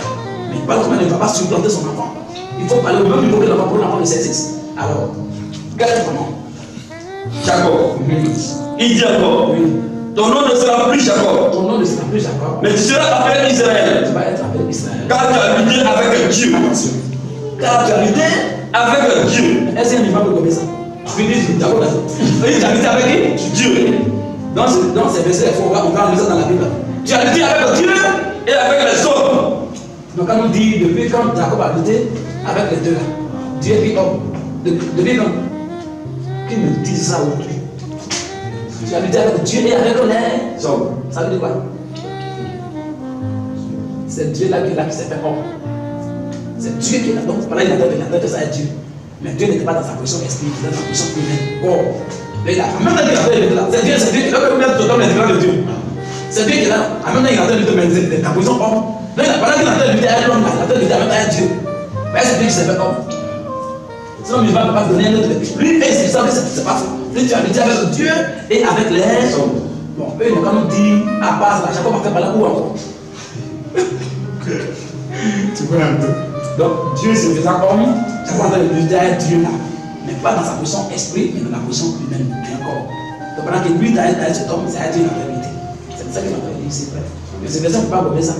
Mais il parle comment il ne va pas supplanter son enfant. Il faut parler au même niveau que l'enfant pour l'enfant de saisisse. Alors, quel est ton nom? Jacob. Il dit encore, ton nom ne sera plus Jacob. Ton nom ne sera plus Jacob. Mais tu seras appelé Israël. Tu vas être appelé Israël. Car tu as lutté avec Dieu. Attention. Car tu as lutté avec Dieu. Est-ce qu'il va me connaître ça? Je vais dire, Jacob, tu as lutté avec qui? Dieu. Dans ces versets, on va lire ça dans la Bible. Tu as lutté avec Dieu et avec les hommes. Donc, quand on dit, depuis quand Jacob a lutté avec les deux là, Dieu et puis homme, depuis quand? Qui me dit ça aujourd'hui? Tu as lutté avec Dieu et avec les hommes. Ça veut dire quoi? C'est Dieu là qui s'est fait homme. C'est Dieu qui est là. Donc, voilà, il a que ça est Dieu. Mais Dieu n'était pas dans sa position esprit, il était dans sa position humaine. Corps. Mais il a même temps qu'il a fait là. C'est Dieu qui est là. Totalement différent de Dieu. C'est Dieu qui est là. En même temps, il a fait de ta position homme. Donc, pendant qu'il a fait de lutter avec l'homme, il a fait de lutter avec Dieu. Mais c'est Dieu qui s'est fait homme. Sinon, il ne va pas donner un autre. Lui, c'est ça, c'est pas faux. Lui, tu as lutté avec Dieu et avec les hommes. Bon, eux, ils ont quand même dit à base, là, Jacob a fait par là où encore. Tu vois un peu. Donc, Dieu se faisant homme, Jacob a fait de lutter avec Dieu là. Mais pas dans sa position esprit, mais dans la position humaine, bien corps. Donc, pendant que lui, t'as cet homme, c'est à Dieu la vérité. C'est ça qu'il m'a fait, c'est vrai. Mais c'est ça, on ne peut pas gober ça.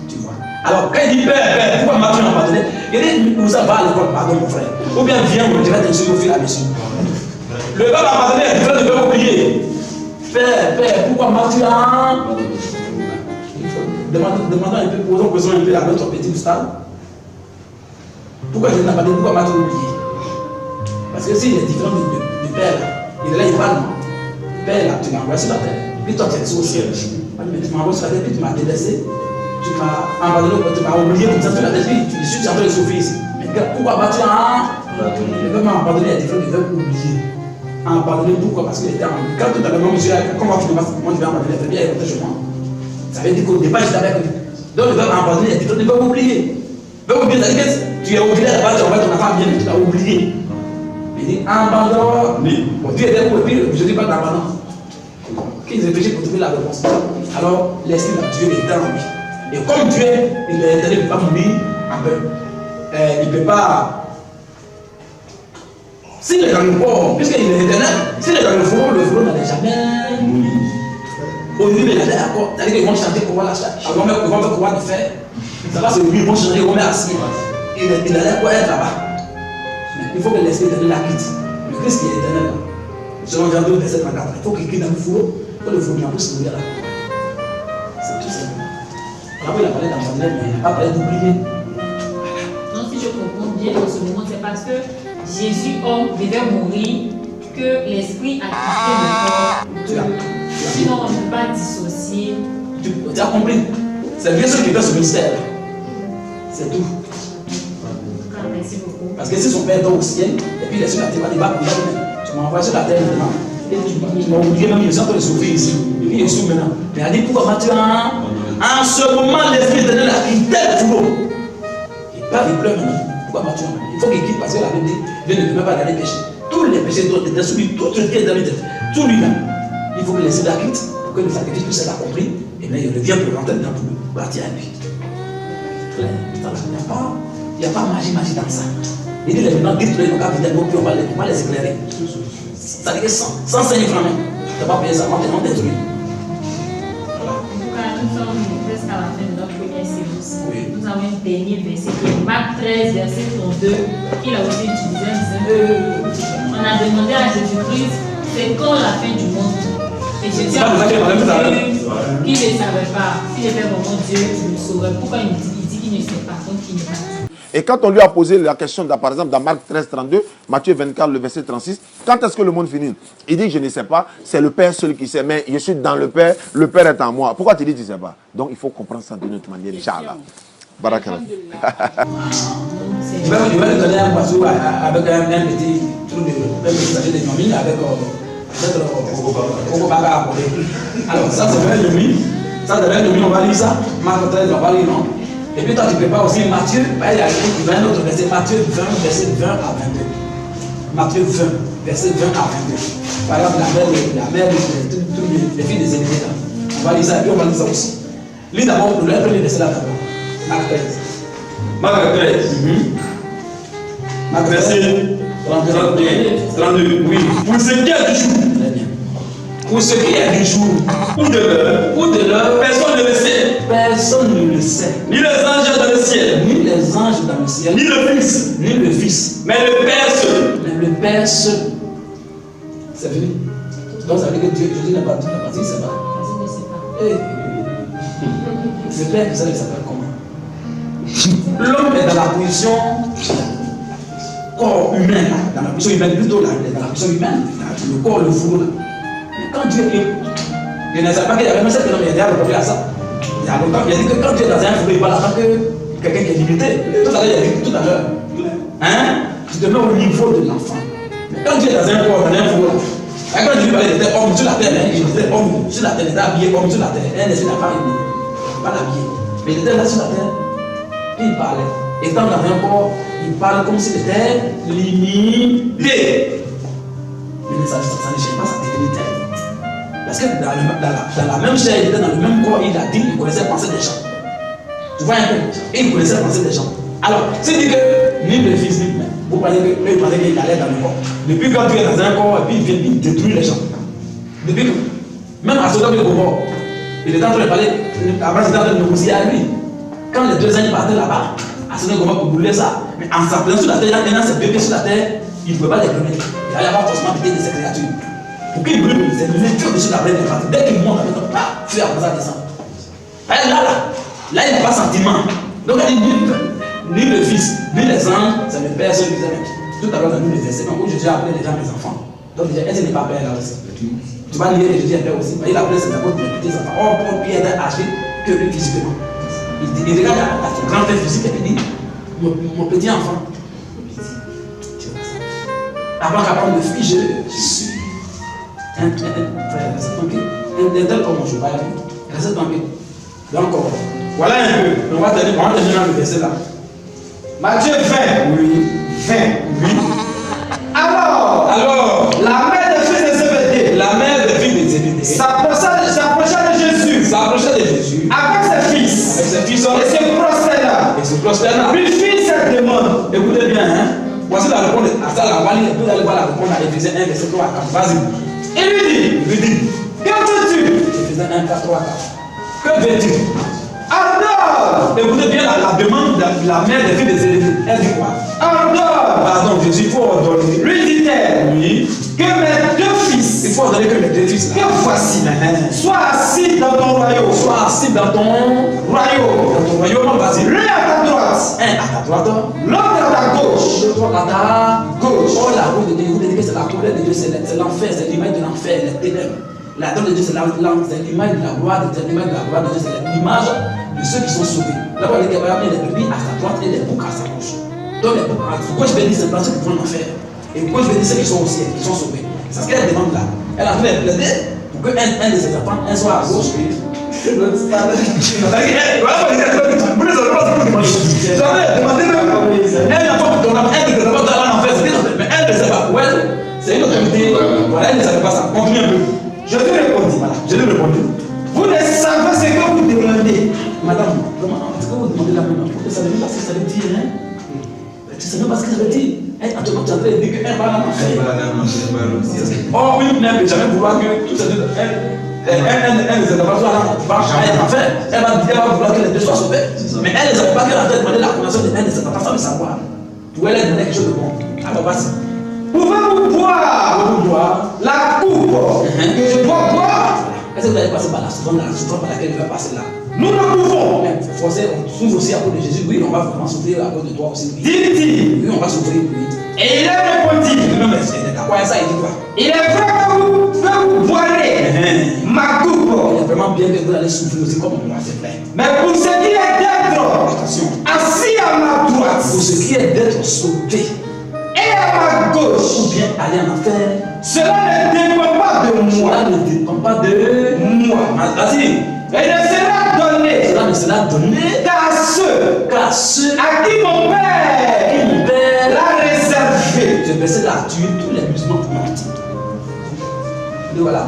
Tu vois. Alors, quand il dit Père, pourquoi m'as-tu abandonné? Il dit, où ça va à l'école, pardon mon frère. Ou bien viens, je vais t'insulter au fil à mesure. Le père m'a abandonné, je vais devoir oublier. Père, pourquoi m'as-tu abandonné? Demandons un peu, posons un peu à notre petit Gustave. Pourquoi je n'ai pas abandonné? Pourquoi m'as-tu oublié? Parce que s'il est différent du père là, il est là, il parle. Père là, tu m'as envoyé sur la terre. Puis toi, tu es au ciel. Tu m'as envoyé sur la terre, puis tu m'as délaissé. Tu m'as abandonné, tu m'as oublié comme ça sur la tête, puis je suis en train de souffrir ici. Mais pourquoi m'as-tu abandonné? Le verbe abandonner est différent du verbe oublier. Abandonner, pourquoi? Parce qu'il était en. Quand tout à l'heure, comment tu demandes, moi je vais abandonner, très bien, il est rentré chez moi. Ça veut dire qu'au départ, j'étais avec lui. Donc le verbe abandonner est différent du verbe oublier. Le verbe oublier, ça veut dire que tu es oublié à la base, tu envoies ton enfant bien, mais tu l'as oublié. Il dit abandonne. Bon, Dieu était où et puis je ne dis pas d'abandon. Qui réfléchit pour trouver la réponse. Alors, l'esprit de Dieu est dans lui. Et comme Dieu, il est éternel, il ne peut pas mourir en peur. Il ne peut pas. S'il est dans le corps, puisqu'il est éternel, s'il est dans le fourreau n'allait jamais mourir. Au lieu de l'aller à corps, c'est-à-dire qu'ils vont chanter pour voir la charge. Ils vont faire pouvoir de faire. Ça va, c'est lui, ils vont changer, ils vont mettre assis. Il allait quoi être là-bas. Il faut que l'esprit éternel la quitte. Le Christ qui est éternel, selon Jean 2, verset 34, il faut qu'il quitte dans le fourreau, que le fourreau puisse mourir là. C'est tout simplement. Après, il a parlé d'abandonner, mais il n'a pas parlé d'oublier. Non, si je comprends bien dans ce moment, c'est parce que Jésus, homme, devait mourir que l'esprit a quitté le corps. Sinon, on ne peut pas dissocier. Tu as compris? C'est bien sûr qu'il fait ce mystère. C'est tout. Merci beaucoup. Parce que si son père est au ciel, et puis il est sur la terre, il va pour lui-même. Tu m'as envoyé sur la terre maintenant. Et tu m'as oublié même, je suis en train de souffrir ici. Et puis il est sous maintenant. Mais il a dit pourquoi m'as-tu en ce moment, l'esprit éternel a quitté le fourreau. Il parle, il pleure maintenant. Pourquoi m'as-tu il faut qu'il quitte parce que la Bible dit Dieu ne peut même pas regarder péché. Tous les péchés étaient sous lui, tout ce qui est dans lui, tout lui-même. Il faut que l'esprit la quitte pour que le sacrifice puisse être accompli. Et bien il revient pour rentrer dans tout le bâtir à lui. Il n'y a pas magie dans ça. Il dit les maintenant dites les cas vidéo puis on va les éclairer. Ça veut dire 105 francs même. Tu n'as pas payé ça, on te détruit. En tout cas, nous sommes presque à la fin de notre première séance. Nous avons un dernier verset qui est Marc 13, verset 32. Il a aussi utilisé un disant on a demandé à Jésus-Christ c'est quand la fin du monde. Et Jésus a dit qu'il ne savait pas. S'il était vraiment Dieu, il le saurait. Pourquoi il dit qu'il ne sait pas, donc qu'il n'est pas Dieu. Et quand on lui a posé la question, par exemple, dans Marc 13, 32, Matthieu 24, le verset 36, quand est-ce que le monde finit? Il dit, je ne sais pas, c'est le Père seul qui sait, mais je suis dans le Père est en moi. Pourquoi tu dis, tu ne sais pas? Donc, il faut comprendre ça de notre manière. Inch'Allah. Barakallah. Je vais lui donner un boisseau avec un petit trou de mamie avec Coco Baga. Alors, ça, c'est vrai, ça, c'est vrai, on va lire ça. Marc 13, on va lire, non? Et puis toi tu prépares aussi Matthieu, il y a un autre verset, Matthieu 20, verset 20 à 22. Matthieu 20, verset 20 à 22. Par exemple, la mère les filles des ennemis là. On va lire ça et puis on va lire ça aussi. Lis d'abord le premier verset là d'abord. Marc 13. Marc 13. Verset 32. Oui. Pour ce qui est du jour. Pour ce qui est du jour. Ou de l'heure. Personne ne le sait. Personne ne le sait. Ni les anges dans le ciel. Ni les anges dans le ciel. Ni le Fils. Ni le Fils. Mais le Père seul. Mais le Père seul. C'est fini. Donc ça veut dire que Dieu, Jésus n'a pas dit, il ne sait pas. Le Père que ça, il s'appelle comment? L'homme est dans la position corps humain, dans la position humaine, plutôt là, dans la position humaine, le corps, le fourreau là. Mais quand Dieu est, il ne savait pas qu'il y avait même cet homme, il y a déjà à ça. Il y a longtemps, il a dit que quand Dieu est dans un fourreau, il parle en tant que quelqu'un qui est limité. Tout à l'heure, il a dit tout à l'heure. Hein? Tu te mets au niveau de l'enfant. Mais quand Dieu est dans un corps, dans un fourreau là, quand Dieu parlait, il était homme sur la terre, il était homme sur la terre, il était habillé homme sur la terre. Un esprit n'a pas aimé, pas l'habillé. Mais il était là sur la terre, puis il parlait. Et quand dans un corps, il parle comme s'il était limité. Mais ça ne change pas sa divinité. Parce que dans la même chair, il était dans le même corps, il a dit qu'il connaissait penser des gens. Tu vois un peu? Et il connaissait penser des gens. Alors, c'est dit que ni le Fils, ni le Père. Vous parlez qu'il allait dans le corps. Depuis quand tu es dans un corps, et puis il vient détruire les gens. Depuis que, même à Sodome et Gomorrhe, il était en train de parler, Abraham était en train de négocier à lui. Quand les 2 ans partaient là-bas, à Sodome et Gomorrhe pour brûler ça, mais en s'appuyant sur la terre, il y a ses bébés sur la terre, il ne pouvait pas les brûler. Il allait avoir forcément pété de ces créatures. Pour qu'il brûle, c'est le feu dessus la plaine de partir. Dès qu'il monte, il ne peut pas fuir après ça descend. Là, il n'a pas sentiment. Donc il dit ni le Fils, ni les anges, c'est le Père seul qui les aime. Tout à l'heure, dans le verset, où Jésus a appelé les gens mes enfants. Donc il dit, est-ce qu'il n'est pas Père là aussi? Tu vas lire Jésus est Père aussi. Il a appelé ses apôtres mes petits enfants. Oh, Paul Pierre était âgé que lui physiquement. Il regarde à son grand frère physique et il dit, mon petit enfant. Avant qu'apprendre de fille, je suis un tel comme je parle. Reste tranquille. Donc, voilà un peu. On va terminer dans le verset là. Matthieu 20. Oui. 20. Oui. Alors, la mère des fils de Zébédée. La mère des fils de Zébédée s'approcha de Jésus. Avec ses fils. Et se prosternant. Lui fit cette demande. Écoutez bien, hein. Voici la réponse à ça, vous allez voir la réponse à Éphésiens 1, verset 3 à 4. Vas-y. Il lui dit, que veux-tu? Éphésiens 1, 4, 3 à 4. Que veux-tu? Ordonne. Écoutez bien la demande de la mère des filles de Zébédée. Elle dit quoi? Ordonne. Pardon, Jésus, il faut ordonner. Lui dit-elle, oui, que mes 2 fils, il faut ordonner que mes 2 fils, que voici, soient assis dans ton royaume. Sois assis dans ton royaume. Dans ton royaume, vas-y. L'un à ta droite. Un à ta droite. L'autre à ta gauche. L'autre à ta gauche. Oh, la roue de Dieu, vous dites que c'est la colère de Dieu, c'est l'enfer, c'est l'image de l'enfer, les ténèbres. La donne de Dieu, c'est l'image de la gloire de Dieu, l'image de la gloire de Dieu, c'est l'image de ceux qui sont sauvés. Là-bas, il y a les brebis à sa droite et les boucs à sa gauche. Donc, les boucs à gauche, je vais dire, c'est pas ceux qui vont en enfer. Et pourquoi je vais dire ceux qui sont au ciel, qui sont sauvés. C'est ce qu'elle demande là. Elle a fait plaider pour que un de ses enfants, un soit à gauche et l'autre soit à droite. J'avais demandé même. Elle n'a pas pu donner, elle ne savait pas en enfer, mais elle ne sait pas. Ouais, c'est une autre idée. Voilà, elle ne savait pas ça. Continue un peu. Je lui répondis. Voilà, je lui ai répondu. Vous ne savez ce que vous demandez. Madame, est-ce que vous demandez la même chose? Vous savez pas ce que ça veut dire, hein? Tu sais même pas ce que ça veut dire. En tout cas, tu as dit qu'elle va en enfer. Oh oui, mais jamais vouloir que tout ça. Elle ne savait pas en enfer. Elle va vouloir que les 2 soient sauvés. Mais elle ne savait pas qu'elle avait demandé la connaissance de elle ne savait pas sans le savoir. Pour elle, elle donnait quelque chose de bon. Alors, vas-y. Pouvez-vous boire la coupe que je dois boire? Est-ce que vous allez passer par la souffrance par laquelle je vais passer là? Nous ne pouvons. Forcément, on souffre aussi à cause de Jésus. Oui, on va vraiment souffrir à cause de toi aussi. Dit-il. Oui, on va souffrir. Oui. Et il a répondu. Non, mais c'est d'accord. Ça, il dit quoi? Il est vrai que vous boirez ma coupe. Il est vraiment bien que vous allez souffrir aussi comme moi, c'est vrai. Mais pour ce qui est d'être assis à ma droite, pour ce qui est d'être sauvé et à ma gauche, ou bien aller en enfer, cela ne dépend pas de moi. Cela ne dépend pas de moi. Vas-y. Et ne sera donné. Cela ne sera donné qu'à ceux à qui mon Père l'a réservé. Ce verset là tue tous les musulmans du monde. Donc voilà.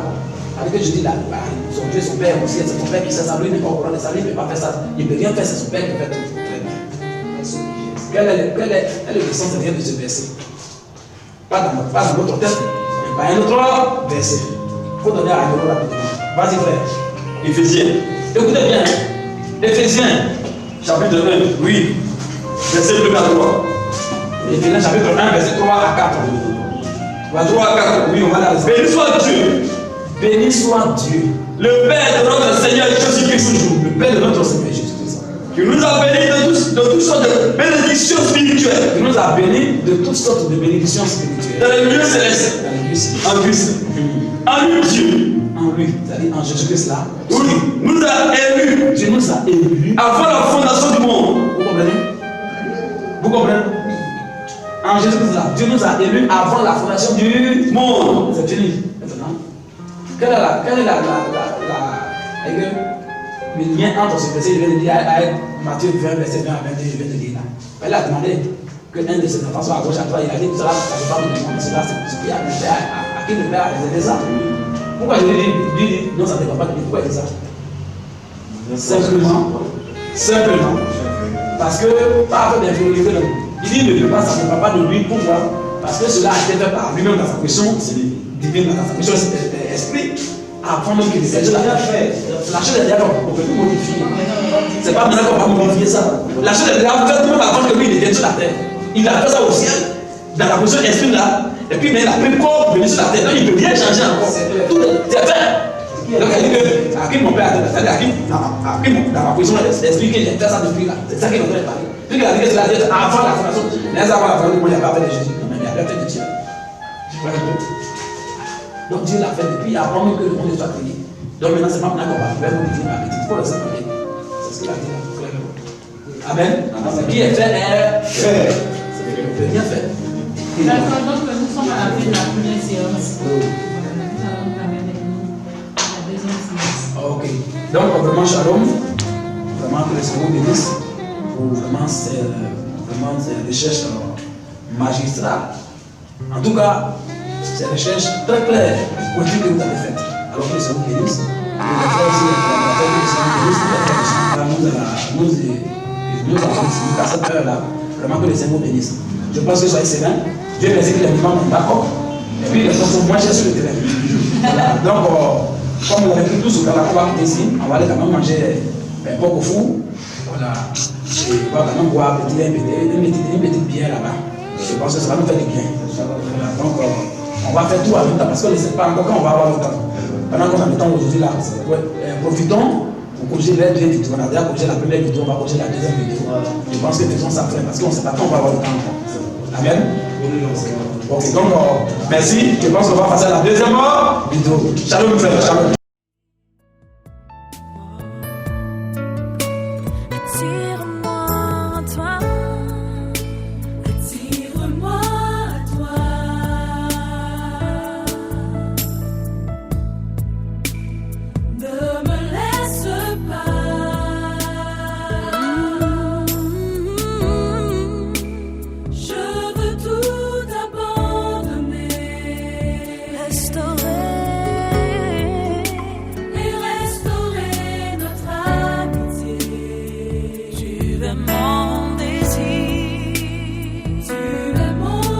Avec que je dis là, son Dieu, son Père aussi, c'est son Père qui sait ça. Lui n'est pas au courant de ça, lui ne peut pas faire ça. Il ne peut rien faire, c'est son Père qui fait tout. Très bien. quelle est le sens derrière de ce verset? Pas dans notre tête, mais par un autre verset. Il faut donner à Aïe rapidement. Vas-y frère. Éphésiens. Écoutez bien. Éphésiens, chapitre 1, oui. Verset 2 à 3. Éphésiens, chapitre 1, verset 3 à 4. 3 à 4. Oui, on va là. Béni soit Dieu. Béni soit Dieu. Le Père de notre Seigneur Jésus-Christ. Le Père de notre Seigneur Jésus-Christ. Qui nous a bénis de toutes sortes de bénédictions spirituelles. Il nous a bénis de toutes sortes de bénédictions spirituelles. Dans les lieux célestes. En Christ. En lui, Dieu. En lui, c'est-à-dire en Jésus-Christ là. Oui, nous a élus. Dieu nous a élus. Avant la fondation du monde. Vous comprenez? Vous comprenez? En Jésus-Christ là, Dieu nous a élus avant la fondation du monde. C'est fini. Maintenant, quel est le lien entre ce verset, je vais le dire avec Matthieu 20, verset 20 à 22, je vais te dire là. Elle a demandé que un de ses enfants soit à gauche à toi. Il a dit que cela, ça ne pas me demander cela, c'est ce qu'il y a le Père, à qui le Père a réservé ça. Pourquoi je lui dis non, ça ne dépend pas de lui? Pourquoi il dit ça? Simplement. Parce que, pas avec d'infériorité, il dit ne peut pas, ça ne dépend pas de lui. Pourquoi? Parce que cela a été fait par lui-même dans sa question, c'est divine, dans sa question, c'est esprit. Avant même qu'il ait déjà fait. La chose est déjà faite, on ne peut plus modifier. C'est pas maintenant qu'on va modifier ça. La chose est déjà faite même avant que lui il vienne sur la terre. Il a fait ça au ciel, dans la position esprit là, et puis mais il a pris le corps venir sur la terre. Donc il ne peut rien changer encore. Tout est fait. Donc il dit que, à qui mon père a dit, c'est-à-dire à qui dans ma position d'esprit qu'il a fait ça depuis là. C'est ça qu'il est en train de parler. Puis il a dit que cela a été avant la fondation. Mais avant la fondation, il n'a pas fait de Jésus. Non, mais il a fait de Dieu. Donc Dieu l'a fait depuis avant même que le monde soit créé. Donc maintenant, c'est pas maintenant qu'on va faire modifier ma petite. Il faut le savoir. C'est ce qu'il a dit là. Amen. Ce qui est fait est fait. On peut rien faire. D'accord, donc nous sommes à la fin de la première séance. Nous allons terminer la deuxième séance. Ok. Donc vraiment shalom. Vraiment que le Seigneur bénisse pour vraiment ces recherches magistrales. En tout cas, c'est une recherche très claire pour dire que vous avez fait. Alors que le Seigneur bénisse. Nous avons à cette heure-là, vraiment que le Seigneur bénisse. Je pense que soyez serein. Dieu merci que les mouvements sont d'accord. Et puis les gens sont moins chers sur le terrain. Voilà. Donc, comme vous avez pris tous au Canada, on va quitter ici. On va aller quand même manger un peu au four. Voilà. Et on va quand même boire une petite bière là-bas. Je pense que ça va nous faire du bien. Voilà. Donc, on va faire tout en même temps parce que ne sait pas encore quand on va avoir le temps. Pendant qu'on a le temps aujourd'hui là, profitons pour corriger les deux vidéos. On a déjà corrigé la première vidéo, on va corriger la deuxième vidéo. Je pense que faisons ça après parce qu'on ne sait pas quand on va avoir le temps encore. Amen. Ok, donc merci. Je pense qu'on va passer à la deuxième vidéo. Shalom frère, shalom. Mon désir.